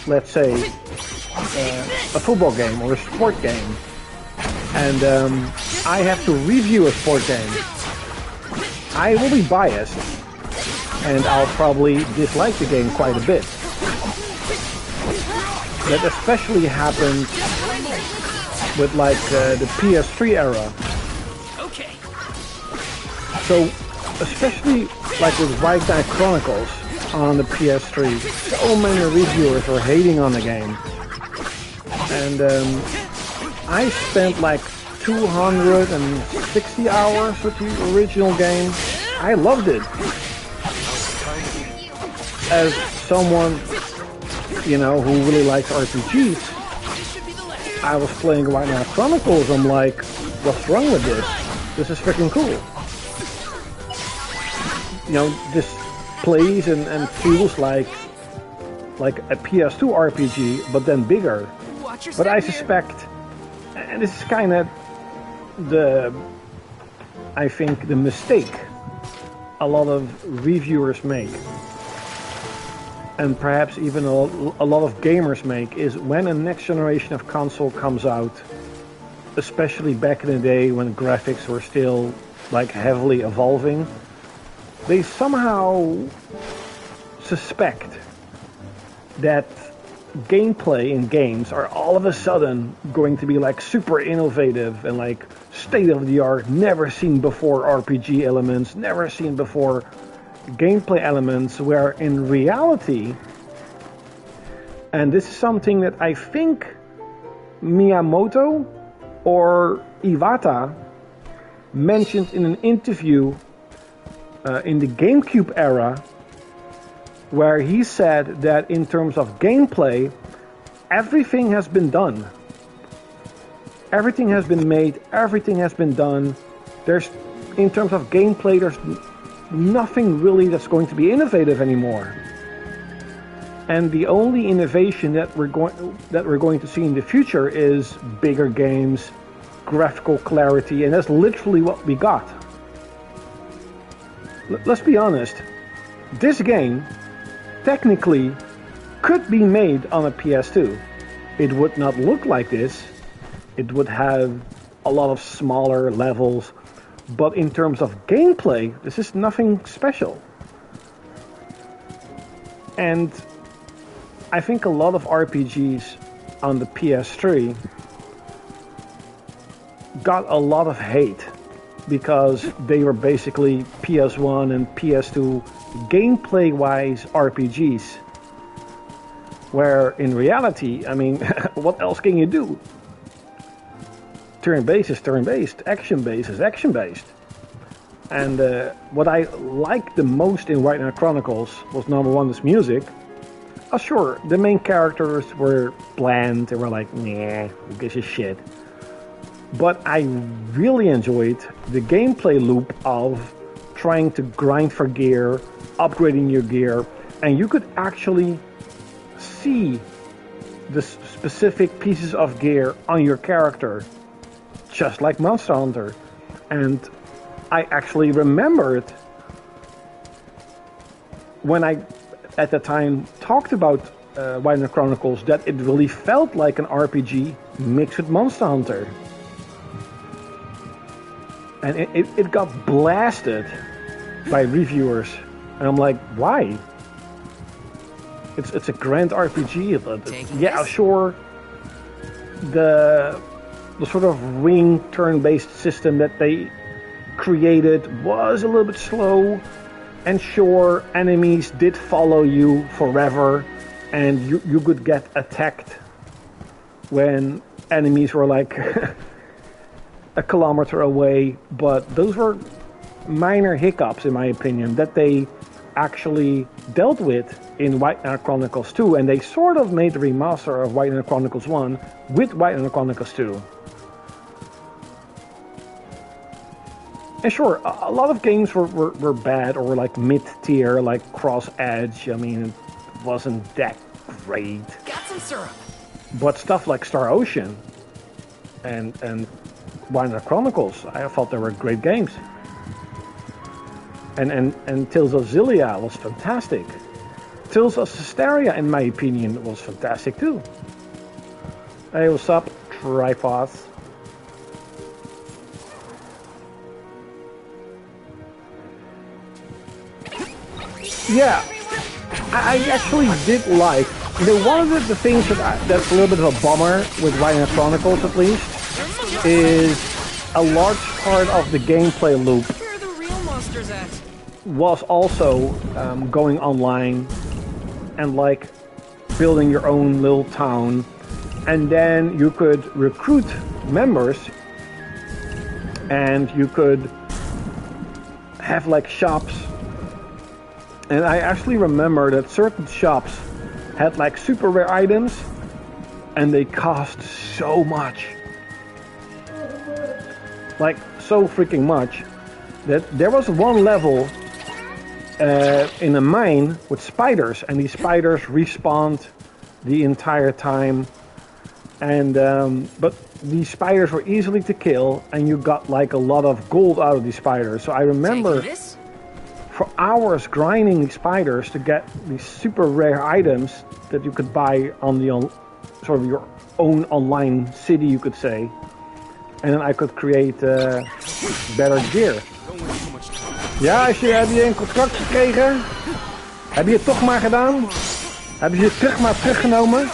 B: let's say, a football game or a sport game, and I have to review a sport game, I will be biased, and I'll probably dislike the game quite a bit. That especially happened with like the PS3 era.
C: Okay.
B: So, especially like with White Knight Chronicles on the PS3, so many reviewers were hating on the game. And I spent like 260 hours with the original game. I loved it. As someone, you know, who really likes RPGs, I was playing White Knight Chronicles. I'm like, what's wrong with this? This is freaking cool. You know, this plays and feels like a PS2 RPG, but then bigger. But I suspect, and this is kind of I think the mistake a lot of reviewers make, and perhaps even a lot of gamers make, is when a next generation of console comes out, especially back in the day when graphics were still like heavily evolving, they somehow suspect that gameplay in games are all of a sudden going to be like super innovative and like state of the art, never seen before RPG elements, never seen before gameplay elements, where in reality, and this is something that I think Miyamoto or Iwata mentioned in an interview in the GameCube era, where he said that in terms of gameplay, everything has been done. Everything has been made, everything has been done. In terms of gameplay, there's nothing really that's going to be innovative anymore. And the only innovation that we're going to see in the future is bigger games, graphical clarity, and that's literally what we got. Let's be honest, this game technically could be made on a PS2. It would not look like this. It would have a lot of smaller levels, but in terms of gameplay, this is nothing special. And I think a lot of RPGs on the PS3 got a lot of hate because they were basically PS1 and PS2 gameplay-wise RPGs. Where in reality, I mean, what else can you do? Turn-based is turn-based, action-based is action-based. And what I liked the most in White Knight Chronicles was, number one, this music. Oh sure, the main characters were bland, they were like, nah, who gives a shit. But I really enjoyed the gameplay loop of trying to grind for gear, upgrading your gear, and you could actually see the specific pieces of gear on your character, just like Monster Hunter. And I actually remembered when I, at the time, talked about White Knight Chronicles, that it really felt like an RPG mixed with Monster Hunter. And it got blasted by reviewers. And I'm like, why? It's a grand RPG. Yeah, sure. The sort of ring turn-based system that they created was a little bit slow. And sure, enemies did follow you forever. And you could get attacked when enemies were like a kilometer away, but those were minor hiccups, in my opinion, that they actually dealt with in White Knight Chronicles 2, and they sort of made the remaster of White Knight Chronicles 1 with White Knight Chronicles 2. And sure, a lot of games were bad or like mid-tier, like Cross Edge. I mean, it wasn't that great.
C: Got some syrup.
B: But stuff like Star Ocean and White Knight Chronicles, I thought they were great games. And Tales of Xillia was fantastic. Tales of Systeria, in my opinion, was fantastic too. Hey, what's up, Tripods? Yeah, I actually did like. You know, one of the things that's a little bit of a bummer with Rhino Chronicles, at least, is a large part of the gameplay loop
C: Where are the real monsters at?
B: was also going online and like building your own little town, and then you could recruit members and you could have like shops. And I actually remember that certain shops had like super rare items and they cost so much. Like so freaking much that there was one level in a mine with spiders, and these spiders respawned the entire time. And but these spiders were easily to kill, and you got like a lot of gold out of these spiders. So I remember for hours grinding these spiders to get these super rare items that you could buy on the sort of your own online city, you could say. En dan I could create better gear. Ja, heb je een contract gekregen? Heb je het toch maar gedaan? Hebben ze het maar teruggenomen?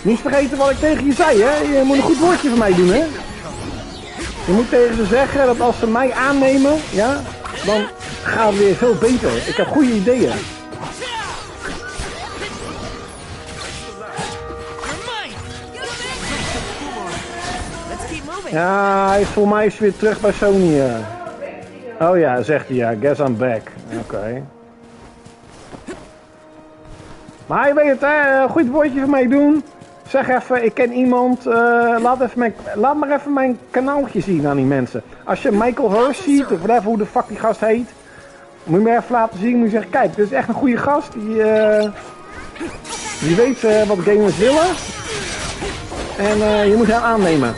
B: Niet vergeten wat ik tegen je zei, hè? Je moet een goed woordje voor mij doen, hè? Je moet tegen ze zeggen dat als ze mij aannemen, ja, dan gaat het weer veel beter. Ik heb goede ideeën. Ja, hij is voor mij weer terug bij Sony. Oh ja, zegt hij ja. Guess I'm back. Oké. Maar je weet het, hè. Een goed woordje voor mij doen. Zeg even, ik ken iemand. Laat maar even mijn kanaaltje zien aan die mensen. Als je Michael Hurst ziet, of whatever, hoe de fuck die gast heet. Moet je me even laten zien. Moet je zeggen, kijk, dit is echt een goede gast. Die weet wat gamers willen. En je moet hem aannemen.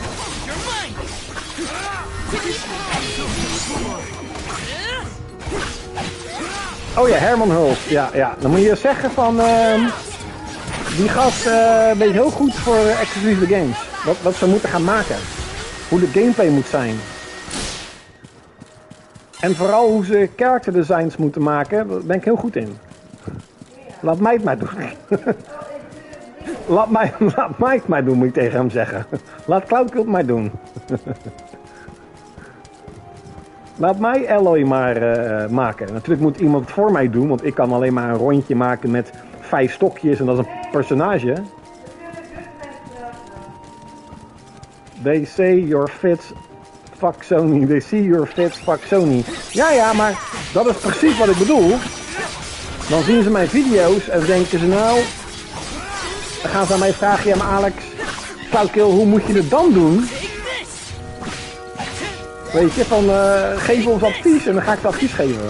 B: Oh ja, Herman Hulst. Ja, ja. Dan moet je zeggen van... die gast weet heel goed voor exclusieve games. Wat ze moeten gaan maken. Hoe de gameplay moet zijn. En vooral hoe ze character designs moeten maken. Daar ben ik heel goed in. Laat mij het maar doen. Laat mij het maar doen, moet ik tegen hem zeggen. Laat Cloudkill het maar doen. Laat mij Alloy maar maken. Natuurlijk moet iemand het voor mij doen, want ik kan alleen maar een rondje maken met 5 stokjes en dat is een personage. They say your fits fuck Sony. They see your fits fuck Sony. Ja, ja, maar dat is precies wat ik bedoel. Dan zien ze mijn video's en denken ze nou... Dan gaan ze aan mij vragen, ja maar Alex, Cloudkill, hoe moet je het dan doen? Weet je, van geef ons advies en dan ga ik het advies geven.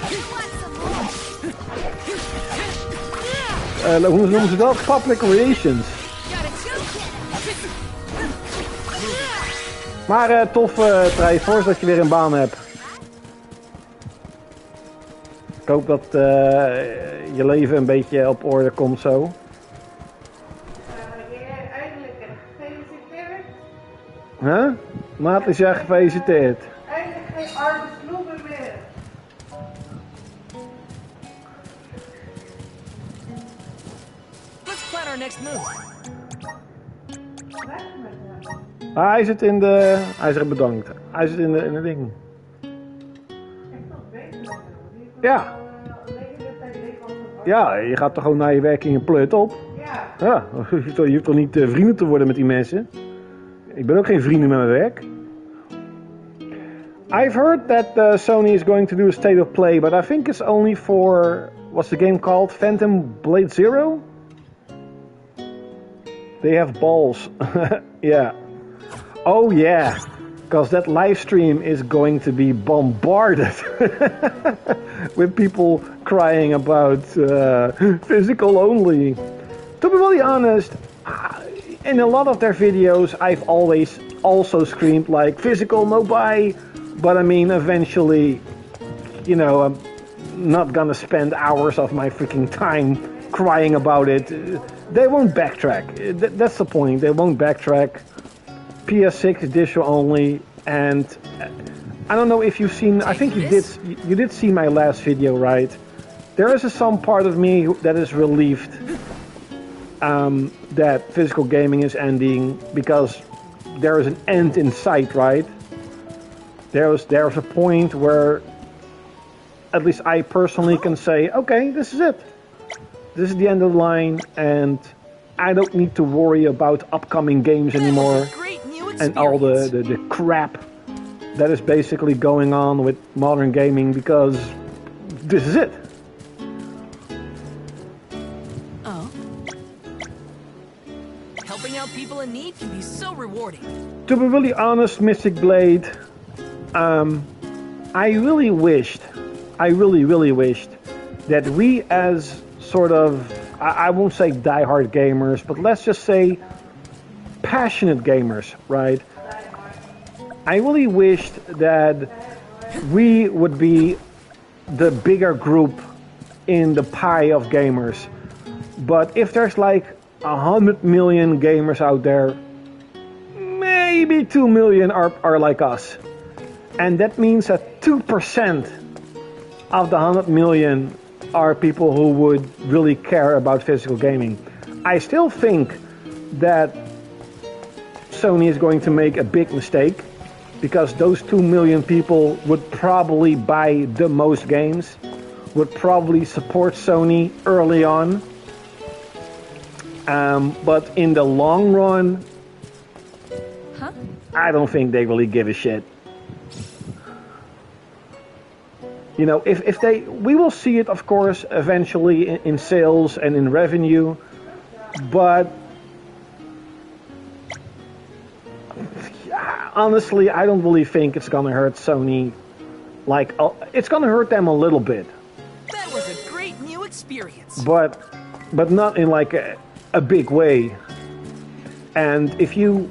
B: Hoe noemen ze dat? Public relations. Maar tof, Triforce, dat je weer een baan hebt. Ik hoop dat je leven een beetje op orde komt zo.
I: Eindelijk gefeliciteerd.
B: Huh? Maat is jij gefeliciteerd.
I: Eindelijk geen arme sloeber meer.
C: Let's plan our next move.
B: Ah, hij zit in de... Hij zegt bedankt. Hij zit in de ding. Ja. Ja, je gaat toch gewoon naar je werk en je pleurt op? Ja. Je hoeft toch niet vrienden te worden met die mensen? Ik ben ook geen vrienden met mijn werk. I've heard that Sony is going to do a state of play, but I think it's only for... What's the game called? Phantom Blade Zero? They have balls. Yeah. Oh yeah. Because that live stream is going to be bombarded with people crying about physical only. To be really honest, in a lot of their videos I've always also screamed like physical no buy, but I mean eventually, you know, not gonna spend hours of my freaking time crying about it. They won't backtrack. That's the point. They won't backtrack. PS6 digital only, and I don't know if you've seen. I think you did. You did see my last video, right? There is some part of me that is relieved that physical gaming is ending, because there is an end in sight, right? There's a point where at least I personally can say, okay, this is it. This is the end of the line, and I don't need to worry about upcoming games anymore and all the crap that is basically going on with modern gaming, because this is it.
C: Oh. Helping out people in need can be so rewarding.
B: To be really honest, Mystic Blade, I really wished that we as sort of, I won't say diehard gamers, but let's just say passionate gamers, right? I really wished that we would be the bigger group in the pie of gamers. But if there's like 100 million gamers out there, maybe 2 million are like us. And that means that 2% of the 100 million are people who would really care about physical gaming. I still think that Sony is going to make a big mistake, because those 2 million people would probably buy the most games, would probably support Sony early on. But in the long run, I don't think they really give a shit. You know, if they, we will see it, of course, eventually in sales and in revenue, but honestly, I don't really think it's gonna hurt Sony. Like, it's gonna hurt them a little bit.
C: That was a great new experience.
B: But not in like a big way. And if you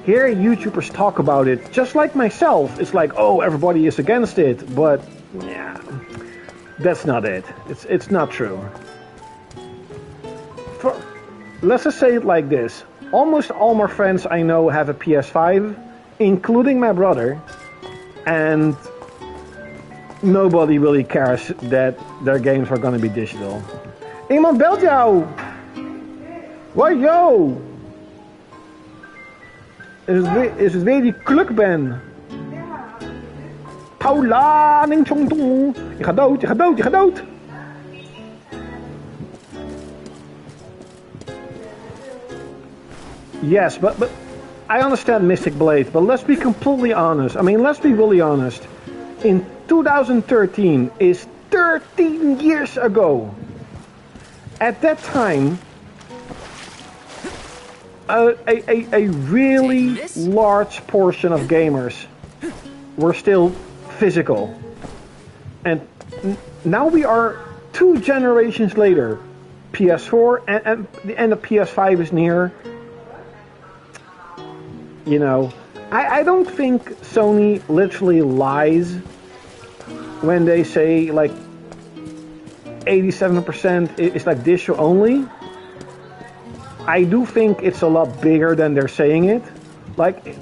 B: hear YouTubers talk about it, just like myself, it's like, oh, everybody is against it, but yeah, that's not it. It's not true. Let's just say it like this. Almost all my friends I know have a PS5, including my brother, and nobody really cares that their games are gonna be digital. Iemand belt jou! Wat yo! Is het weer die klukben? Paula, ning chong tong. Je gaat dood, je gaat dood, je gaat dood. Yes, but I understand Mystic Blade, but let's be completely honest. I mean, let's be really honest. In 2013 is 13 years ago. At that time, a really large portion of gamers were still physical. And now we are 2 generations later. PS4 and the end of PS5 is near. You know, I don't think Sony literally lies when they say like 87% is like digital only. I do think it's a lot bigger than they're saying it. Like,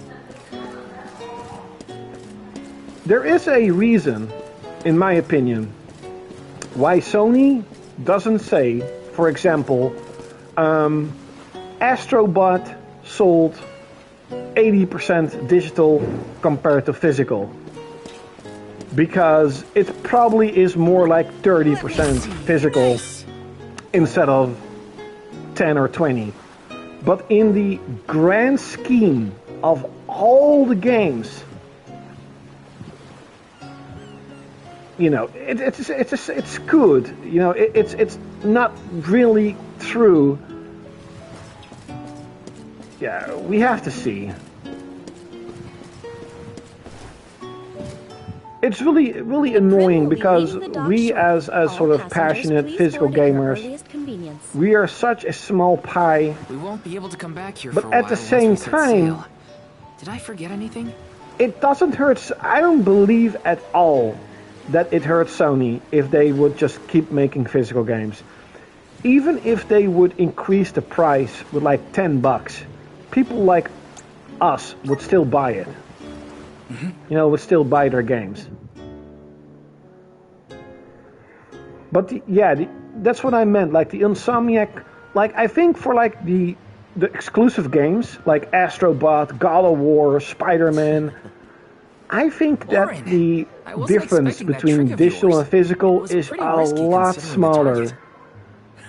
B: there is a reason, in my opinion, why Sony doesn't say, for example, Astrobot sold 80% digital compared to physical. Because it probably is more like 30% physical instead of 10 or 20. But in the grand scheme of all the games, you know, it's good. You know, it's not really true. Yeah, we have to see. It's really annoying because we as sort of passionate physical gamers, we are such a small pie.
C: We won't be able to come back here
B: but
C: for a
B: at
C: while
B: the same
C: once we set
B: time,
C: sail. Did I forget anything?
B: It doesn't hurt. I don't believe at all that it hurts Sony if they would just keep making physical games. Even if they would increase the price with like $10, people like us would still buy it. You know, would still buy their games. But that's what I meant. Like the Insomniac, like I think for like the exclusive games like Astrobot, God of War, Spider-Man, I think that the difference between digital and physical is a lot smaller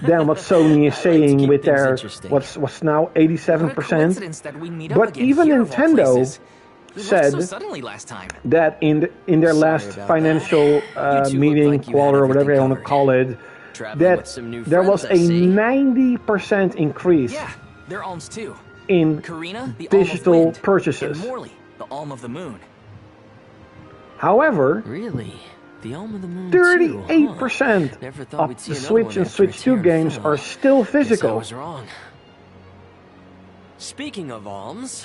B: than what Sony is saying with their what's now 87%. But even Nintendo said that in their last financial meeting, quarter, or whatever you want to call it, that there was a 90% increase in digital purchases.
C: The Alm of the Moon.
B: However,
P: really? The Alm of the Moon
B: 38% of the Switch and Switch 2 games are still physical.
P: I was wrong. Speaking of alms,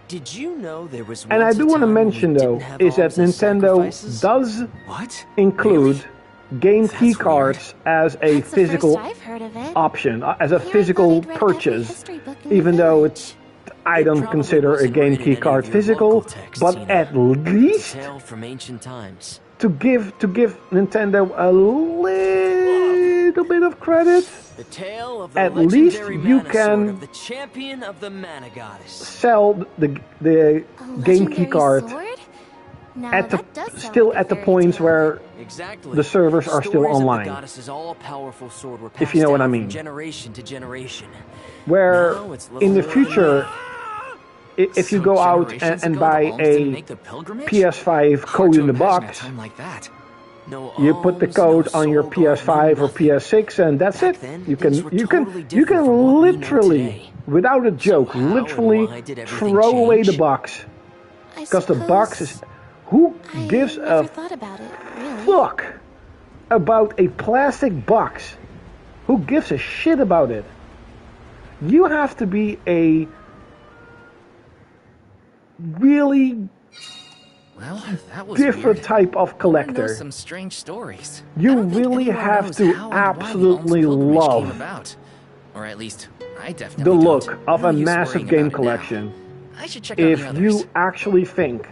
P: did you know there was
B: and I do want to mention though is that Nintendo does include game key cards as a physical option, as a physical purchase, even though it's I don't consider a game key card physical, but at least to give Nintendo a little bit of credit, at least you can sell the game key card at the still at the points where the servers are still online. If you know what I mean. Where in the future, if you go out and buy a PS5 code in the box, you put the code on your PS5 or PS6 and that's it. You can literally, without a joke, literally throw away the box. Because the box is... Who gives a fuck about a plastic box? Who gives a shit about it? You have to be a really different type of collector.
C: Some strange stories.
B: You really have to absolutely love
C: or at least I definitely
B: the look of a massive game collection.
C: I should check out
B: if
C: the others.
B: You actually think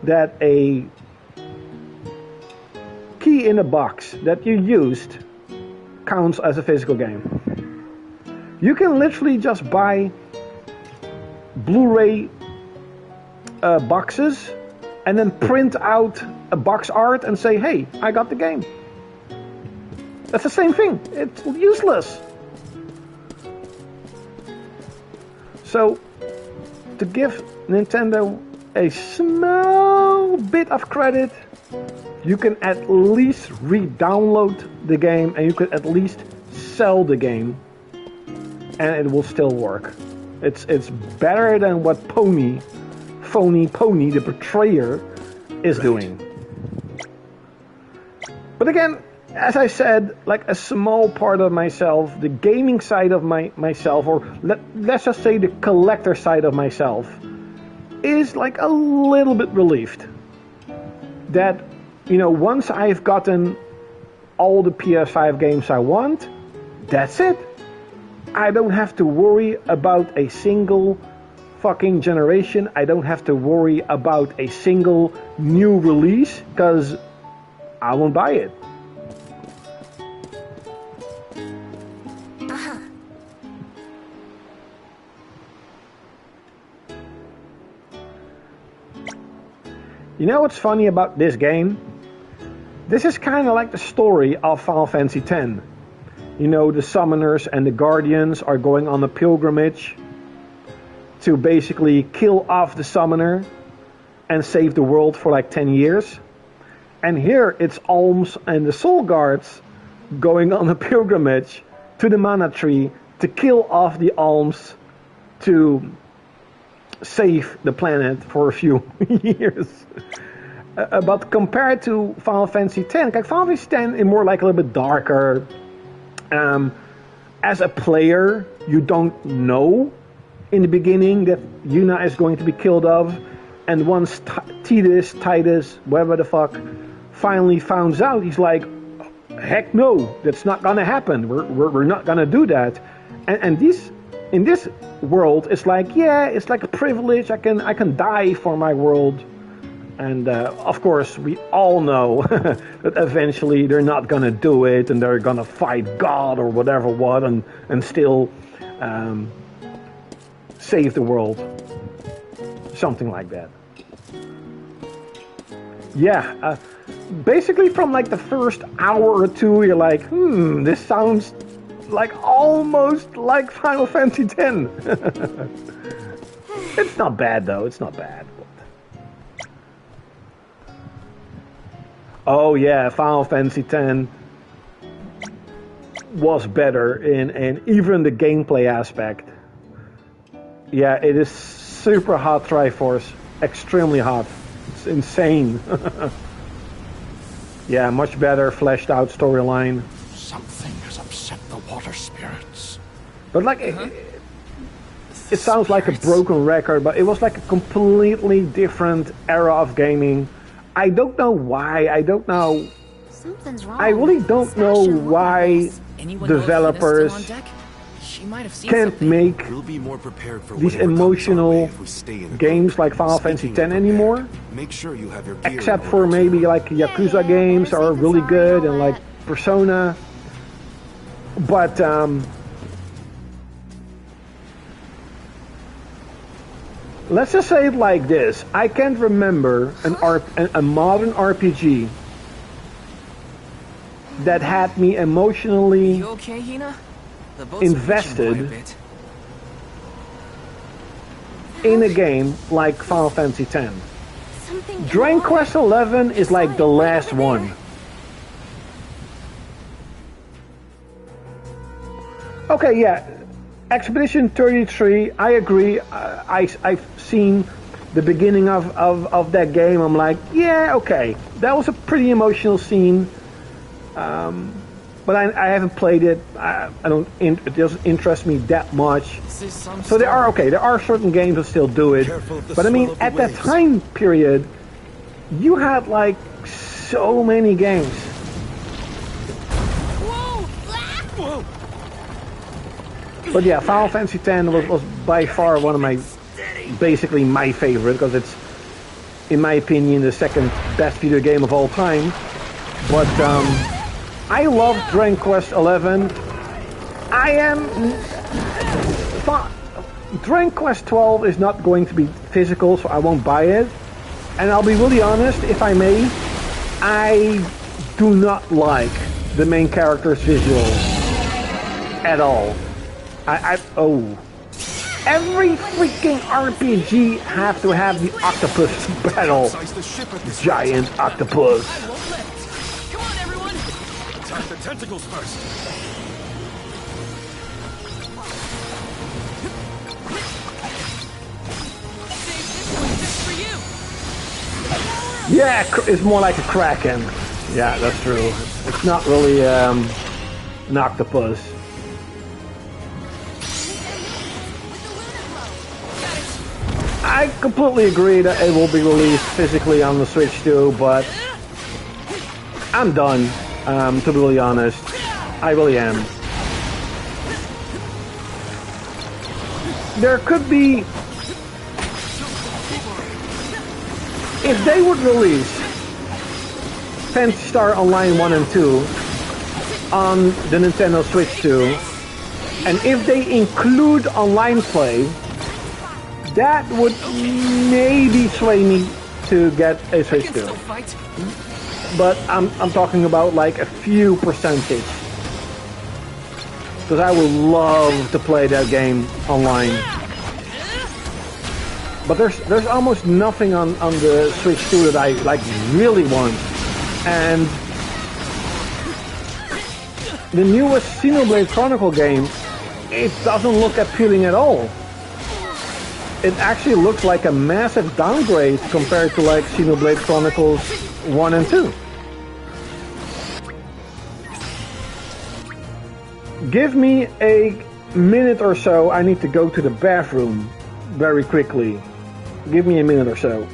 B: that a key in a box that you used counts as a physical game. You can literally just buy Blu-ray boxes and then print out a box art and say, hey, I got the game. That's the same thing. It's useless. So, to give Nintendo a small bit of credit, you can at least re-download the game and you can at least sell the game and it will still work. It's better than what Phony the Betrayer is doing. But again, as I said, like a small part of myself, the gaming side of myself, or let's just say the collector side of myself, is like a little bit relieved that, you know, once I've gotten all the PS5 games I want, that's it. I don't have to worry about a single fucking generation. I don't have to worry about a single new release because I won't buy it. You know what's funny about this game? This is kind of like the story of Final Fantasy X. You know, the summoners and the guardians are going on a pilgrimage to basically kill off the summoner and save the world for like 10 years. And here it's Alms and the Soul Guards going on a pilgrimage to the mana tree to kill off the Alms to save the planet for a few years. But compared to Final Fantasy X, like Final Fantasy X is more like a little bit darker. As a player, you don't know in the beginning that Yuna is going to be killed off, and once Titus, whatever the fuck, finally finds out, he's like, heck no, that's not gonna happen. We're not gonna do that. And this, in this world, it's like, yeah, it's like a privilege. I can die for my world. And of course, we all know that eventually they're not gonna do it, and they're gonna fight God or whatever and still save the world. Something like that. Yeah, basically from like the first hour or two, you're like, this sounds like almost like Final Fantasy X. It's not bad though, it's not bad. Oh yeah, Final Fantasy X was better in even the gameplay aspect. Yeah, it is super hot, Triforce. Extremely hot. It's insane. Yeah, much better fleshed out storyline.
J: Something has upset the water spirits.
B: But like, it sounds like a broken record, but it was like a completely different era of gaming. I don't know why. I don't know.
L: Something's wrong.
B: I really don't know why developers can't make these emotional games like Final Fantasy X anymore.
D: Make sure you have your gear
B: Except for maybe like Yakuza games are really good and like Persona. But let's just say it like this. I can't remember a modern RPG that had me emotionally invested in a game like Final Fantasy X. Dragon Quest XI is like the last one. Okay, yeah. Expedition 33, I agree. I've seen the beginning of that game. I'm like, yeah, okay. That was a pretty emotional scene. But I haven't played it. It doesn't interest me that much. So there are certain games that still do it. But I mean, at that time period, you had like so many games. But yeah, Final Fantasy X was by far one of basically my favorite, because it's, in my opinion, the second best video game of all time. But I love Dragon Quest XI. Dragon Quest 12 is not going to be physical, so I won't buy it. And I'll be really honest, if I may, I do not like the main character's visuals at all. Every freaking RPG have to have the octopus battle. Giant octopus.
J: Come on, everyone! Attack the tentacles first.
B: Yeah, it's more like a kraken. Yeah, that's true. It's not really an octopus. I completely agree that it will be released physically on the Switch too, but I'm done, to be really honest. I really am. There could be... If they would release Phantasy Star Online 1 and 2 on the Nintendo Switch 2, and if they include online play, that would maybe sway me to get a Switch 2. But I'm talking about like a few percentage. Because I would love to play that game online. But there's almost nothing on the Switch 2 that I like really want. And the newest Xenoblade Chronicle game, it doesn't look appealing at all. It actually looks like a massive downgrade compared to like Xenoblade Chronicles 1 and 2. Give me a minute or so. I need to go to the bathroom very quickly. Give me a minute or so.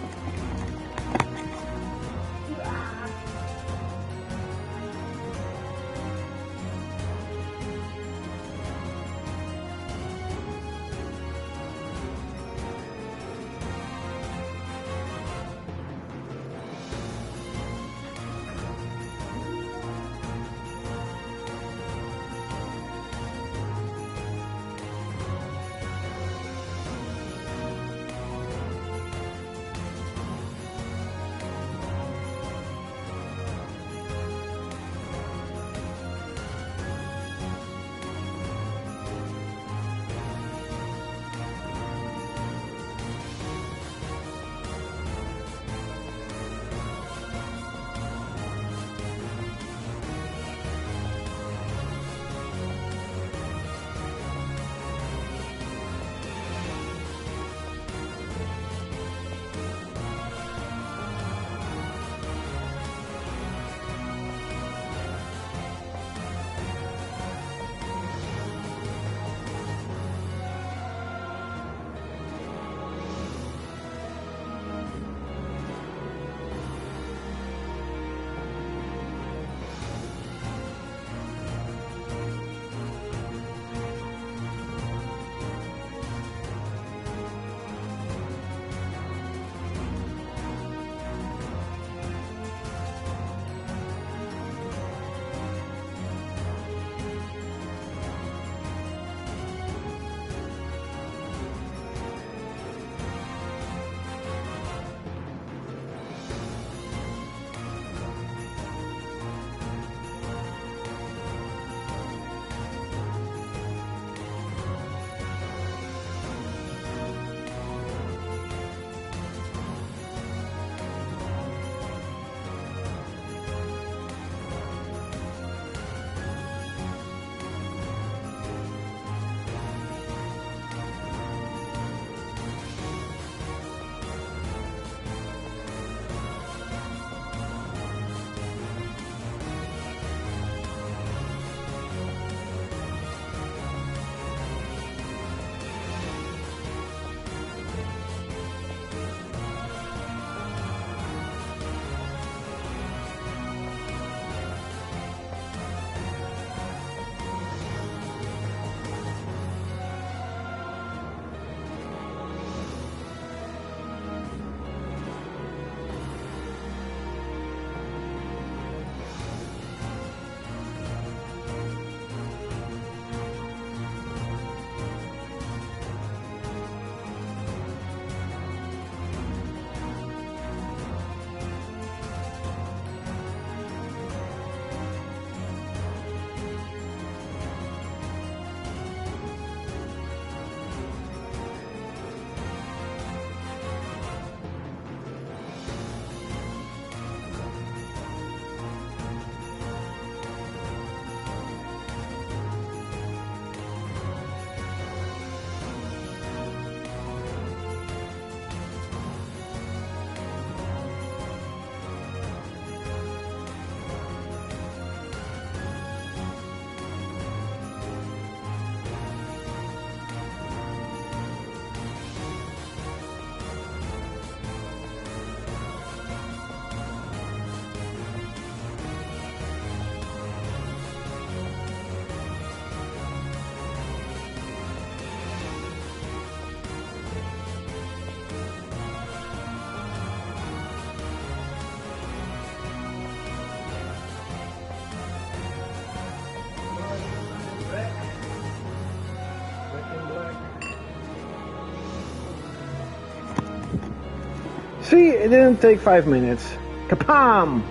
B: See, it didn't take 5 minutes. Kapam!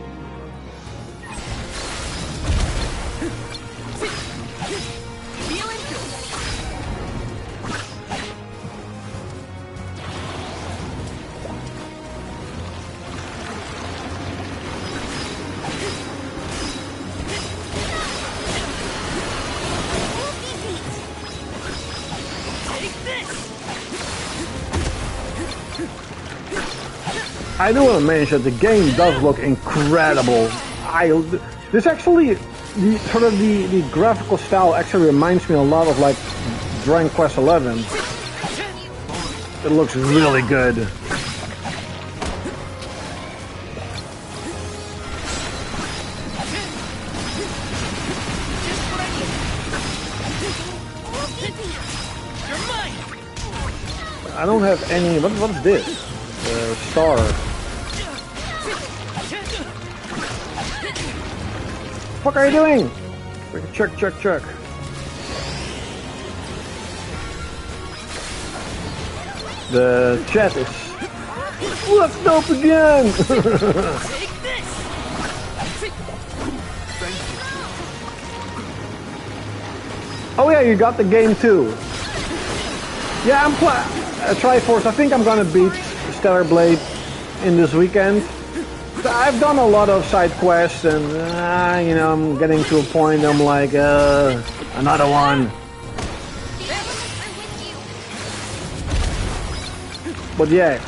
B: I do want to mention the game does look incredible. This actually, the graphical style actually reminds me a lot of like Dragon Quest XI. It looks really good. I don't have any. What's this? Star. What are you doing? Check. The chat is. Let's dope again. Oh yeah, you got the game too. Yeah, I'm Triforce. I think I'm gonna beat Stellar Blade in this weekend. I've done a lot of side quests, and you know, I'm getting to a point. I'm like, another one. But yeah,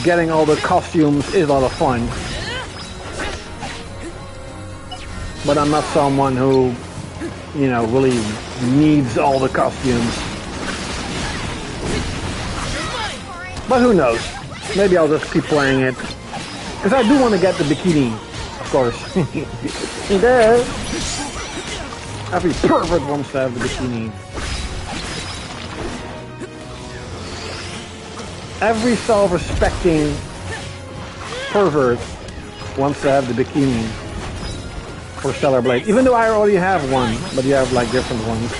B: getting all the costumes is a lot of fun. But I'm not someone who, you know, really needs all the costumes. But who knows? Maybe I'll just keep playing it. Because I do want to get the bikini, of course. There. Every pervert wants to have the bikini. Every self-respecting pervert wants to have the bikini for Stellar Blade. Even though I already have one, but you have like different ones.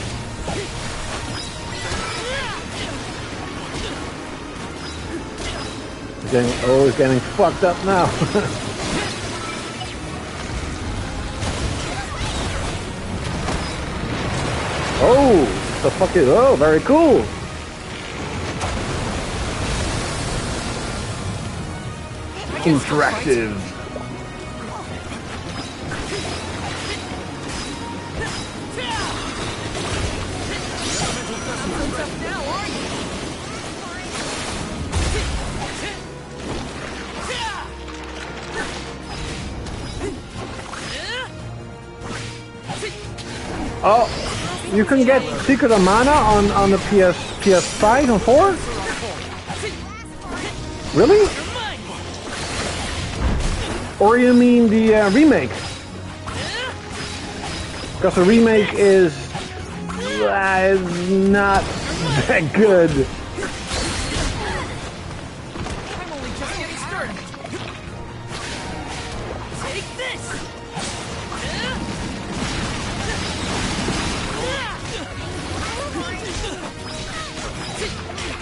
B: It's getting fucked up now. Oh, the fuck is? Oh, very cool. Interactive. Oh, you can get Secret of Mana on the PS5 and 4? Really? Or you mean the remake? Because the remake is not that good.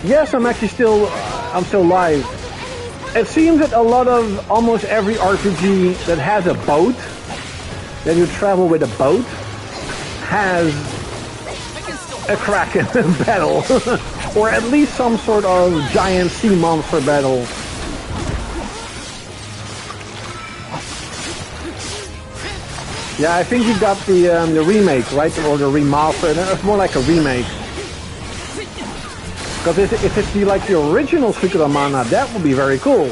B: Yes, I'm actually still live. It seems that a lot of almost every RPG that has a boat, that you travel with a boat, has a Kraken battle, or at least some sort of giant sea monster battle. Yeah, I think you got the remake, right, or the remaster. It's more like a remake. Because if it's like the original Secret of Mana, that would be very cool.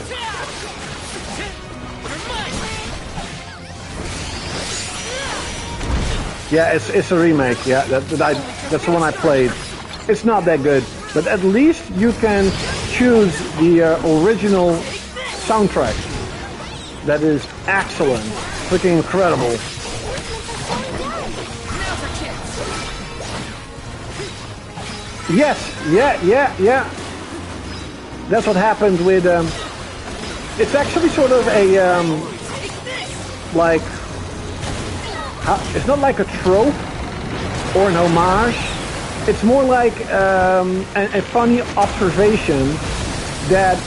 B: Yeah, it's a remake. Yeah, that's the one I played. It's not that good, but at least you can choose the original soundtrack. That is excellent, freaking incredible. Yes, yeah. That's what happened with, it's actually sort of a, like, it's not like a trope or an homage. It's more like a funny observation that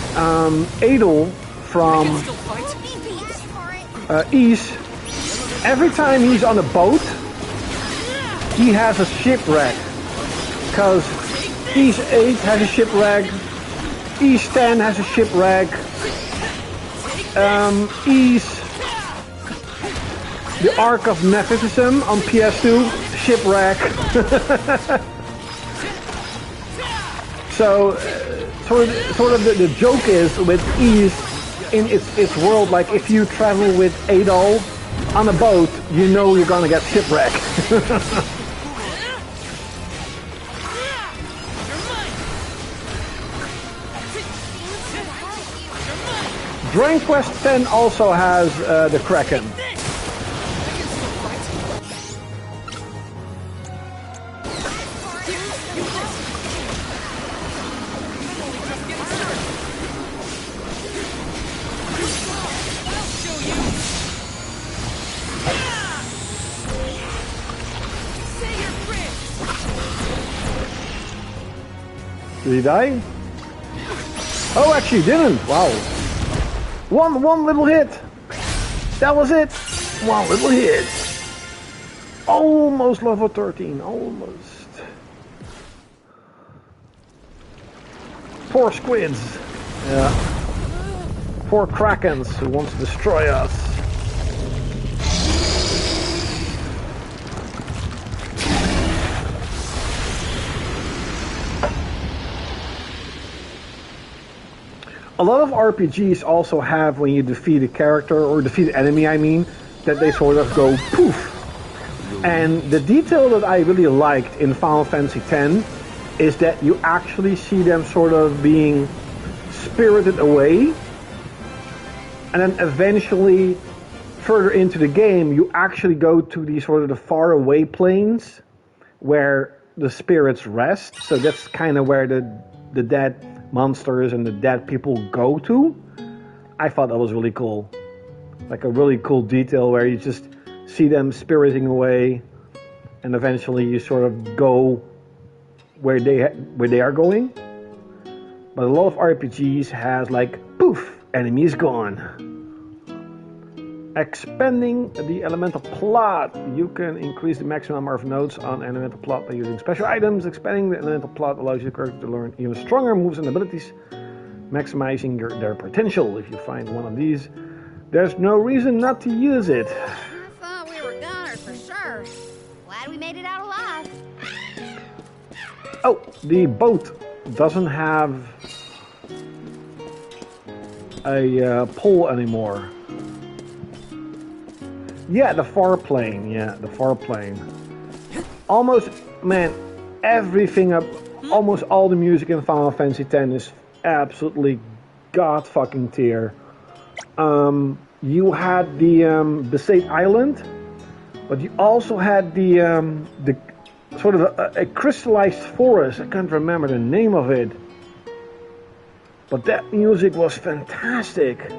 B: Adel from Ys, every time he's on a boat, he has a shipwreck. Because Ys 8 has a shipwreck, Ys 10 has a shipwreck, Ys, the Ark of Nephthysm on PS2, shipwreck. So, sort of the joke is with Ys in its world, like if you travel with Adol on a boat, you know you're gonna get shipwrecked. Dragon Quest X also has the Kraken. Did he die? Oh, actually didn't. Wow. One little hit. That was it. One little hit. Almost level 13. Almost. 4 squids. Yeah. 4 krakens who want to destroy us. A lot of RPGs also have, when you defeat a character, or defeat an enemy I mean, that they sort of go poof. And the detail that I really liked in Final Fantasy X is that you actually see them sort of being spirited away. And then eventually, further into the game, you actually go to these sort of the far away plains where the spirits rest. So that's kind of where the dead monsters and the dead people go to. I thought that was really cool. Like a really cool detail where you just see them spiriting away and eventually you sort of go where they are going. But a lot of RPGs has like, poof, enemy is gone. Expanding the elemental plot. You can increase the maximum number of nodes on elemental plot by using special items. Expanding the elemental plot allows your character to learn even stronger moves and abilities, maximizing their potential. If you find one of these, there's no reason not to use it.
L: I thought we were goners for sure. Glad we made it out alive.
B: Oh, the boat doesn't have a pole anymore. Yeah, the far plane. Yeah, the far plane. Almost, man, everything up, almost all the music in Final Fantasy X is absolutely god fucking tier. You had the Besaid Island, but you also had the sort of a crystallized forest. I can't remember the name of it, but that music was fantastic.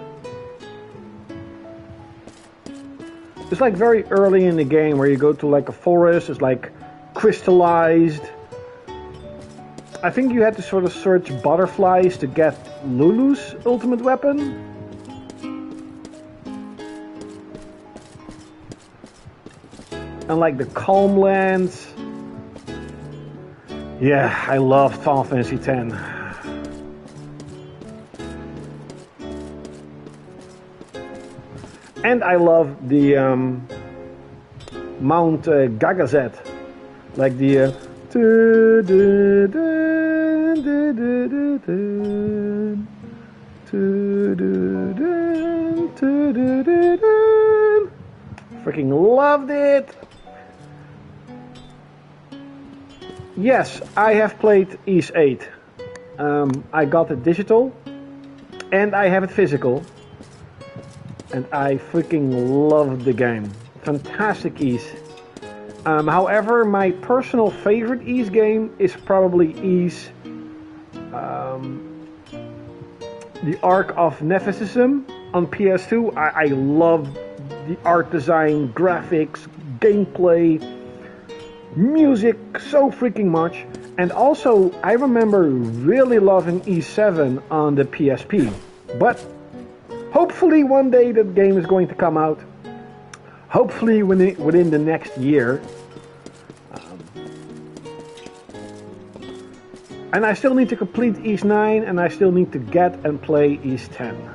B: It's like very early in the game where you go to like a forest, it's like crystallized. I think you had to sort of search butterflies to get Lulu's ultimate weapon. And like the calm lands. Yeah, I loved Final Fantasy X. And I love the Mount Gagazet, like the freaking loved it. Yes, I have played Ys 8. I got it digital and I have it physical. And I freaking loved the game. Fantastic Ys. However, my personal favorite Ys game is probably Ys, the Ark of Nephthysm on PS2. I love the art design, graphics, gameplay, music so freaking much. And also, I remember really loving Ys 7 on the PSP. But Hopefully one day that game is going to come out. Hopefully within the next year. And I still need to complete East 9, and I still need to get and play East 10.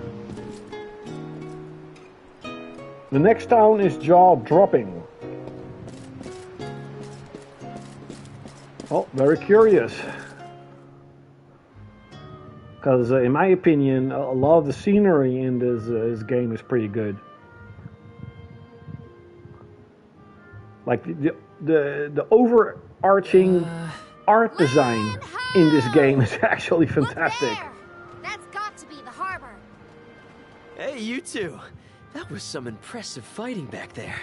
B: The next town is Jaw Dropping. Oh, very curious. Because in my opinion, a lot of the scenery in this game is pretty good. Like the overarching art design in this game is actually fantastic.
L: That's got to be the harbor.
P: Hey, you two. That was some impressive fighting back there.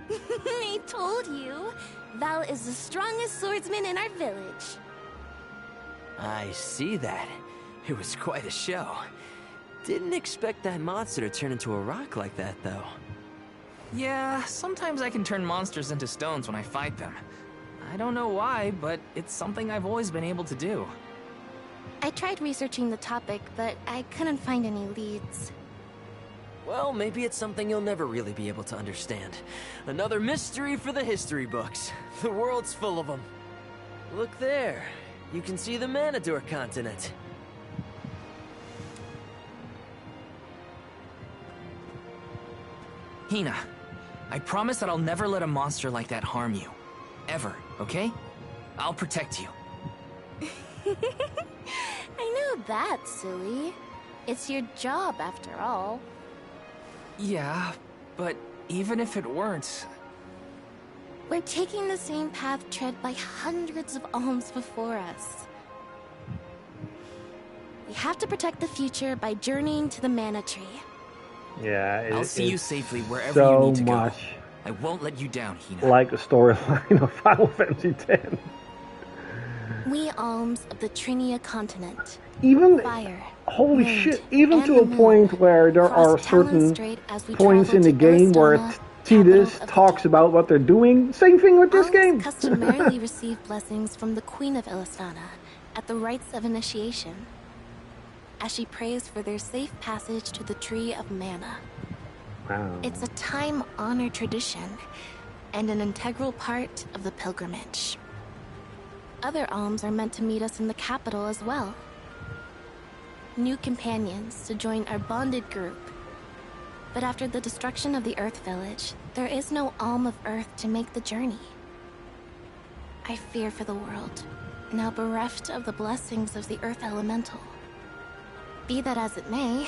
L: I told you. Val is the strongest swordsman in our village.
P: I see that. It was quite a show. Didn't expect that monster to turn into a rock like that, though.
C: Yeah, sometimes I can turn monsters into stones when I fight them. I don't know why, but it's something I've always been able to do.
L: I tried researching the topic, but I couldn't find any leads.
P: Well, maybe it's something you'll never really be able to understand. Another mystery for the history books. The world's full of them. Look there. You can see the Manador continent.
C: Hina, I promise that I'll never let a monster like that harm you. Ever, okay? I'll protect you.
L: I know that, silly. It's your job, after all.
C: Yeah, but even if it weren't...
L: We're taking the same path tread by hundreds of alms before us. We have to protect the future by journeying to the Mana Tree.
B: Yeah,
C: I'll see you safely wherever
B: so
C: you need to
B: much
C: go. I won't let you down, Hina.
B: like the storyline of Final Fantasy X.
L: We alms of the Trinia continent.
B: Even
L: fire,
B: holy
L: wind,
B: shit! Even
L: and
B: to a
L: the moon
B: point where there are
L: cross Talon
B: certain
L: Strait as we
B: points in
L: travel
B: the
L: to
B: game where
L: Illistana,
B: Tidus
L: capital of
B: talks about what they're doing. Same thing with this game.
L: customarily receive blessings from the Queen of Illistana at the rites of initiation, as she prays for their safe passage to the Tree of Mana.
B: Wow.
L: It's a time-honored tradition and an integral part of the pilgrimage. Other alms are meant to meet us in the capital as well. New companions to join our bonded group. But after the destruction of the Earth Village, there is no alm of Earth to make the journey. I fear for the world, now bereft of the blessings of the Earth Elemental. Be that as it may,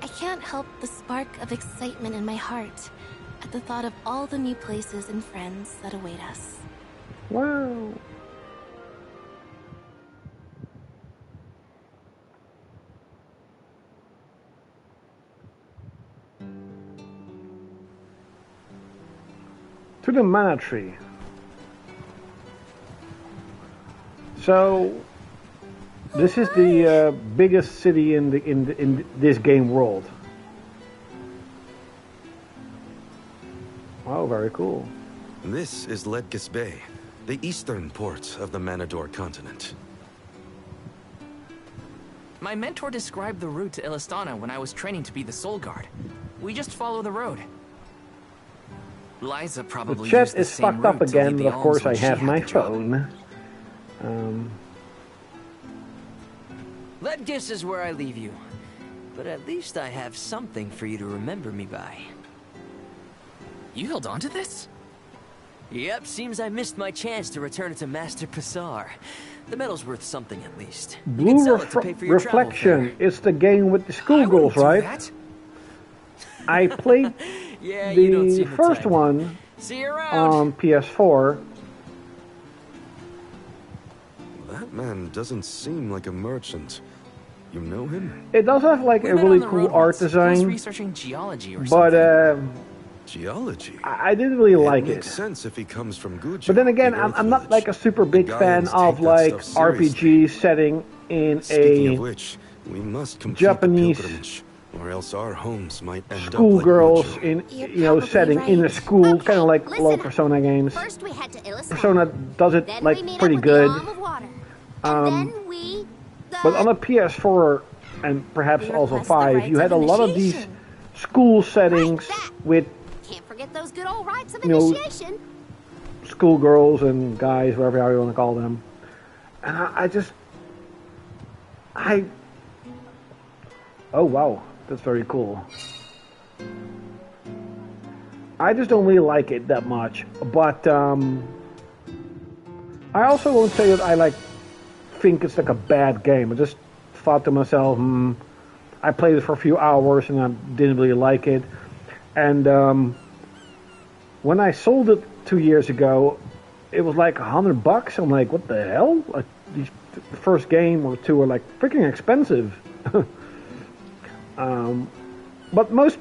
L: I can't help the spark of excitement in my heart at the thought of all the new places and friends that await us.
B: Wow. To the Mana Tree. So this is the biggest city in this game world. Wow, very cool.
D: This is Ledgis Bay, the eastern port of the Manador continent.
C: My mentor described the route to Illistana when I was training to be the Soul Guard. We just follow the road. Liza
B: The
C: probably
B: chat
C: used the
B: is
C: same
B: fucked up
C: route to
B: again,
C: lead
B: but
C: the
B: of course
C: alms when
B: I
C: she
B: have
C: had
B: my
C: the job.
B: phone.
P: Ledgis is where I leave you. But at least I have something for you to remember me by.
C: You held on to this?
P: Yep, seems I missed my chance to return it to Master Passar. The medal's worth something at least. You can
B: Blue
P: sell it to pay for your travel
B: Reflection.
P: fare.
B: It's the game with the schoolgirls, right?
C: That?
B: I played
P: Yeah, you don't
B: the
P: seem the
B: first
P: type.
B: one
P: See you around.
B: on PS4.
D: That man doesn't seem like a merchant. You know him?
B: It does have like
C: We
B: a
C: met
B: really
C: on the
B: cool
C: road
B: art
C: once. He was
B: design,
C: researching geology or
B: but
C: something.
D: Geology?
B: I didn't really like
D: Makes
B: it.
D: sense if he comes from Guja.
B: But then again,
D: the Earth
B: I'm not like a super big fan
D: Gaians
B: of
D: take that
B: like
D: stuff seriously.
B: RPG setting in
D: Speaking
B: a
D: of which, we must complete
B: Japanese
D: the pilgrimage, or else our homes might end up
B: schoolgirls
D: like
B: in
L: You're
B: setting
L: probably
B: in a
L: right.
B: school, kind of like
F: listen
B: low
F: up.
B: Persona games.
F: First we head to Illistana.
B: Persona does it
F: Then
B: like
F: we meet
B: pretty
F: up with
B: good.
F: the Arm of Water.
B: Um,
F: And then we...
B: But on a PS4, and perhaps
E: We
B: also
E: request the
B: 5,
E: rites
B: you had a
E: of
B: lot of these
E: initiation.
B: school settings with,
F: Can't forget those good old rites of
B: you know,
F: initiation.
B: schoolgirls and guys, whatever you want to call them. And oh wow, that's very cool. I just don't really like it that much, but I also won't say that I think it's like a bad game. I just thought to myself, I played it for a few hours and I didn't really like it. And when I sold it 2 years ago, it was like $100. I'm like, what the hell? Like, the first game or two are like freaking expensive. But most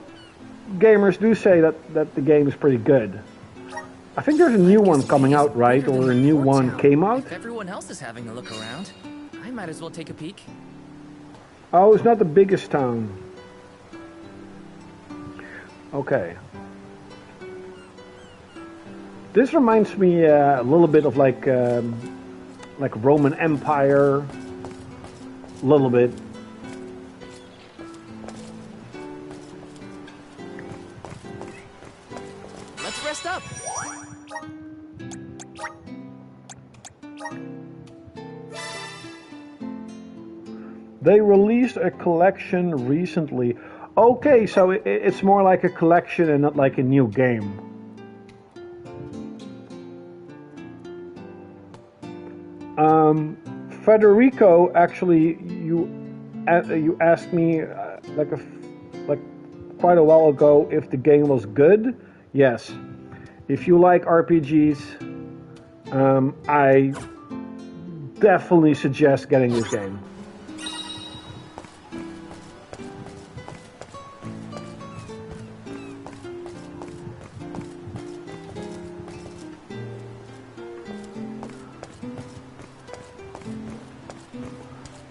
B: gamers do say that the game is pretty good. I think there's a new one coming out, right? Or a new one came out?
C: If everyone else is having a look around, I might as well take a peek.
B: Oh, it's not the biggest town. Okay. This reminds me a little bit of like Roman Empire, a little bit.
C: Let's rest up.
B: They released a collection recently. Okay, so it's more like a collection and not like a new game. Federico, actually, you asked me like quite a while ago if the game was good. Yes, if you like RPGs, I definitely suggest getting this game.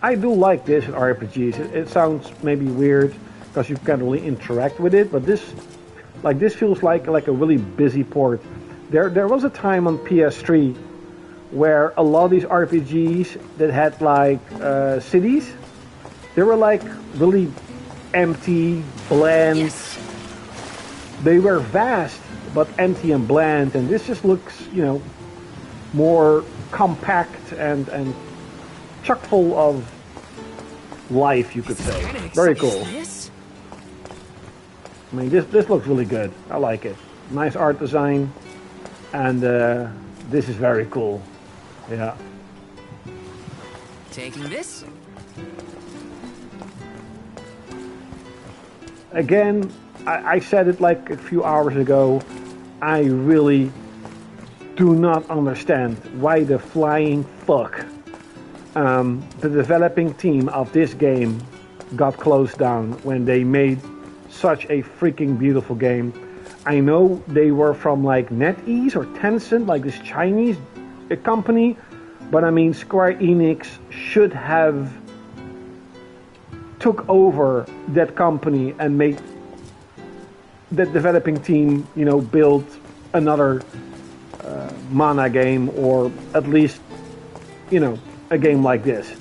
B: I do like this in RPGs. It sounds maybe weird because you can't really interact with it, but this feels like a really busy port. There was a time on PS3 where a lot of these RPGs that had like cities, they were like really empty, bland. Yes. They were vast but empty and bland, and this just looks, you know, more compact and chock full of life, you could say. Very cool. I mean, this looks really good. I like it. Nice art design, and this is very cool. Yeah.
C: Taking this.
B: Again, I said it like a few hours ago. I really do not understand why the flying fuck the developing team of this game got closed down when they made such a freaking beautiful game. I know they were from like NetEase or Tencent, like this Chinese company, but I mean Square Enix should have took over that company and made that developing team, you know, build another Mana game, or at least, you know, a game like this.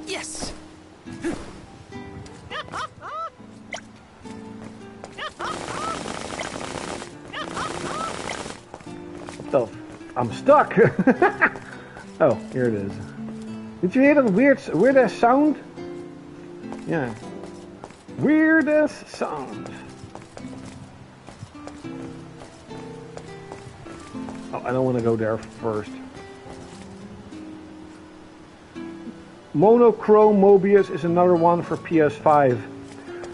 C: Yes.
B: So, I'm stuck. Oh, here it is. Did you hear that weird ass sound? Yeah. Weird ass sound. Oh, I don't want to go there first. Monochrome Mobius is another one for PS5.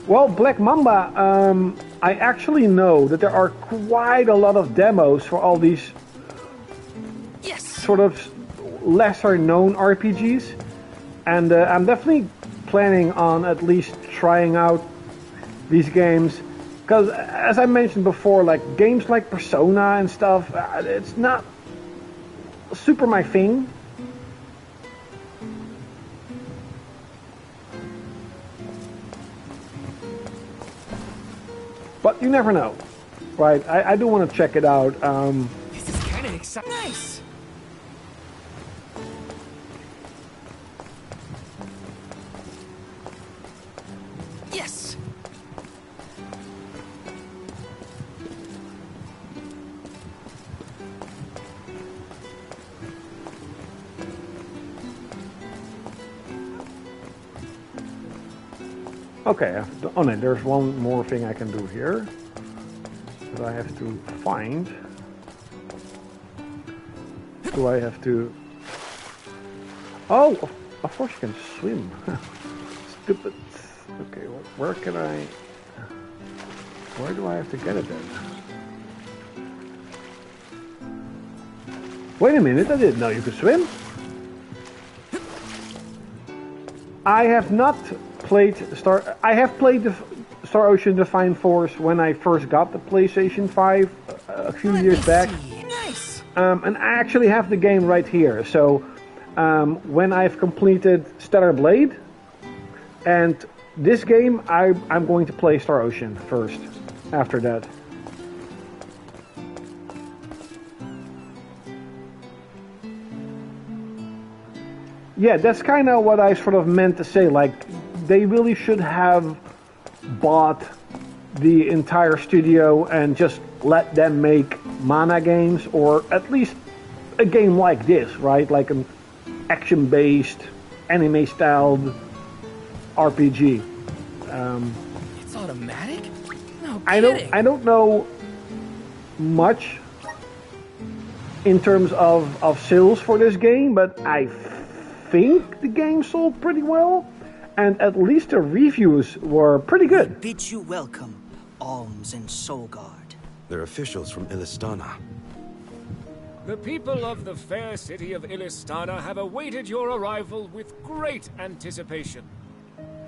B: Well, Black Mamba, I actually know that there are quite a lot of demos for all these sort of lesser known RPGs, and I'm definitely planning on at least trying out these games, because as I mentioned before, like games like Persona and stuff, it's not super my thing. But you never know, right? I do want to check it out.
C: This is kind of exciting. Nice.
B: Okay, oh no, there's one more thing I can do here that I have to find. Do I have to... Oh, of course you can swim. Stupid. Okay, where can I... Where do I have to get it then? Wait a minute, I didn't know you could swim. I have not played I have played the Star Ocean Defiant Force when I first got the PlayStation 5 a few years back.
C: Nice.
B: And I actually have the game right here. So when I've completed Stellar Blade and this game, I'm going to play Star Ocean first. After that. Yeah, that's kind of what I sort of meant to say. Like, they really should have bought the entire studio and just let them make Mana games, or at least a game like this, right? Like an action-based, anime-styled RPG.
C: It's automatic? No
B: I don't know much in terms of sales for this game, but I think the game sold pretty well, and at least the reviews were pretty good.
N: Bid you welcome, Alms and Soulguard.
D: They're officials from Illistana.
Q: The people of the fair city of Illistana have awaited your arrival with great anticipation.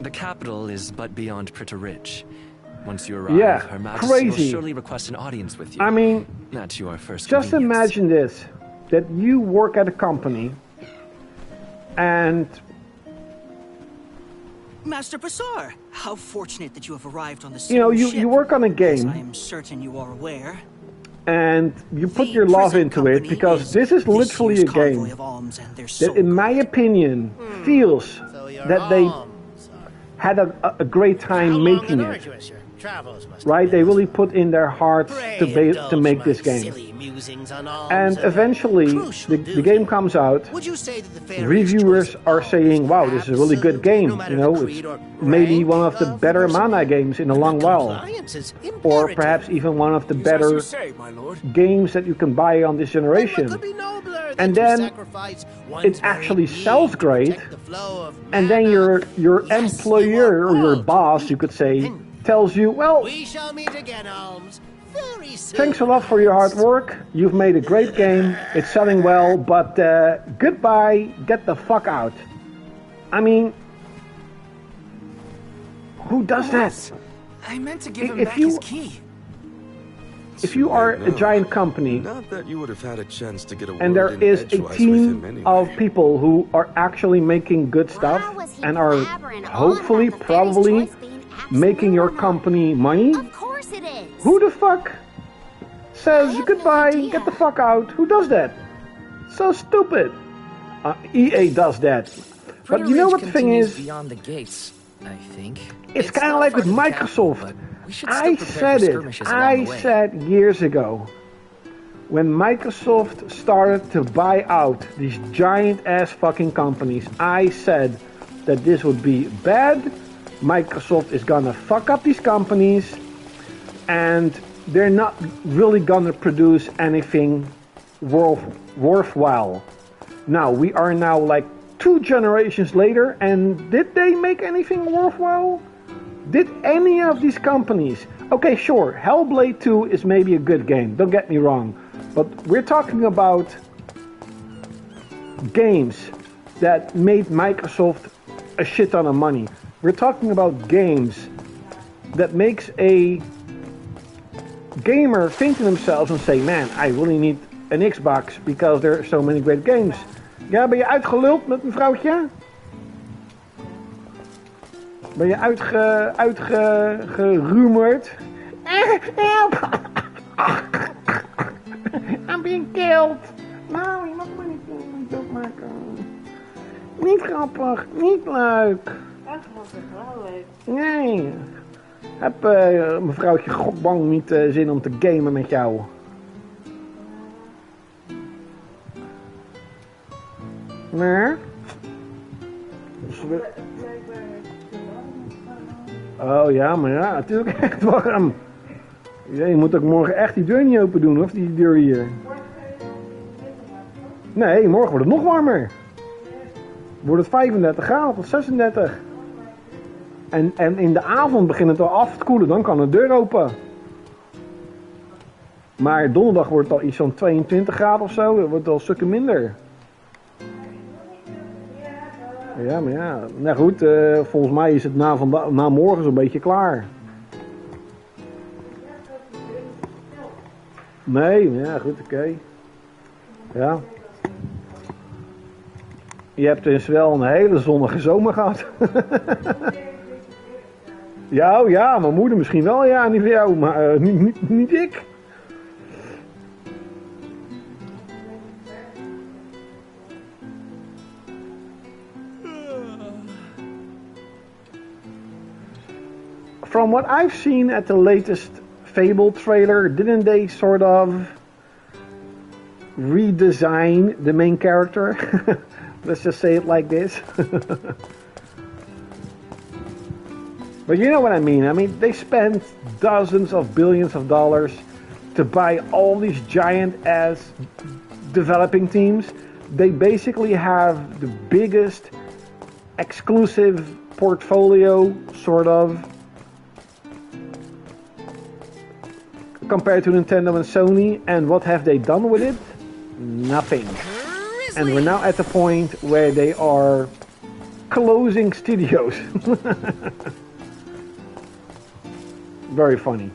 C: The capital is but beyond Pritta Ridge. Once you arrive, Her Majesty will surely request an audience with you.
B: I mean,
C: at your first
B: just imagine this, that you work at a company and...
N: Master Basar, how fortunate that you have arrived on the same
B: You know,
N: ship.
B: you work on a game.
N: As I am certain you are aware.
B: And you put your love into it, because this is literally a game that, in my opinion, feels that they had a great time making it. Right? They really put in their hearts to make this game. And eventually, the game comes out. Reviewers are saying, wow, this is a really good game. You know, it's maybe one of the better Mana games in a long while. Or perhaps even one of the better games that you can buy on this generation. And then it actually sells great. And then your employer, or your boss, you could say, tells you, well,
K: We shall meet again, Alms. Very soon.
B: Thanks a lot for your hard work. You've made a great game. It's selling well, but goodbye. Get the fuck out. I mean, who does that?
C: I meant to give him back his key.
B: If you are a giant company,
D: Not that you would have had a chance to get a
B: and there
D: word in
B: is a
D: edgewise with
B: team
D: him anyway.
B: of people who are actually making good stuff and are hopefully, probably making your company money,
F: Of course it is.
B: who the fuck says goodbye, get the fuck out? Who does that? So stupid. EA does that. But you know what the thing is?
C: Beyond the gates, I think.
B: It's kind of like with Microsoft. I said it. I said years ago, when Microsoft started to buy out these giant ass fucking companies, I said that this would be bad. Microsoft is gonna fuck up these companies, and they're not really gonna produce anything worthwhile. Now, we are now like 2 generations later, and did they make anything worthwhile? Did any of these companies... Okay, sure, Hellblade 2 is maybe a good game, don't get me wrong. But we're talking about games that made Microsoft a shit ton of money. We're talking about games that makes a gamer think to themselves and say, man, I really need an Xbox because there are so many great games. Ja, ben je uitgeluld met mevrouwtje? Ben je uitgerumord? Help! I'm being killed! Nou, je mag me niet doodmaken. Niet grappig, niet leuk.
I: Echt wel leuk.
B: Nee. Heb mevrouwtje Gokbang niet zin om te gamen met jou? Nee? Oh ja, maar ja, natuurlijk echt warm. Ja, je moet ook morgen echt die deur niet open doen, of die deur hier. Nee, morgen wordt het nog warmer. Wordt het 35 graden of 36. En in de avond begint het al af te koelen, dan kan de deur open. Maar donderdag wordt het al iets van 22 graden of zo, het wordt al stukken minder. Ja, maar ja, nou goed, volgens mij is het na morgen zo'n beetje klaar. Nee, ja goed, oké. Ja. Je hebt dus wel een hele zonnige zomer gehad. Ja, oh ja, mijn moeder misschien wel, ja, niet voor jou, maar niet ik. From what I've seen at the latest Fable trailer, didn't they sort of redesign the main character? Let's just say it like this. But you know what I mean. I mean, they spent dozens of billions of dollars to buy all these giant-ass developing teams. They basically have the biggest exclusive portfolio, sort of, compared to Nintendo and Sony. And what have they done with it? Nothing. And we're now at the point where they are closing studios. Very funny.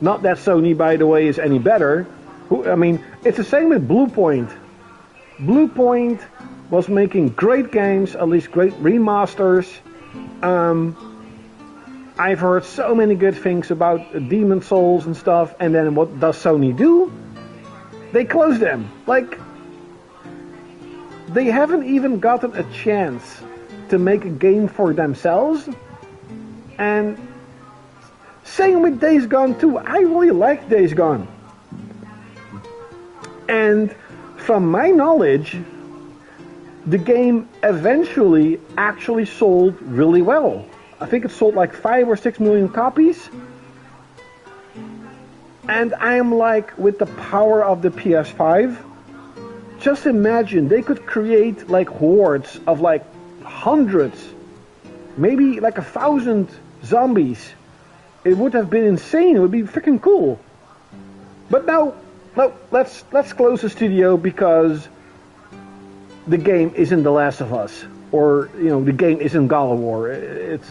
B: Not that Sony, by the way, is any better. I mean, it's the same with Bluepoint. Bluepoint was making great games, at least great remasters. I've heard so many good things about Demon Souls and stuff, and then what does Sony do? They close them. Like, they haven't even gotten a chance to make a game for themselves. And same with Days Gone 2. I really like Days Gone. And from my knowledge, the game eventually actually sold really well. I think it sold like 5 or 6 million copies. And I'm like, with the power of the PS5, just imagine they could create like hordes of like hundreds, maybe like 1,000 zombies. It would have been insane. It would be freaking cool. But no, let's close the studio because the game isn't The Last of Us, or the game isn't God of War. It's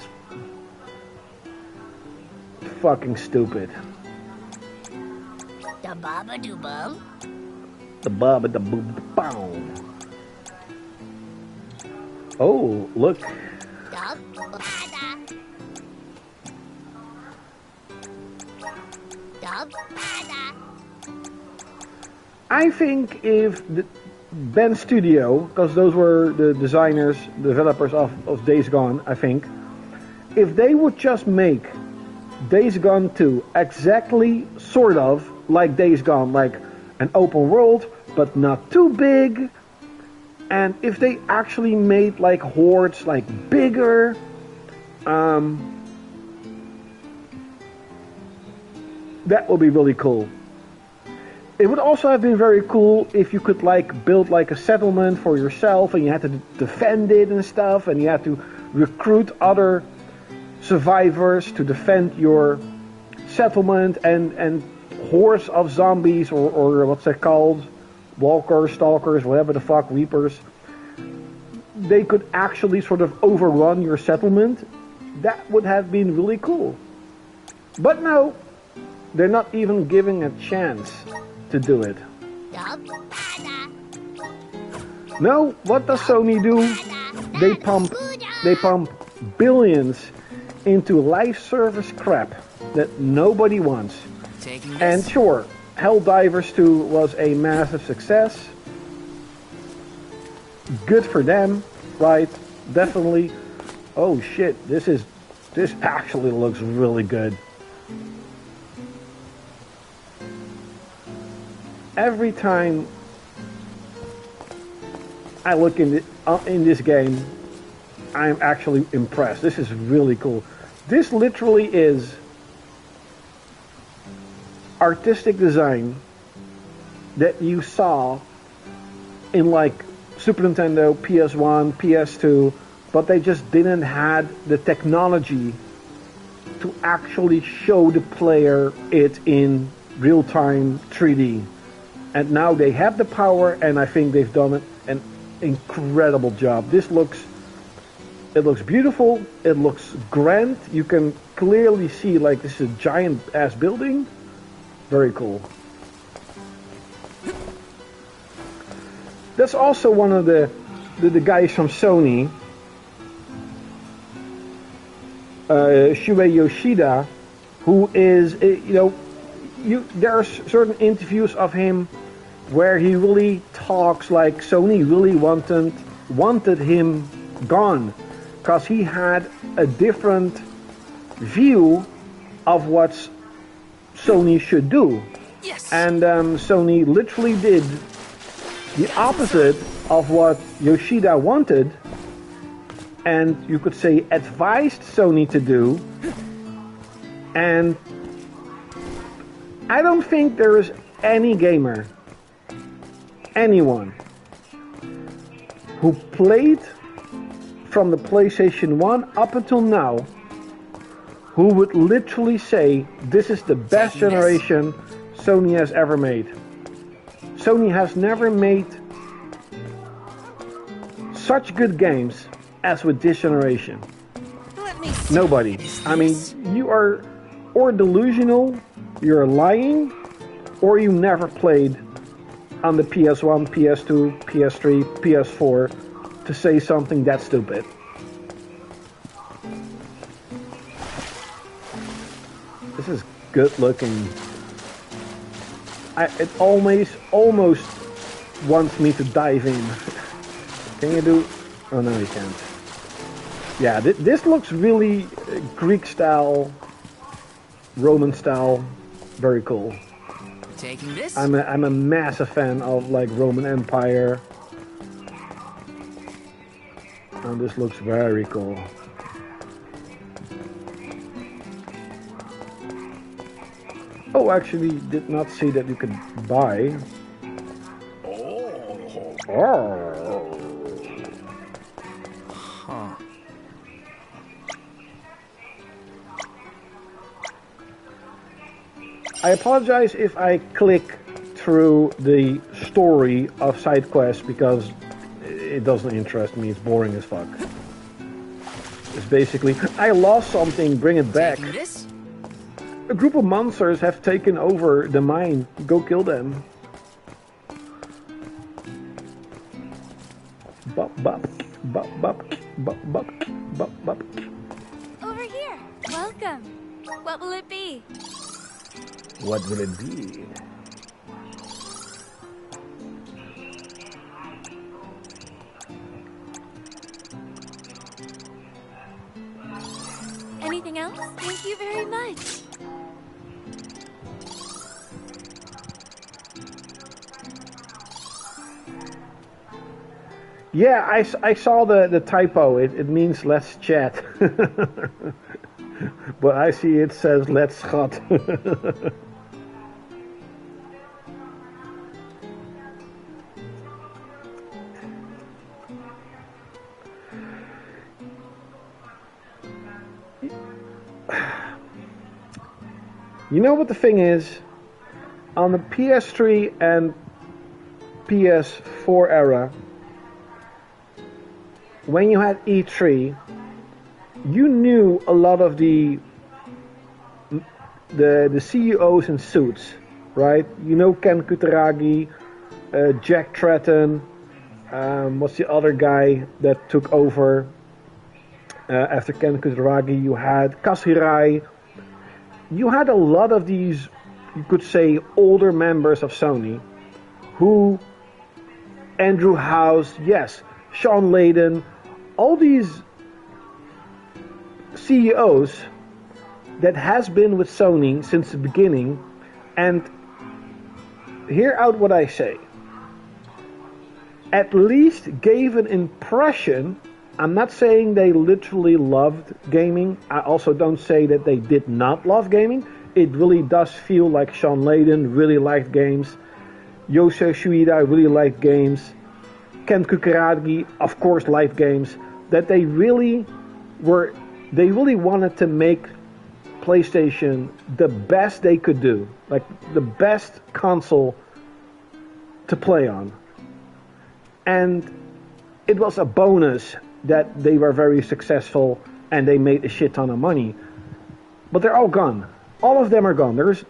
B: fucking stupid.
F: The baba do bum.
B: The baba da boom boom. Oh, look. I think if Ben Studio, because those were the designers, developers of Days Gone, I think, if they would just make Days Gone 2 exactly sort of like Days Gone, like an open world, but not too big, and if they actually made like hordes like bigger, that would be really cool. It would also have been very cool if you could like build like a settlement for yourself, and you had to defend it and stuff, and you had to recruit other survivors to defend your settlement, and hordes of zombies, or what's that called, walkers, stalkers, whatever the fuck, reapers. They could actually sort of overrun your settlement. That would have been really cool. But no, they're not even giving a chance to do it. No, what does Sony do? They pump billions into live service crap that nobody wants. And sure, Helldivers 2 was a massive success. Good for them, right? Definitely. Oh shit, this actually looks really good. Every time I look in this game, I'm actually impressed. This is really cool. This literally is artistic design that you saw in like Super Nintendo, PS1, PS2, but they just didn't have the technology to actually show the player it in real-time 3D. And now they have the power, and I think they've done an incredible job. It looks beautiful, it looks grand. You can clearly see like this is a giant ass building. Very cool. That's also one of the guys from Sony, Shuei Yoshida, who is, there are certain interviews of him where he really talks like Sony really wanted him gone, because he had a different view of what Sony should do.
C: Yes.
B: And Sony literally did the opposite of what Yoshida wanted, and you could say advised Sony to do. And I don't think there is any gamer, anyone, who played from the PlayStation 1 up until now who would literally say this is the best generation Sony has ever made. Sony has never made such good games as with this generation. Nobody. I mean, you are or delusional, you're lying, or you never played on the PS1, PS2, PS3, PS4 to say something that stupid. This is good looking. It almost wants me to dive in. Can you do? Oh no, you can't. Yeah, this looks really Greek style, Roman style, very cool.
C: Taking this?
B: I'm a massive fan of like Roman Empire, and this looks very cool. Oh, actually, did not see that you could buy. Oh.
C: Huh.
B: I apologize if I click through the story of side quests because it doesn't interest me. It's boring as fuck. It's basically, I lost something, bring it back.
C: This?
B: A group of monsters have taken over the mine. Go kill them. Bop bop bop bop bop bop bop bop.
E: Over here. Welcome. What will it be?
B: What will it be?
E: Anything else? Thank you very much.
B: Yeah, I saw the typo. It means let's chat. But I see it says let's schat. You know what the thing is? On the PS3 and PS4 era, when you had E3, you knew a lot of the CEOs in suits, right? You know Ken Kutaragi, Jack Tretton, what's the other guy that took over after Ken Kutaragi? You had Kasurai. You had a lot of these, you could say, older members of Sony who, Andrew House, yes, Sean Layden, all these CEOs that has been with Sony since the beginning, and hear out what I say, at least gave an impression I'm not saying they literally loved gaming. I also don't say that they did not love gaming. It really does feel like Sean Layden really liked games. Yosei Shuida really liked games. Ken Kukaragi, of course, liked games. That they really wanted to make PlayStation the best they could do. Like, the best console to play on. And it was a bonus that they were very successful and they made a shit ton of money. But they're all gone. All of them are gone. There's,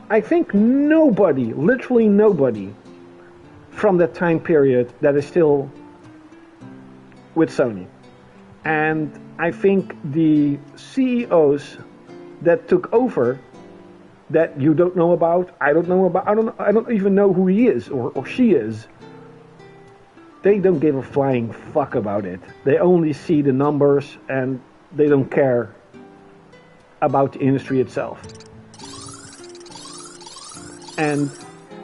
B: I think, nobody, literally nobody, from that time period that is still with Sony. And I think the CEOs that took over, that you don't know about, I don't even know who he is or she is. They don't give a flying fuck about it. They only see the numbers and they don't care about the industry itself. And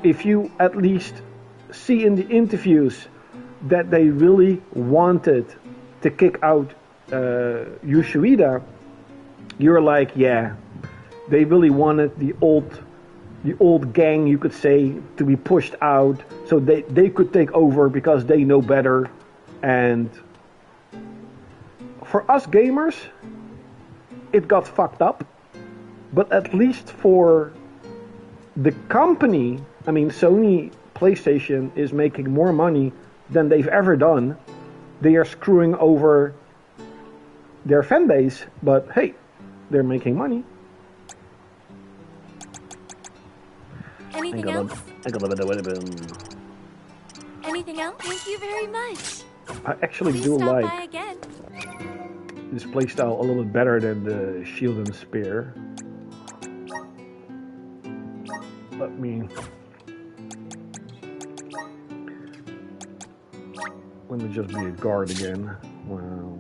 B: if you at least see in the interviews that they really wanted to kick out Yu Shuida, you're like, yeah, they really wanted the old gang, you could say, to be pushed out so they could take over because they know better. And for us gamers, it got fucked up. But at least for the company, I mean, Sony PlayStation is making more money than they've ever done. They are screwing over their fan base, but hey, they're making money.
A: Anything else?
B: I got a bit of
A: Anything else? Thank you very much.
B: I actually
A: Please
B: do
A: stop
B: like
A: by again.
B: this playstyle a little bit better than the shield and spear. Let me just be a guard again. Wow.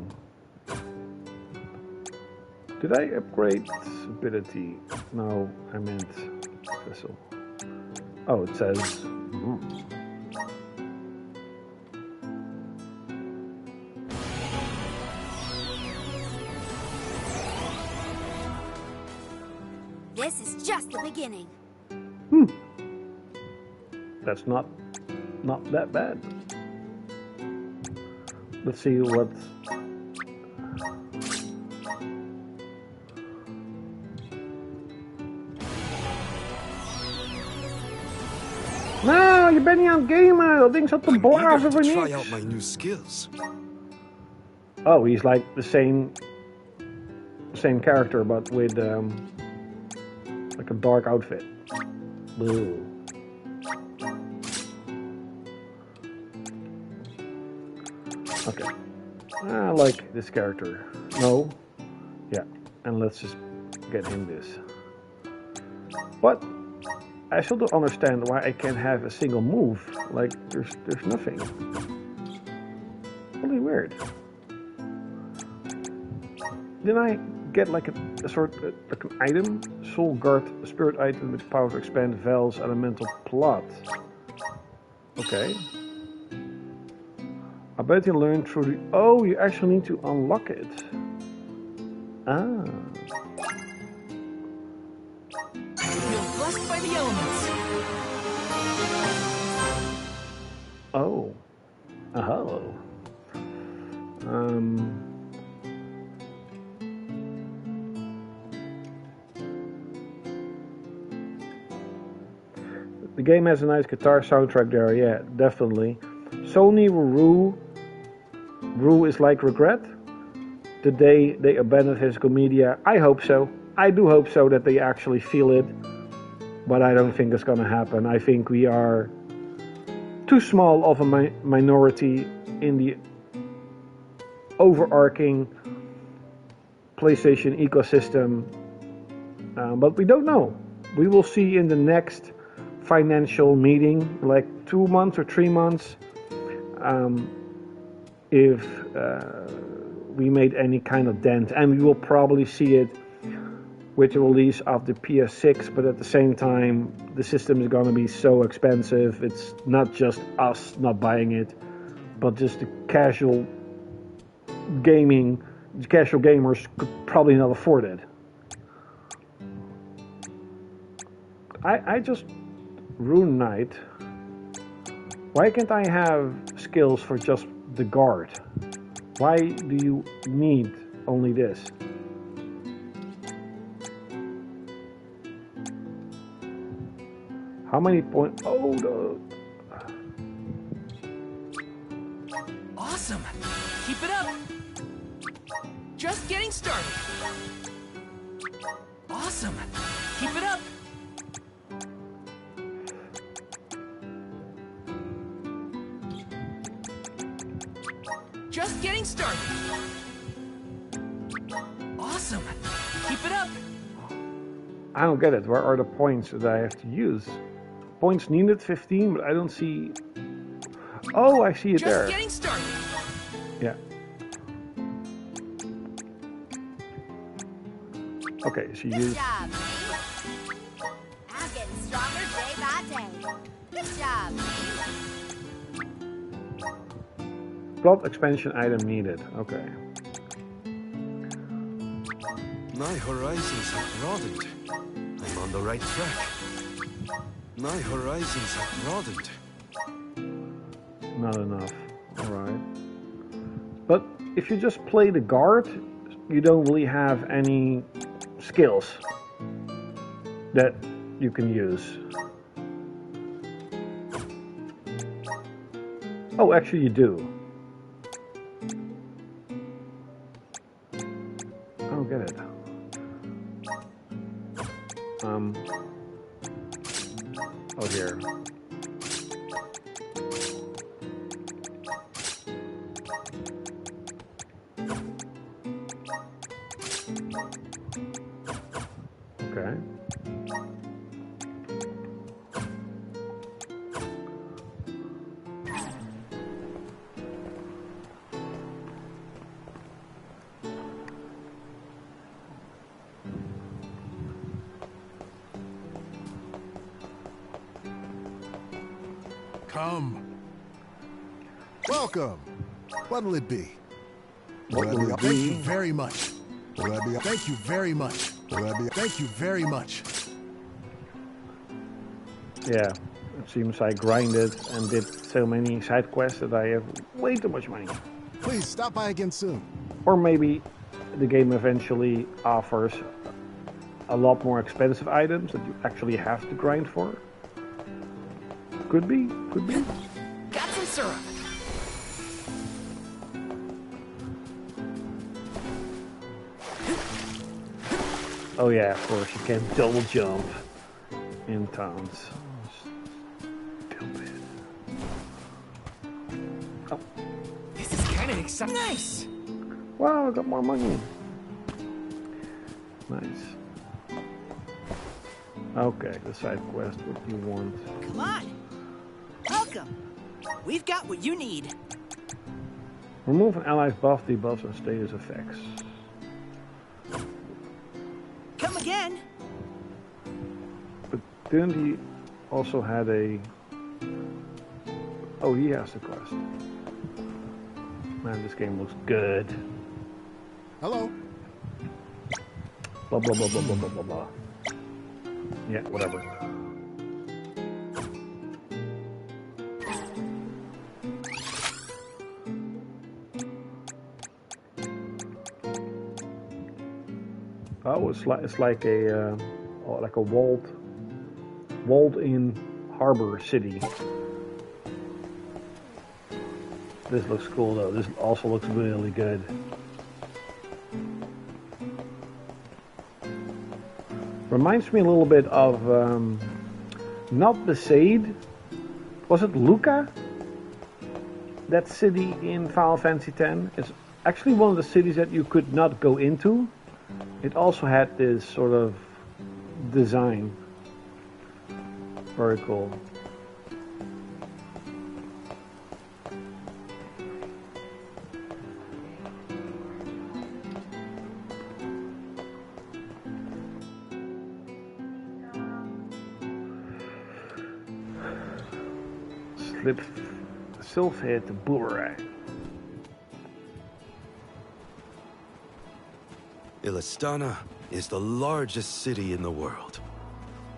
B: Did I upgrade ability? No, I meant vessel. Oh, it says.
F: This is just the beginning.
B: That's not that bad. Let's see what. Nou, je bent niet aan het gamen. Dat ding zat te blazen voor
D: Try
B: niks.
D: out my new skills.
B: Oh, he's like the same character, but with like a dark outfit. Boo. Okay. I like this character. No. Yeah. And let's just get him this. But I still don't understand why I can't have a single move. Like, there's nothing. Really weird. Did I get like a sort of like an item? Soul Guard, a spirit item with power to expand Val's elemental plot. Okay. Ability to learn through the... Oh, you actually need to unlock it. Ah.
C: Feel blessed by the elements.
B: Oh. Oh. The game has a nice guitar soundtrack there, yeah, definitely. Sony Rue is like regret. The day they abandoned physical media. I hope so. I do hope so that they actually feel it. But I don't think it's gonna happen. I think we are too small of a minority in the overarching PlayStation ecosystem. But we don't know. We will see in the next financial meeting, like 2 months or 3 months, if we made any kind of dent. And we will probably see it with the release of the PS6, but at the same time, the system is going to be so expensive. It's not just us not buying it, but just the casual gaming, casual gamers could probably not afford it. I just Rune Knight. Why can't I have skills for just the guard? Why do you need only this? How many points? Oh, no.
C: Awesome! Keep it up! Just getting started! Awesome! Keep it up! Just getting started! Awesome! Keep it up!
B: I don't get it. Where are the points that I have to use? Points needed 15, but I don't see... Oh, I see it there.
C: Just getting started!
B: Yeah. Okay, so you
G: Good
B: use...
G: job. I'm getting stronger day by day. Good job.
B: Plot expansion item needed. Okay.
D: My horizons have broadened. I'm on the right track. My horizons have broadened.
B: Not enough. Alright. But if you just play the guard, you don't really have any skills that you can use. Oh, actually you do. I don't get it. Oh, here. Okay.
R: Come. Welcome. What'll it be?
B: What'll it
R: Thank you
B: be?
R: very much. Thank you very much. Thank you very much.
B: Yeah, it seems I grinded and did so many side quests that I have way too much money.
R: Please stop by again soon.
B: Or maybe the game eventually offers a lot more expensive items that you actually have to grind for. Could be, could be.
C: Got some syrup!
B: Oh yeah, of course, you can double jump in towns. Stupid. Oh.
C: This is kind of exciting. Nice!
B: Wow, I got more money. Nice. Okay, the side quest, what do you want?
N: Come on! Welcome! We've got what you need.
B: Remove an ally's buff, debuffs, and status effects.
N: Come again!
B: But didn't he also had a... Oh, he has the quest. Man, this game looks good.
R: Hello.
B: Blah, blah, blah, blah, blah, blah, blah, blah. Yeah, whatever. Oh, it's like a walled-in harbor city. This looks cool though. This also looks really good. Reminds me a little bit of not Besaid. Was it Lucca? That city in Final Fantasy X. It's actually one of the cities that you could not go into. It also had this sort of design. Very cool. Sylph hit the boomerang.
D: Illistana is the largest city in the world.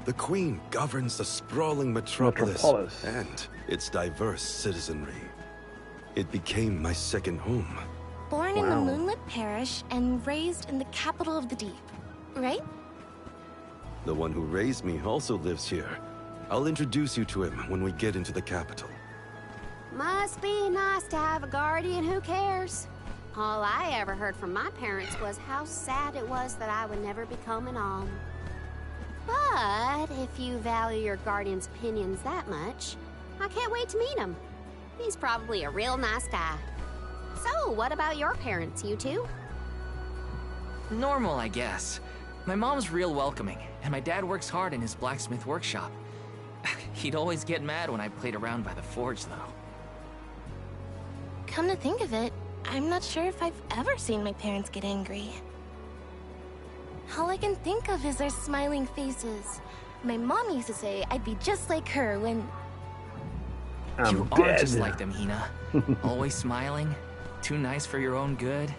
D: The Queen governs the sprawling metropolis and its diverse citizenry. It became my second home.
L: Born in the Moonlit Parish and raised in the capital of the deep, right?
D: The one who raised me also lives here. I'll introduce you to him when we get into the capital.
E: Must be nice to have a guardian who cares. All I ever heard from my parents was how sad it was that I would never become an alm. But if you value your guardian's opinions that much, I can't wait to meet him. He's probably a real nice guy. So, what about your parents, you two?
C: Normal, I guess. My mom's real welcoming, and my dad works hard in his blacksmith workshop. He'd always get mad when I played around by the forge, though.
L: Come to think of it, I'm not sure if I've ever seen my parents get angry. All I can think of is their smiling faces. My mom used to say I'd be just like her when...
C: You are just like them, Hina. Always smiling. Too nice for your own good.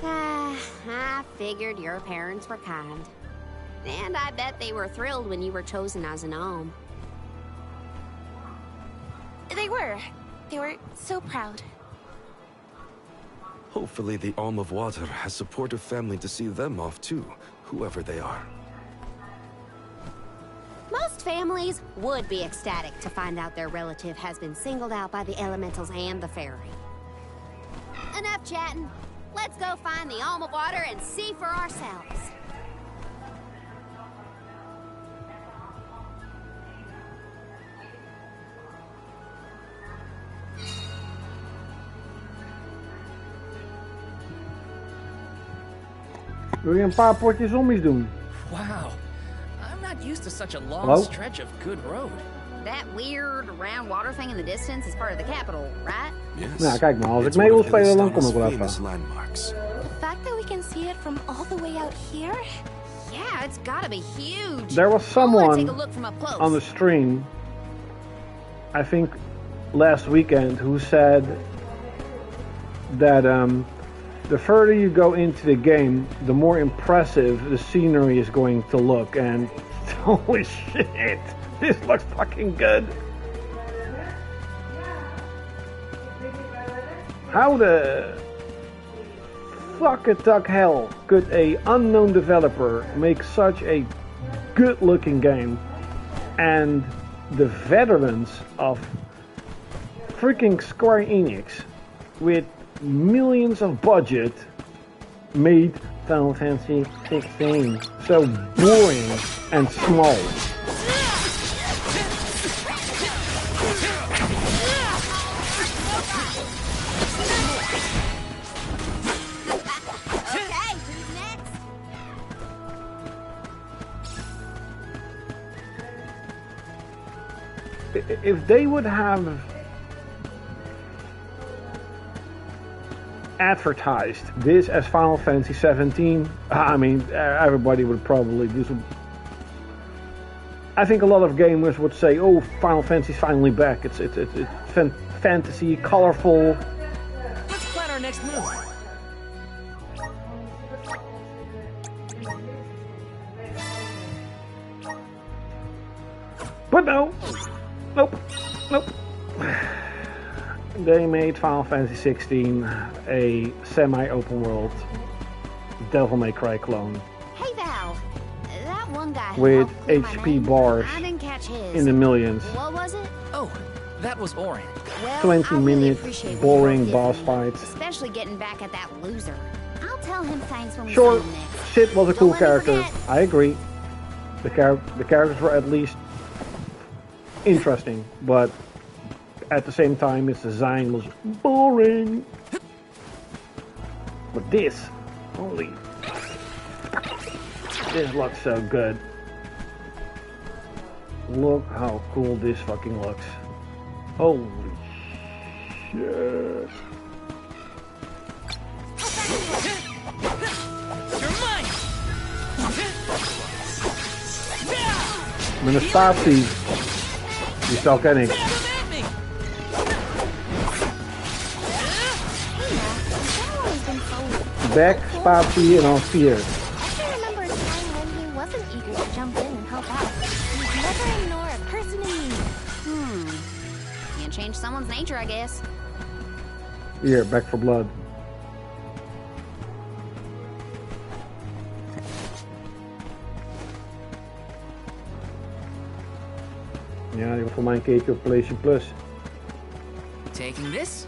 E: I figured your parents were kind. And I bet they were thrilled when you were chosen as an alm.
L: They were. They were so proud.
D: Hopefully the Alm of Water has supportive family to see them off too, whoever they are.
E: Most families would be ecstatic to find out their relative has been singled out by the elementals and the fairy. Enough chatting. Let's go find the Alm of Water and see for ourselves.
B: Wil je een paar potjes zombies doen?
C: Wow. I'm not used to such a long
B: Hello?
C: stretch of good road.
G: That weird round water thing in the distance is part of the capital, right?
D: Yes.
B: Nou, kijk maar, als ik mee wil spelen, dan kom ik wel even.
L: The fact that we can see it from all the way out here?
G: Yeah, it's gotta be huge.
B: There was
G: I wanna
B: someone
G: take a look from up close.
B: on the stream, I think last weekend, who said that the further you go into the game, the more impressive the scenery is going to look. And holy shit, this looks fucking good. How the fuck hell could a unknown developer make such a good looking game, and the veterans of freaking Square Enix with millions of budget made Final Fantasy 16 so boring and small. If they would have advertised this as Final Fantasy 17, I mean, everybody would probably do some. I think a lot of gamers would say, "Oh, Final Fantasy's finally back. It's fantasy, colorful."
C: Let's plan our next move.
B: But no, nope. They made Final Fantasy 16 a semi-open world Devil May Cry clone.
E: Hey Val, that one guy who
B: With
E: helped clear my
B: HP
E: name,
B: bars
E: I didn't catch his.
B: in the millions.
E: What was it?
C: Oh, that was Orin.
E: Well,
B: 20
E: I really
B: minute
E: appreciate what
B: boring
E: you
B: boss
E: did,
B: fights.
E: especially getting back at that loser. I'll tell him thanks when we
B: Sure,
E: see him next.
B: Sid was a cool
E: Don't let me
B: character.
E: forget.
B: I agree. The characters were at least interesting, but at the same time, its design was boring. But this, holy, this looks so good. Look how cool this fucking looks. Holy shit.
C: You're mine.
B: Met een spatie. Die spel ken ik. Back, spatie en dan 4.
E: someone's nature, I guess.
B: Here, back for blood. Ja, die wordt voor mij een keertje op PlayStation Plus.
C: Taking this?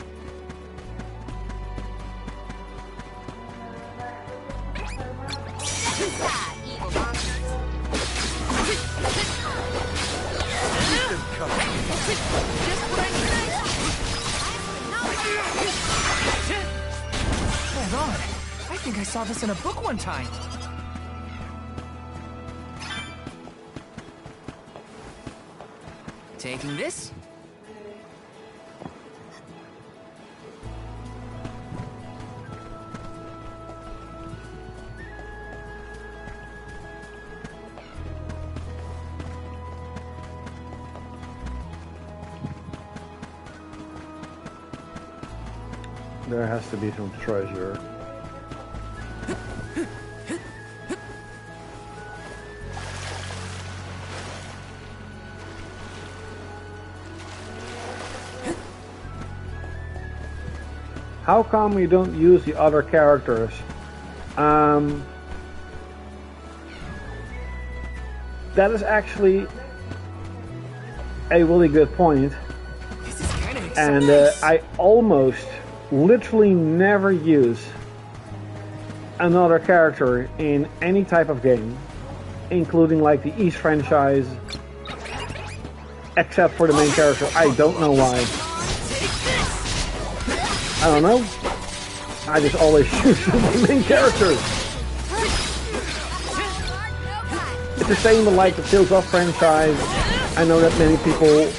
C: Hold on. I think I saw this in a book one time. Taking this?
B: There has to be some treasure. How come you don't use the other characters? That is actually a really good point. And I almost literally never use another character in any type of game, including like the East franchise, except for the main character. I don't know why. I don't know. I just always choose the main characters. It's the same with like the Tales of franchise. I know that many people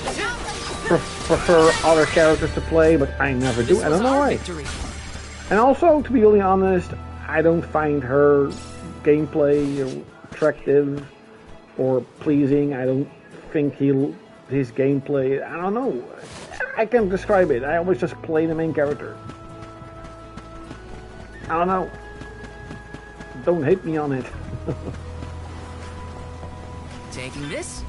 B: prefer other characters to play, but I never do. I don't know why. And also, to be really honest, I don't find her gameplay attractive or pleasing. I don't think his gameplay, I don't know. I can't describe it. I always just play the main character. I don't know. Don't hate me on it.
C: Taking this?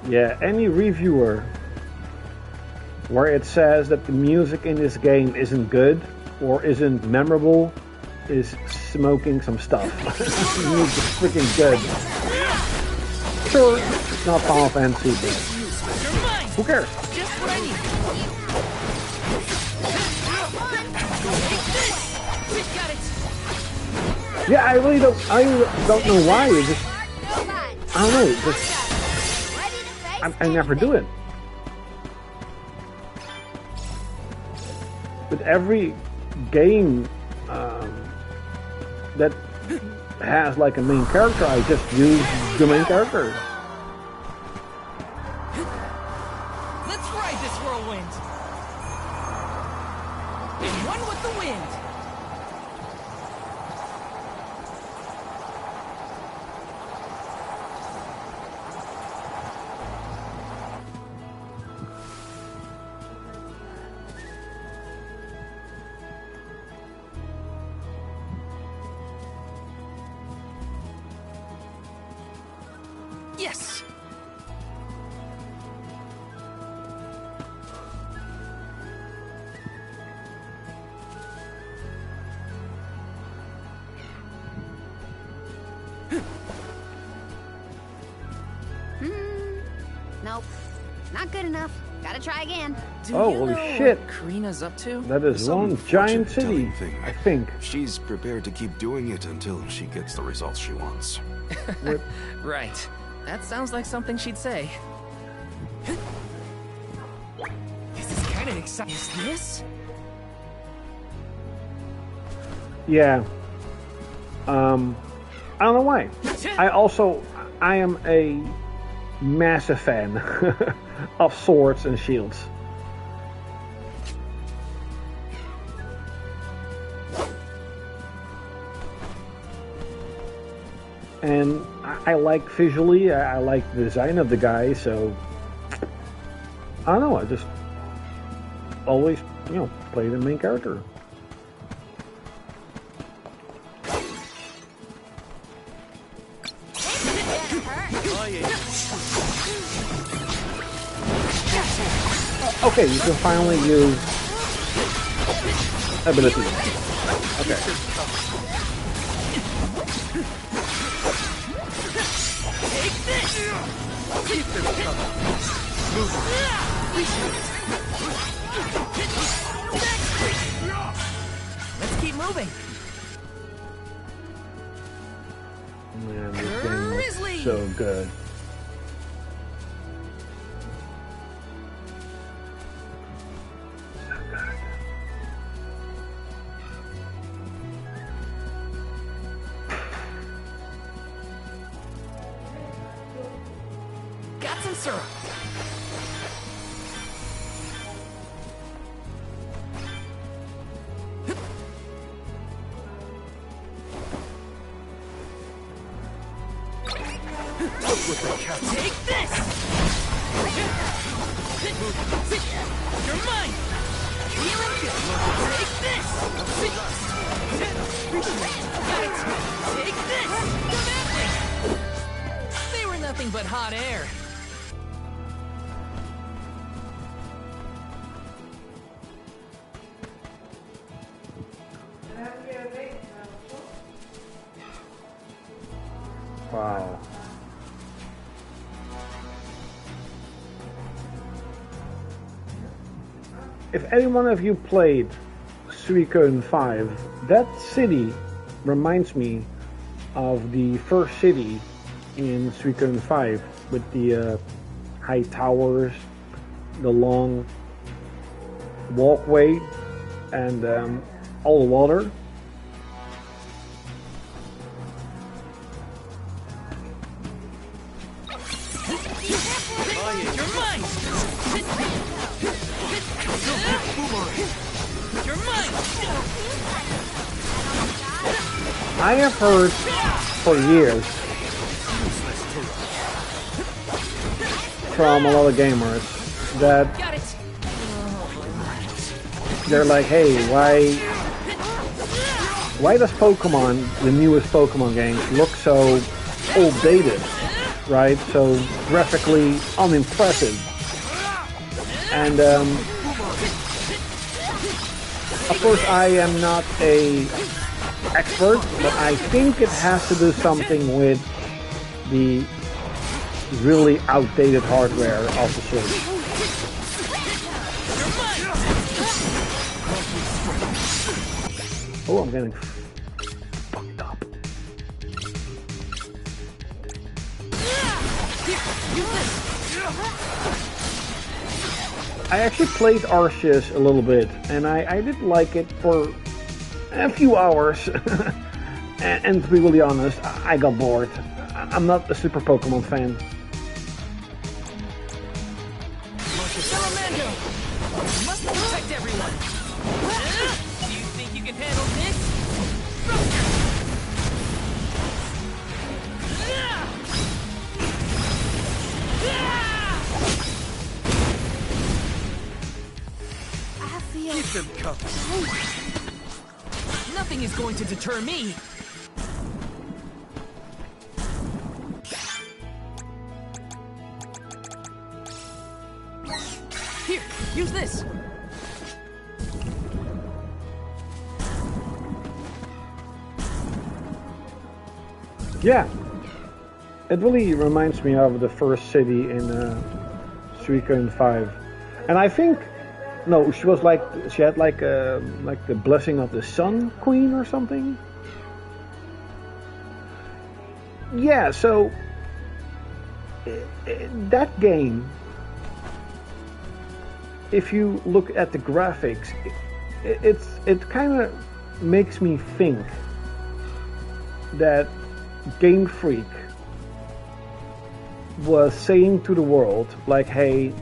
B: Yeah, any reviewer where it says that the music in this game isn't good or isn't memorable is smoking some stuff. The music is freaking good. Sure, it's not Final Fantasy, but who cares? Yeah, I really don't know why. It just, I don't know. Just, I never do it. With every game that has like a main character, I just use the main character.
C: Let's ride this whirlwind. And one with the wind. Yes!
E: Nope. Not good enough. Gotta try again.
B: Oh, holy shit.
C: What Karina's up to?
B: That is one giant city, I think.
D: She's prepared to keep doing it until she gets the results she wants.
C: Right. That sounds like something she'd say. This is kind of exciting. Is this?
B: Yeah. I don't know why. I am a massive fan of swords and shields. And I like visually, I like the design of the guy, so I don't know, I just always, you know, play the main character. Okay, you can finally use ability. Okay.
C: Let's keep moving.
B: Man, this game looks so good.
C: Got some syrup.
J: With the cat.
C: Take this! You're mine! Healing you! Take this! Got it! Take this! Go that way! They were nothing but hot air.
B: Wow. If any one of you played Suikoden 5, that city reminds me of the first city in Suikoden 5 with the high towers, the long walkway, and all the water.
C: You're mine! You're mine!
B: I have heard for years from a lot of gamers that they're like, hey, why does Pokemon, the newest Pokemon games, look so old-dated, right? So graphically unimpressive. And of course I am not a expert, but I think it has to do something with the really outdated hardware of the Switch. Oh, I'm getting fucked up. I actually played Arceus a little bit, and I did like it for a few hours. and to be really honest, I got bored. I'm not a super Pokemon fan.
C: Salamando! You must protect everyone! Do you think you can handle this?
E: I feel...
J: Keep them coming.
C: Nothing is going to deter me! Here, use this!
B: Yeah, it really reminds me of the first city in Suikoden 5, and I think no, she had like the blessing of the Sun Queen or something. Yeah, so that game, if you look at the graphics, it kind of makes me think that Game Freak was saying to the world, like, hey,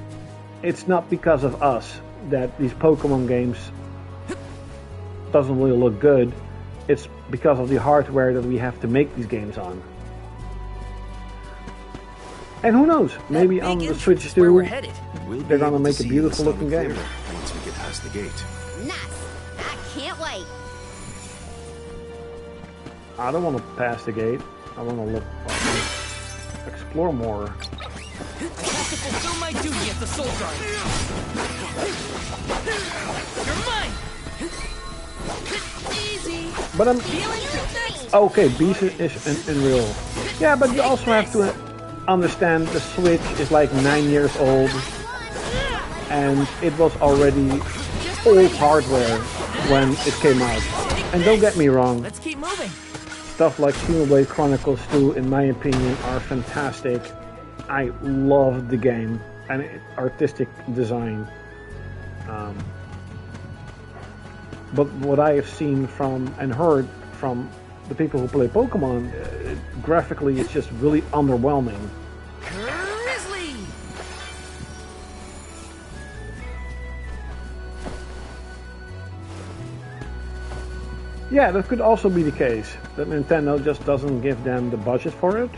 B: it's not because of us that these Pokemon games doesn't really look good, it's because of the hardware that we have to make these games on. And who knows? Maybe on the Switch 2, they're gonna make a beautiful looking game.
D: Once we get past the gate.
F: Nice. I can't wait.
B: I don't want to pass the gate. I want to explore more.
C: I have to fulfill my duty as the Soul Guard. You're mine. Easy.
B: But I'm okay. Beast is in real. Yeah, but you also have to understand the Switch is like 9 years old, and it was already old hardware when it came out. And don't get me wrong.
C: Let's keep moving.
B: Stuff like Xenoblade Chronicles 2, in my opinion, are fantastic. I love the game and artistic design. But what I have seen from and heard from the people who play Pokemon, graphically, it's just really underwhelming.
C: Grizzly!
B: Yeah, that could also be the case, that Nintendo just doesn't give them the budget for it.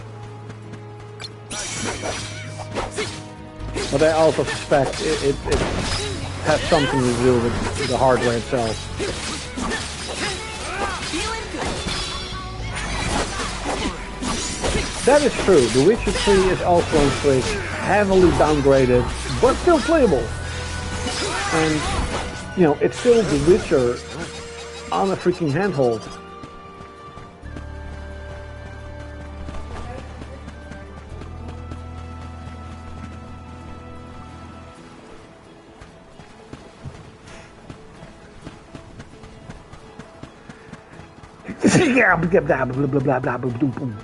B: But I also suspect it has something to do with the hardware itself. That is true. The Witcher 3 is also on Switch, heavily downgraded, but still playable. And, you know, it's still The Witcher on a freaking handhold. Yeah, blah blah blah blah blah blah boom boom.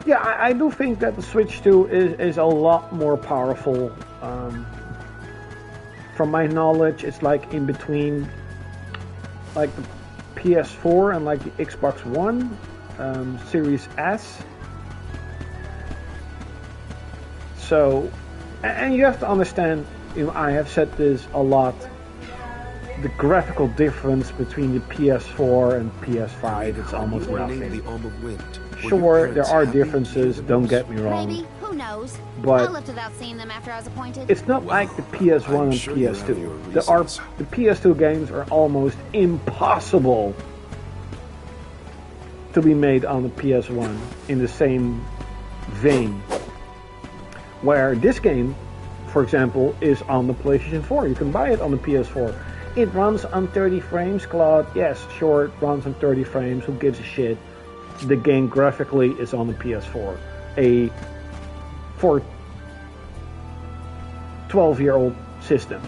B: Yeah, I do think that the Switch 2 is a lot more powerful. From my knowledge, it's like in between like the PS4 and like the Xbox One, Series S. So, and you have to understand, you know, I have said this a lot, the graphical difference between the PS4 and PS5, it's almost nothing. Sure, there are differences, don't get me wrong.
F: Maybe, who knows?
B: But
F: I left without seeing them after I was appointed.
B: it's not like the PS1 and PS2. The PS2 games are almost impossible to be made on the PS1 in the same vein. Where this game, for example, is on the PlayStation 4. You can buy it on the PS4. It runs on 30 frames, Claude. Yes, sure, it runs on 30 frames. Who gives a shit? The game graphically is on the PS4. For 12-year-old system.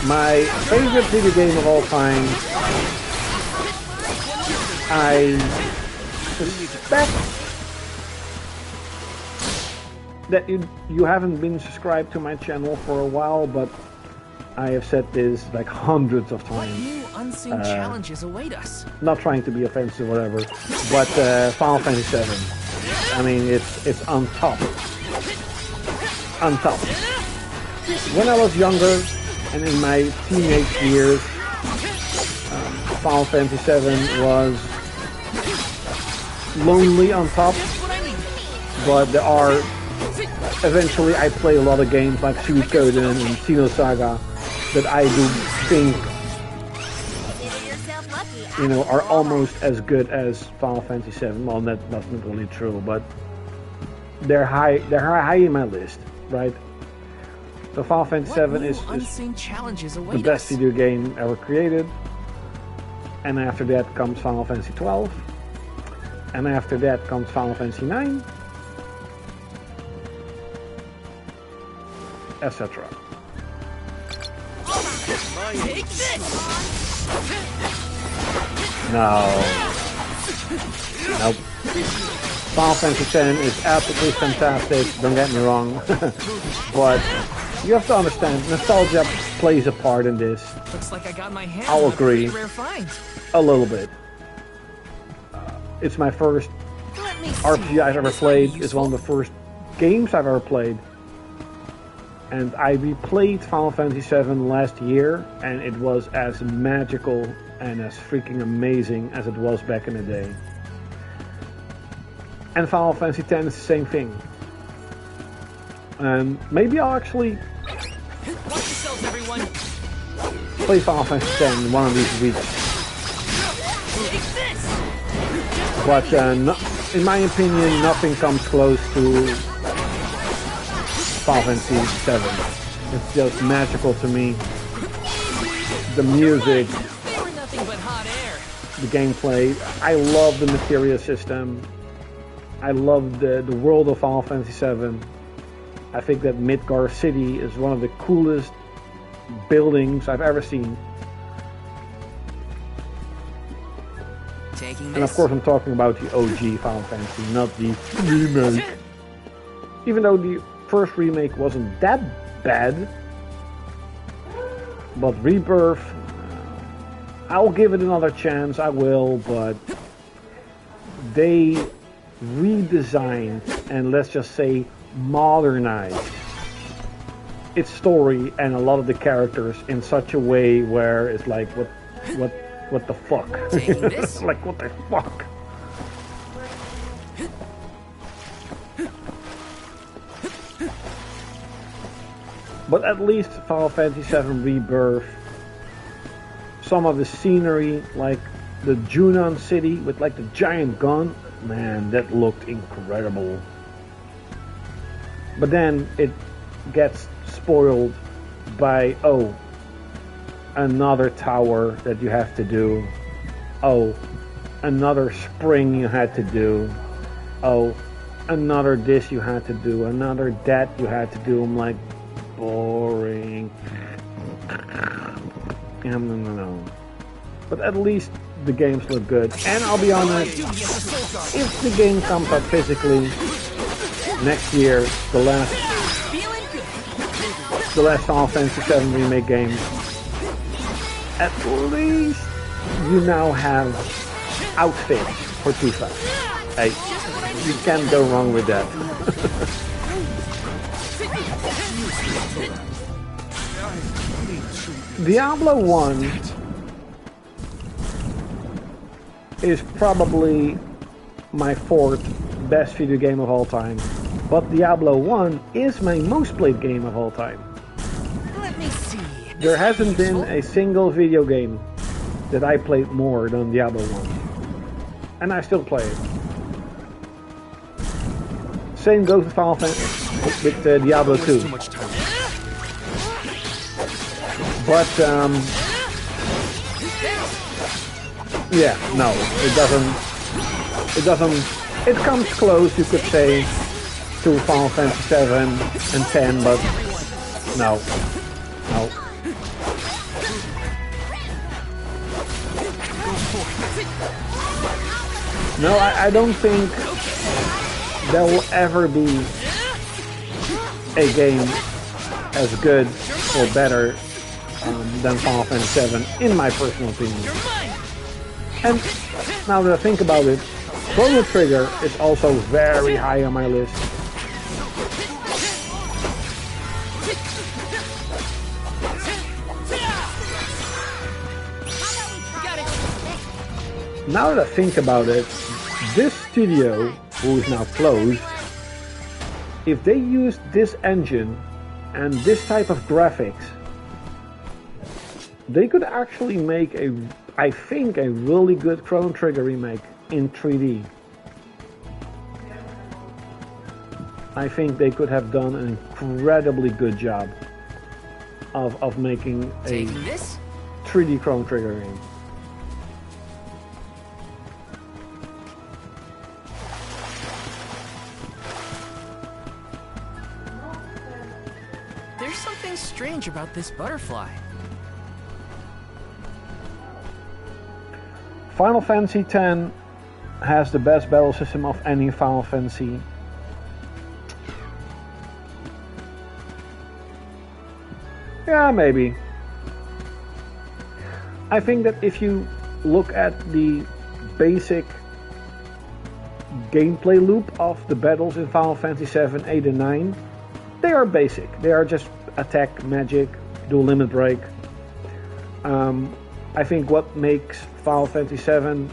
B: My favorite video game of all time, I suspect that you haven't been subscribed to my channel for a while, but I have said this like hundreds of times.
C: What new unseen challenges await us?
B: Not trying to be offensive or whatever, but Final Fantasy VII. I mean, it's on top. On top. When I was younger and in my teenage years, Final Fantasy VII was lonely on top, but there are eventually I play a lot of games like Suikoden and Xenosaga that I do think, you know, are almost as good as Final Fantasy VII. Well, that's not really true, but they're high in my list, right? So Final Fantasy VII is the best video game ever created, and after that comes Final Fantasy XII. And after that comes Final Fantasy IX, etc. No. Nope. Final Fantasy X is absolutely fantastic, don't get me wrong. But you have to understand, nostalgia plays a part in this.
C: Looks like I got my hands
B: I'll
C: on a
B: agree.
C: pretty rare find.
B: A little bit. It's my first RPG I've ever played. It's one of the first games I've ever played. And I replayed Final Fantasy VII last year, and it was as magical and as freaking amazing as it was back in the day. And Final Fantasy X is the same thing. Maybe I'll actually play Final Fantasy X one of these weeks. But in my opinion, nothing comes close to Final Fantasy VII. It's just magical to me. The music, the gameplay. I love the materia system. I love the world of Final Fantasy VII. I think that Midgar City is one of the coolest buildings I've ever seen. And of course I'm talking about the OG Final Fantasy, not the remake. Even though the first remake wasn't that bad. But Rebirth, I'll give it another chance, I will, but they redesigned and let's just say modernized its story and a lot of the characters in such a way where it's like what the fuck? Like what the fuck? But at least Final Fantasy VII Rebirth, some of the scenery, like the Junon city with like the giant gun, man, that looked incredible. But then it gets spoiled by, oh, another tower that you have to do. Oh, another spring you had to do. Oh, another this you had to do. Another that you had to do. I'm like, boring. No. But at least the games look good. And I'll be honest, if the game comes out physically next year, the last Final Fantasy VII Remake game, at least you now have outfits for Tifa. Hey, you can't go wrong with that. Diablo 1 is probably my fourth best video game of all time, but Diablo 1 is my most played game of all time.
C: Let me see.
B: There hasn't been a single video game that I played more than Diablo 1, and I still play it. Same goes with Final Fantasy, with Diablo 2. But yeah, no, it doesn't. It comes close, you could say, to Final Fantasy 7 and 10, but no. No, I don't think there will ever be a game as good or better than Final Fantasy 7, in my personal opinion. And now that I think about it, Chrono Trigger is also very high on my list. Now that I think about it, this studio, who is now closed, if they used this engine and this type of graphics, they could actually make I think a really good Chrono Trigger remake in 3D. I think they could have done an incredibly good job of making a 3D Chrono Trigger game.
C: There's something strange about this butterfly.
B: Final Fantasy X has the best battle system of any Final Fantasy. Yeah, maybe. I think that if you look at the basic gameplay loop of the battles in Final Fantasy 7, 8, and 9, they are basic. They are just attack, magic, do a limit break. I think what makes Final Fantasy 7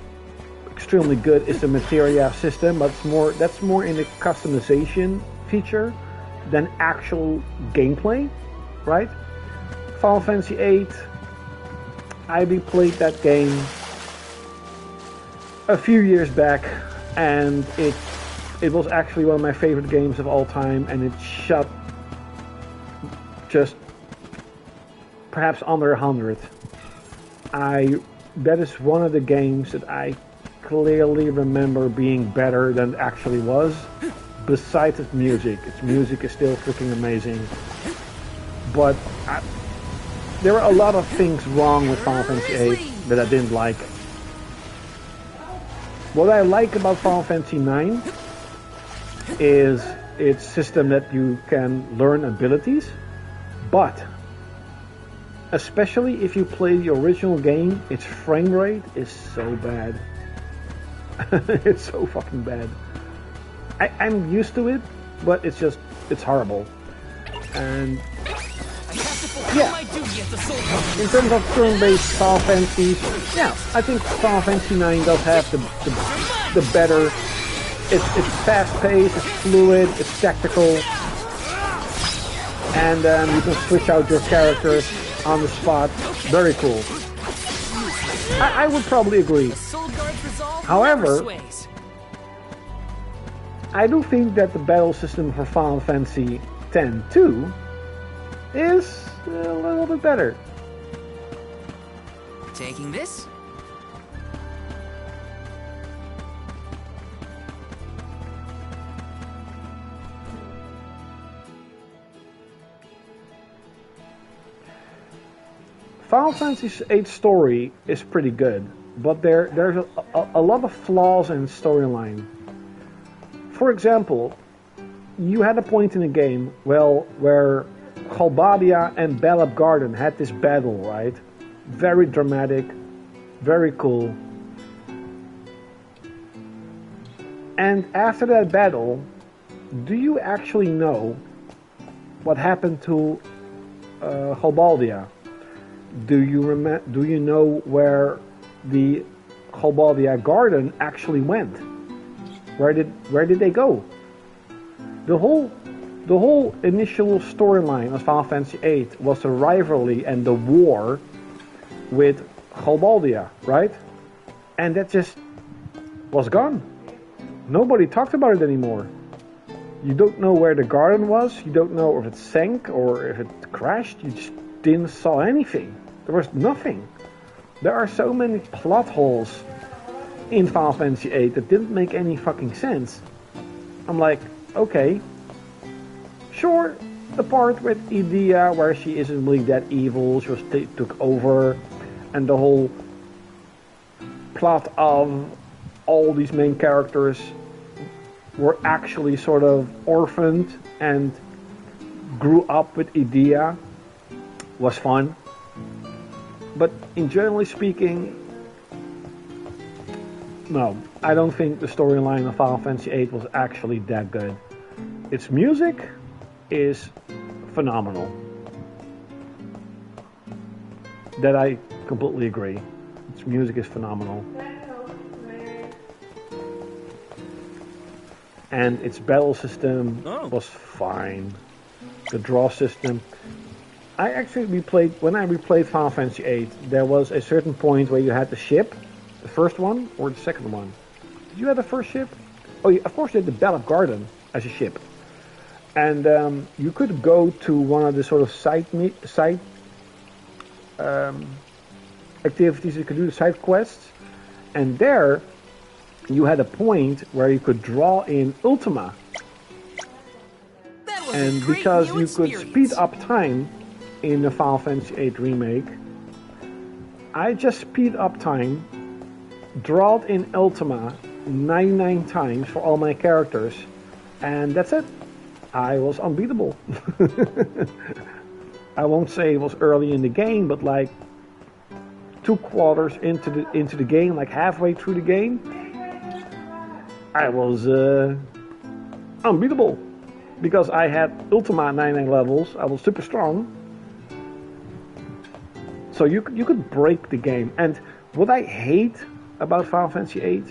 B: extremely good is the materia system, but that's more in the customization feature than actual gameplay, right? Final Fantasy 8, I replayed that game a few years back, and it was actually one of my favorite games of all time, and it shot just perhaps under 100. That is one of the games that I clearly remember being better than it actually was. Besides its music is still freaking amazing. But there were a lot of things wrong with Final Fantasy VIII that I didn't like. What I like about Final Fantasy IX is its system that you can learn abilities, but especially if you play the original game, its frame rate is so bad. It's so fucking bad. I'm used to it, but it's horrible. And yeah, in terms of turn-based Final Fantasies, yeah, I think Final Fantasy IX does have the better. It's fast-paced, it's fluid, it's tactical, and you can switch out your characters on the spot. Very cool. I would probably agree. However, I do think that the battle system for Final Fantasy X-2 is a little bit better.
C: Taking this?
B: Final Fantasy VIII story is pretty good, but there's a lot of flaws in the storyline. For example, you had a point in the game where Halbadia and Ballab Garden had this battle, right? Very dramatic, very cool. And after that battle, do you actually know what happened to Halbadia? Do you know where the Halbadia Garden actually went? Where did they go? The whole initial storyline of Final Fantasy VIII was the rivalry and the war with Halbadia, right? And that just was gone. Nobody talked about it anymore. You don't know where the garden was. You don't know if it sank or if it crashed. You just didn't saw anything. There was nothing. There are so many plot holes in Final Fantasy VIII that didn't make any fucking sense. I'm like, okay, sure, the part with Idea where she isn't really that evil, she was took over, and the whole plot of all these main characters were actually sort of orphaned and grew up with Idea was fun. But in generally speaking, no, I don't think the storyline of Final Fantasy VIII was actually that good. Its music is phenomenal. That I completely agree. Its music is phenomenal. And its battle system was fine. The draw system. When I replayed Final Fantasy VIII, there was a certain point where you had the ship, the first one or the second one. Did you have the first ship? Oh, yeah, of course you had the Ballab Garden as a ship. And you could go to one of the sort of side activities, you could do the side quests, and there you had a point where you could draw in Ultima. And because you could speed up time in the Final Fantasy VIII remake, I just speed up time, drawed in Ultima 99 times for all my characters, and that's it. I was unbeatable. I won't say it was early in the game, but like 2 quarters into the game, like halfway through the game, I was unbeatable. Because I had Ultima 99 levels, I was super strong. So you could break the game. And what I hate about Final Fantasy VIII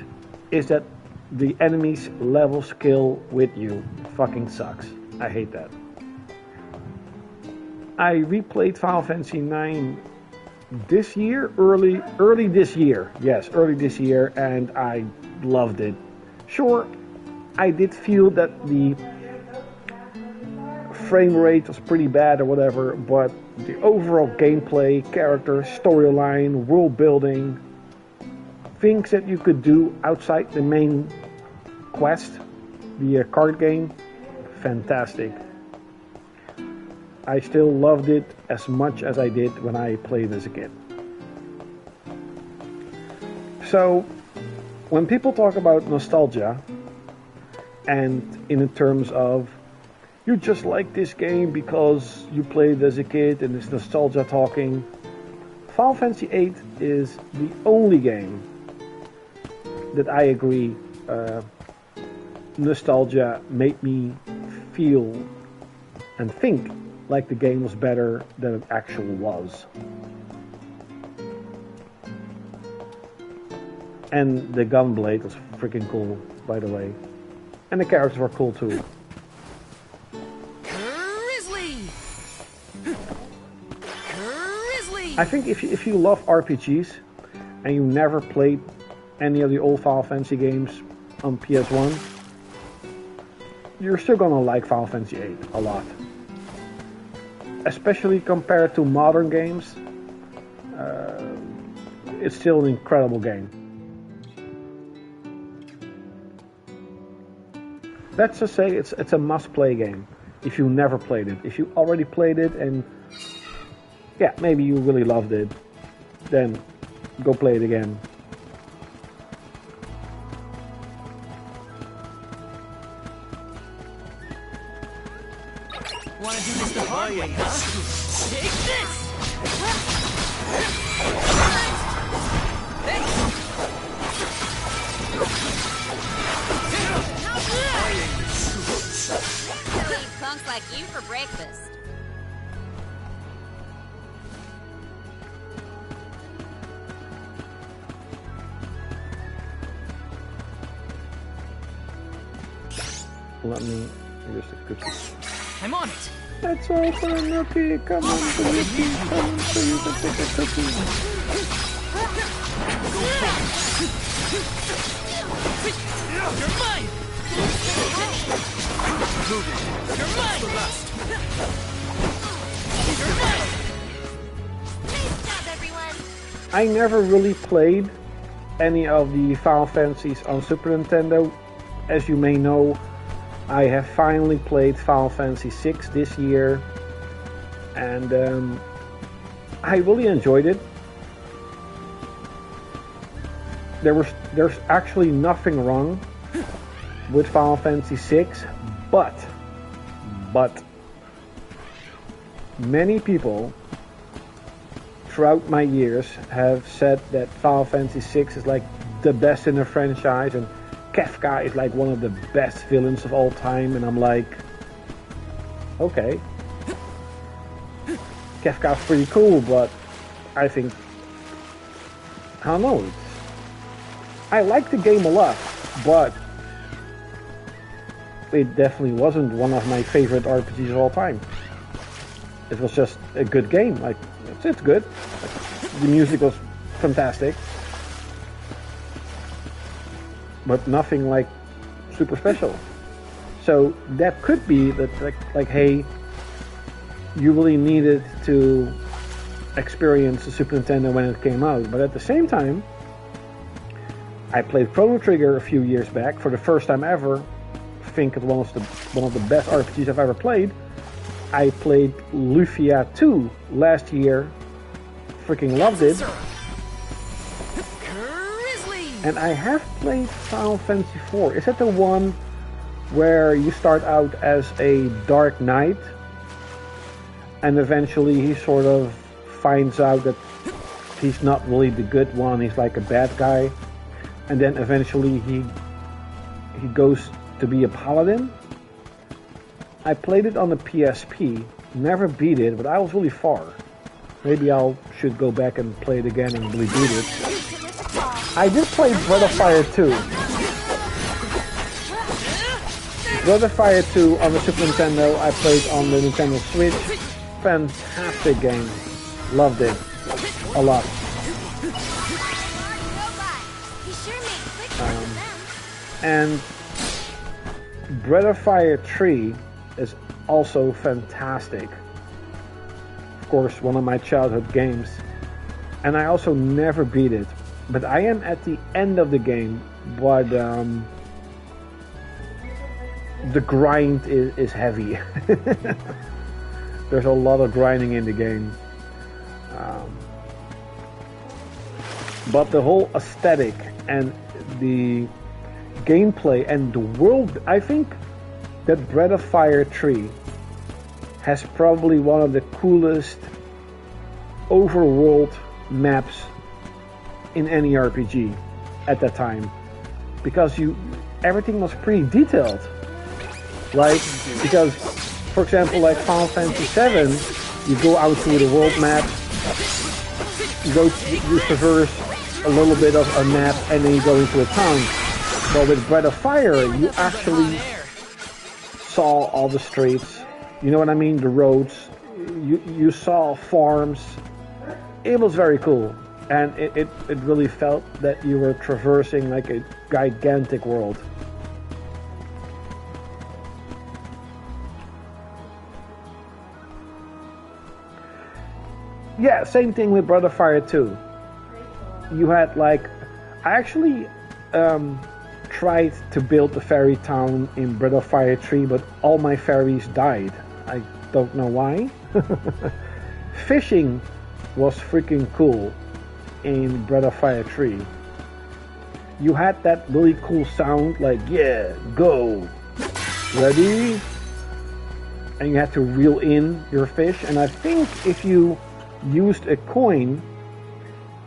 B: is that the enemies level skill with you. It fucking sucks. I hate that. I replayed Final Fantasy IX this year, early this year. Yes, early this year, and I loved it. Sure, I did feel that the frame rate was pretty bad or whatever, but the overall gameplay, character, storyline, world building, things that you could do outside the main quest, the card game, fantastic. I still loved it as much as I did when I played as a kid. So, when people talk about nostalgia, and in terms of you just like this game because you played as a kid and it's nostalgia talking, Final Fantasy VIII is the only game that I agree nostalgia made me feel and think like the game was better than it actually was. And the gunblade was freaking cool, by the way. And the characters were cool too. I think if you love RPGs and you never played any of the old Final Fantasy games on PS1, you're still gonna like Final Fantasy VIII a lot. Especially compared to modern games, it's still an incredible game. Let's just say it's a must-play game if you never played it. If you already played it and yeah, maybe you really loved it, then go play it again.
C: Wanna do this the hard way, huh? Take this!
G: I'll eat punks like you for breakfast.
B: Let me use the cookie.
C: I'm on it.
B: That's all for a nookie. Come on, Nookie. Come on, so you can take a cookie.
C: You're mine! You're mine! You're mine!
F: Nice job, everyone!
B: I never really played any of the Final Fantasies on Super Nintendo. As you may know, I have finally played Final Fantasy VI this year, and I really enjoyed it. There's actually nothing wrong with Final Fantasy VI, but many people throughout my years have said that Final Fantasy VI is like the best in the franchise, and Kefka is like one of the best villains of all time, and I'm like, okay, Kefka's pretty cool, but I think, I don't know, I like the game a lot, but it definitely wasn't one of my favorite RPGs of all time. It was just a good game, like, it's good, the music was fantastic, but nothing like super special. So that could be that like hey, you really needed to experience the Super Nintendo when it came out. But at the same time, I played Chrono Trigger a few years back for the first time ever. I think it was one of the best RPGs I've ever played. I played Lufia 2 last year. Freaking loved it. And I have played Final Fantasy IV. Is that the one where you start out as a Dark Knight and eventually he sort of finds out that he's not really the good one, he's like a bad guy, and then eventually he he goes to be a paladin. I played it on the PSP, never beat it, but I was really far. Maybe should go back and play it again and really beat it. I did play Breath of Fire 2. Breath of Fire 2 on the Super Nintendo, I played on the Nintendo Switch. Fantastic game. Loved it. A lot. And Breath of Fire 3 is also fantastic. Of course, one of my childhood games. And I also never beat it. But I am at the end of the game, but the grind is heavy. There's a lot of grinding in the game. But the whole aesthetic and the gameplay and the world, I think that Breath of Fire 3 has probably one of the coolest overworld maps in any RPG at that time, because everything was pretty detailed, right? Because, for example, like Final Fantasy VII, you go out to the world map, you traverse a little bit of a map, and then you go into a town. But with Breath of Fire, you actually saw all the streets. You know what I mean? The roads. You saw farms. It was very cool. And it really felt that you were traversing like a gigantic world. Yeah, same thing with Breath of Fire 2. You had like... I actually tried to build a fairy town in Breath of Fire 3, but all my fairies died. I don't know why. Fishing was freaking cool in Breath of Fire 3. You had that really cool sound like, yeah, go, ready, and you had to reel in your fish. And I think if you used a coin,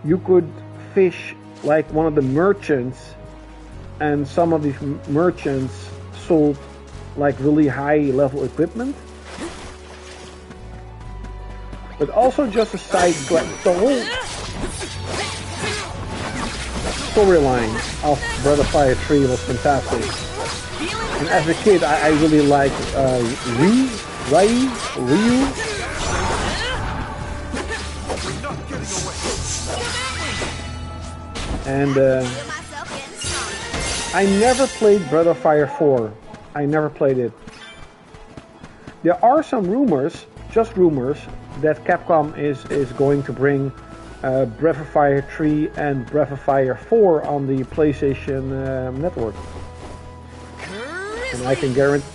B: you could fish like one of the merchants, and some of these merchants sold like really high level equipment. But also just a side quest, the whole storyline of Breath of Fire 3 was fantastic. And as a kid, I really liked Ryu. And I never played Breath of Fire 4. I never played it. There are some rumors, just rumors, that Capcom is going to bring Breath of Fire 3 and Breath of Fire 4 on the PlayStation Network. And I can guarantee,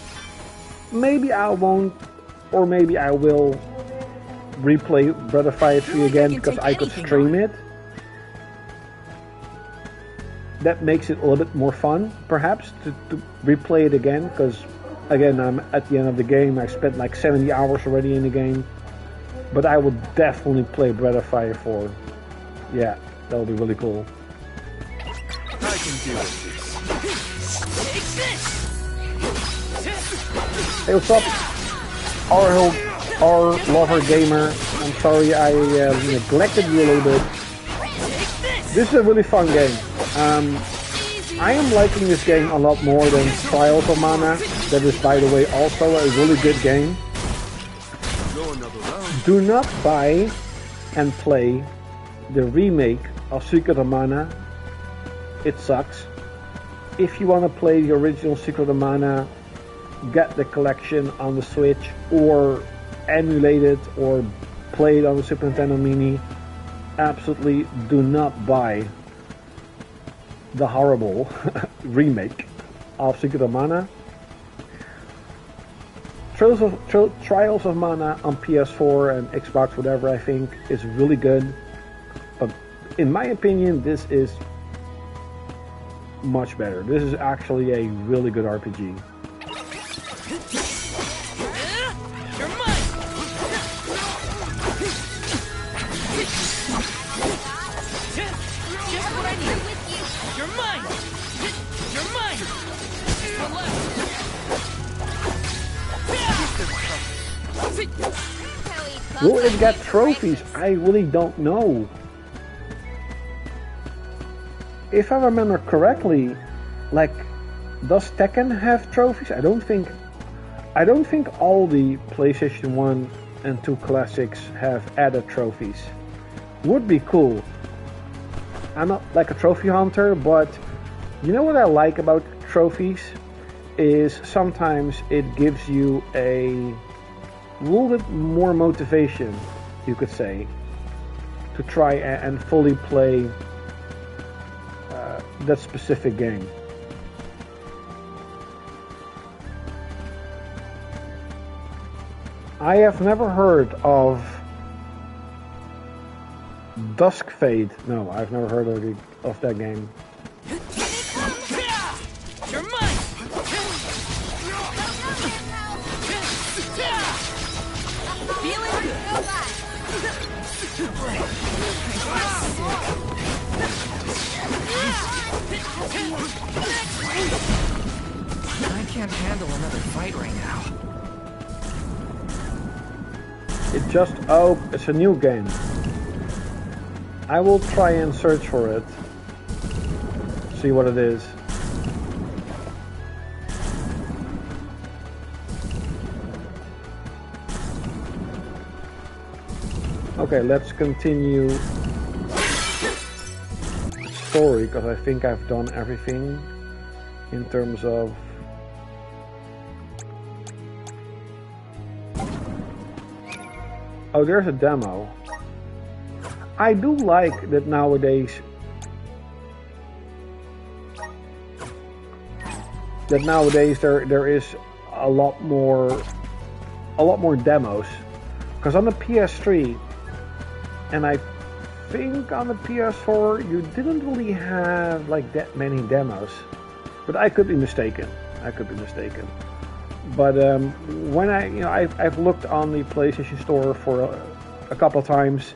B: maybe I won't, or maybe I will replay Breath of Fire 3 again because I could stream it. That makes it a little bit more fun, perhaps, to replay it again, because, again, I'm at the end of the game. I spent like 70 hours already in the game. But I would definitely play Breath of Fire 4. Yeah, that would be really cool.
J: I can deal with this.
B: Hey, what's up? Our lover gamer. I'm sorry I neglected you a little bit. This is a really fun game. I am liking this game a lot more than Trials of Mana. That is, by the way, also a really good game. Do not buy and play the remake of Secret of Mana. It sucks. If you want to play the original Secret of Mana, get the collection on the Switch, or emulate it, or play it on the Super Nintendo Mini. Absolutely do not buy the horrible remake of Secret of Mana. Trials of Mana on PS4 and Xbox, whatever, I think is really good. But in my opinion, this is much better. This is actually a really good RPG. Will it get trophies? I really don't know. If I remember correctly, like, does Tekken have trophies? I don't think all the PlayStation 1 and 2 classics have added trophies. Would be cool. I'm not like a trophy hunter, but you know what I like about trophies is sometimes it gives you a little bit more motivation, you could say, to try and fully play that specific game. I have never heard of Dusk Fade. No, I've never heard of that game.
C: You're mine! Feeling good. I can't handle another fight right now.
B: It's a new game. I will try and search for it. See what it is. Okay, let's continue the story, because I think I've done everything in terms of oh, there's a demo. I do like that nowadays there is a lot more demos, because on the PS3 and I think on the PS4 you didn't really have like that many demos, but I could be mistaken. But when I've looked on the PlayStation Store for a couple of times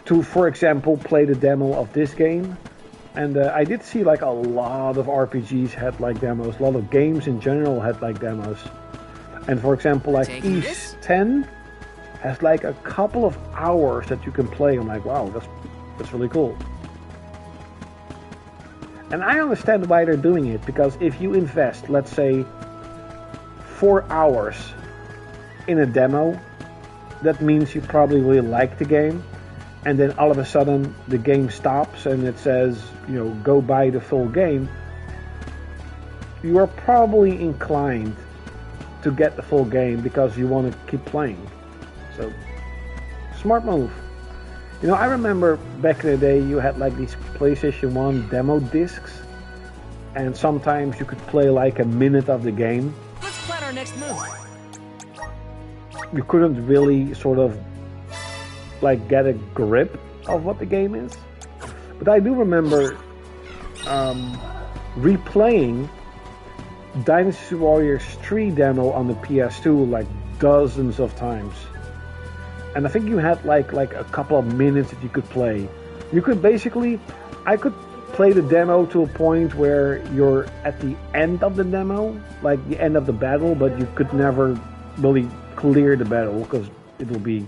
B: to, for example, play the demo of this game, and I did see like a lot of RPGs had like demos. A lot of games in general had like demos. And for example, like East 10 has like a couple of hours that you can play. I'm like, wow, that's really cool. And I understand why they're doing it, because if you invest, let's say, 4 hours in a demo, that means you probably really like the game, and then all of a sudden the game stops and it says, go buy the full game. You are probably inclined to get the full game because you want to keep playing. So, smart move. I remember back in the day you had like these PlayStation 1 demo discs, and sometimes you could play like a minute of the game.
C: Let's plan our next move.
B: You couldn't really sort of like get a grip of what the game is. But I do remember replaying Dynasty Warriors 3 demo on the PS2 like dozens of times. And I think you had like a couple of minutes that you could play. You could basically, I could play the demo to a point where you're at the end of the demo, like the end of the battle, but you could never really clear the battle because it will be,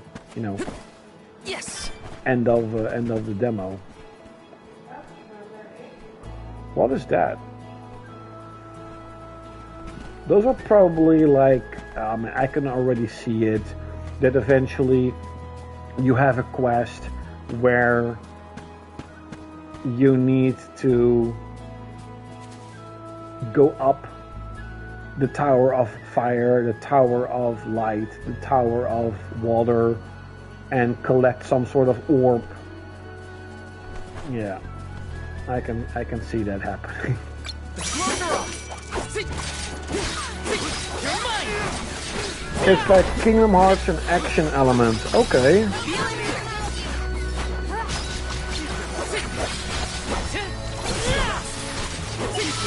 C: yes,
B: end of the demo. What is that? Those are probably like, I can already see it, that eventually you have a quest where you need to go up the Tower of Fire, the Tower of Light, the Tower of Water, and collect some sort of orb. Yeah, I can see that happening. It's like Kingdom Hearts and action elements. Okay.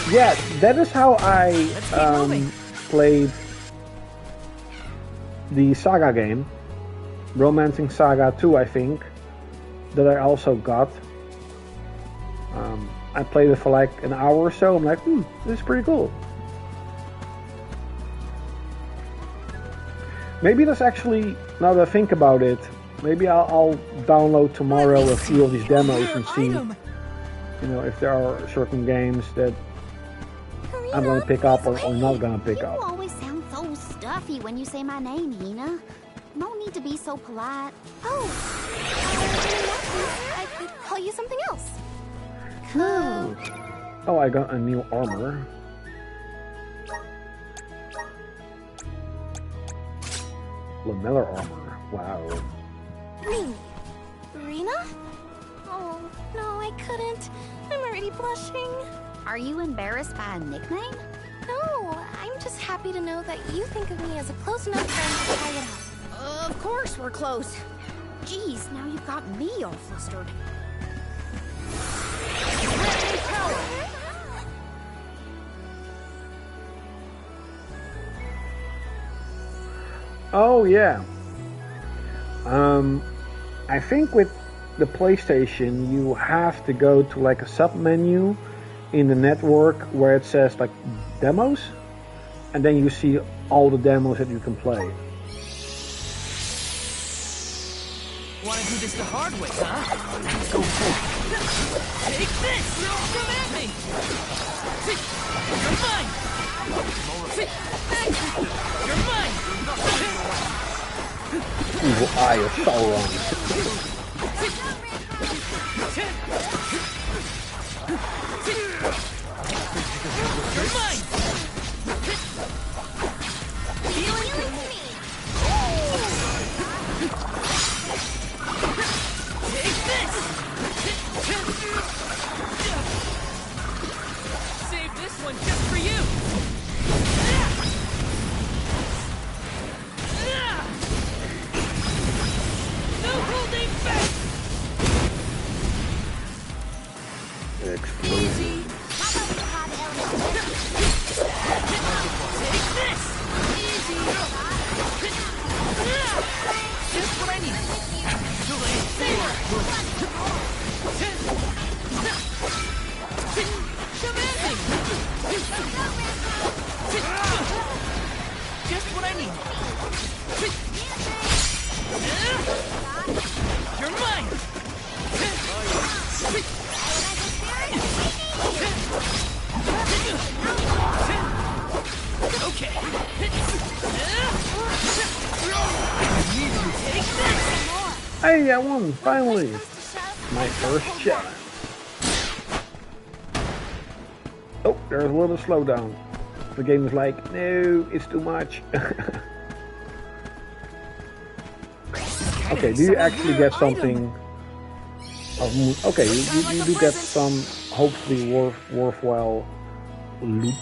B: Yeah, that is how I played the Saga game, Romancing Saga 2, I think, that I also got. I played it for like an hour or so. I'm like, this is pretty cool. Maybe that's actually, now that I think about it, maybe I'll download tomorrow a few of these demos and see, you know, if there are certain games that I'm gonna pick up or not gonna pick up.
F: You always sound so stuffy when you say my name, Hina. No need to be so polite.
L: Oh, I could call you something else.
B: Oh, I got a new armor. Lamellar armor. Wow.
L: Rena? Oh, no, I couldn't. I'm already blushing.
F: Are you embarrassed by a nickname?
L: No, I'm just happy to know that you think of me as a close enough friend to try it out.
F: Of course we're close. Jeez, now you've got me all flustered.
B: Oh yeah. I think with the PlayStation you have to go to like a sub menu in the network where it says like demos, and then you see all the demos that you can play.
C: Wanna do this the hard way, huh? Go for it. Take this! Come at me! You're mine! You're mine!
B: Evil Eye of Sauron.
C: You're mine! Feeling me! Take this! Save this one just for you! No holding back!
B: Explosion.
C: Take this! Easy! Just what I need! Just what I need! You're mine! Okay.
B: Hey, I won! Finally! My first shot. Oh, there's a little slowdown. The game is like, no, it's too much. Okay, do you actually get something of... Okay, you do get some hopefully worthwhile loot.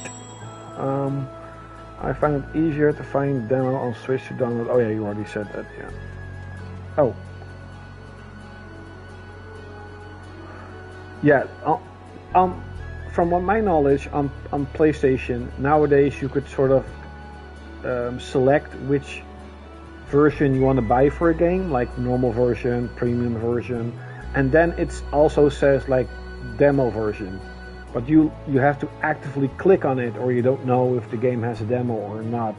B: I find it easier to find demo on Switch to download. Oh yeah, you already said that, yeah. Oh. Yeah, from my knowledge on PlayStation, nowadays you could sort of select which version you want to buy for a game, like normal version, premium version, and then it also says like demo version. But you have to actively click on it or you don't know if the game has a demo or not.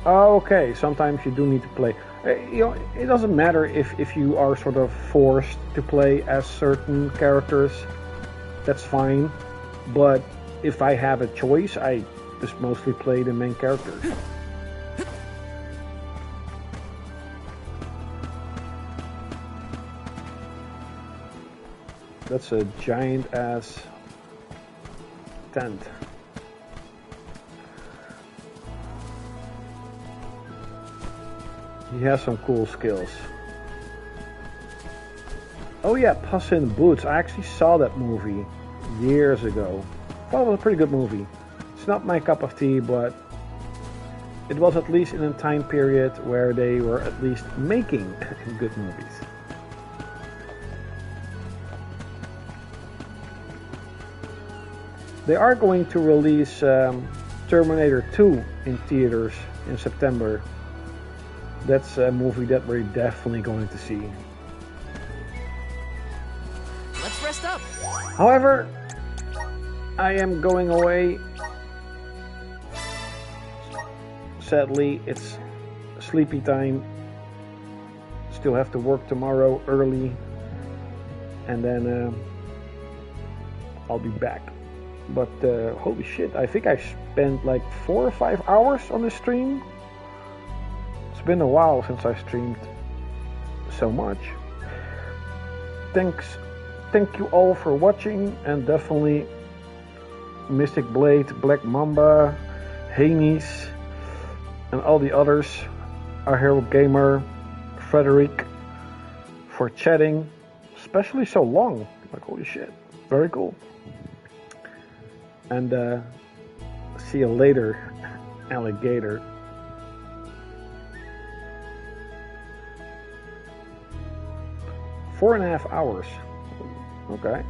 B: Okay, sometimes you do need to play. You know, it doesn't matter if you are sort of forced to play as certain characters. That's fine. But if I have a choice, I just mostly play the main characters. That's a giant ass tent. He has some cool skills. Oh yeah, Puss in Boots. I actually saw that movie years ago. I thought it was a pretty good movie. It's not my cup of tea, but it was at least in a time period where they were at least making good movies. They are going to release Terminator 2 in theaters in September. That's a movie that we're definitely going to see.
P: next up?
B: However, I am going away. Sadly, it's sleepy time. Still have to work tomorrow early. And then I'll be back. But holy shit, I think I spent like 4 or 5 hours on this stream. It's been a while since I streamed so much. Thank you all for watching, and definitely Mystic Blade, Black Mamba, Hades, and all the others, Our Hero Gamer, Frederick, for chatting, especially so long. Like, holy shit, very cool. And see you later, alligator. 4.5 hours. Okay.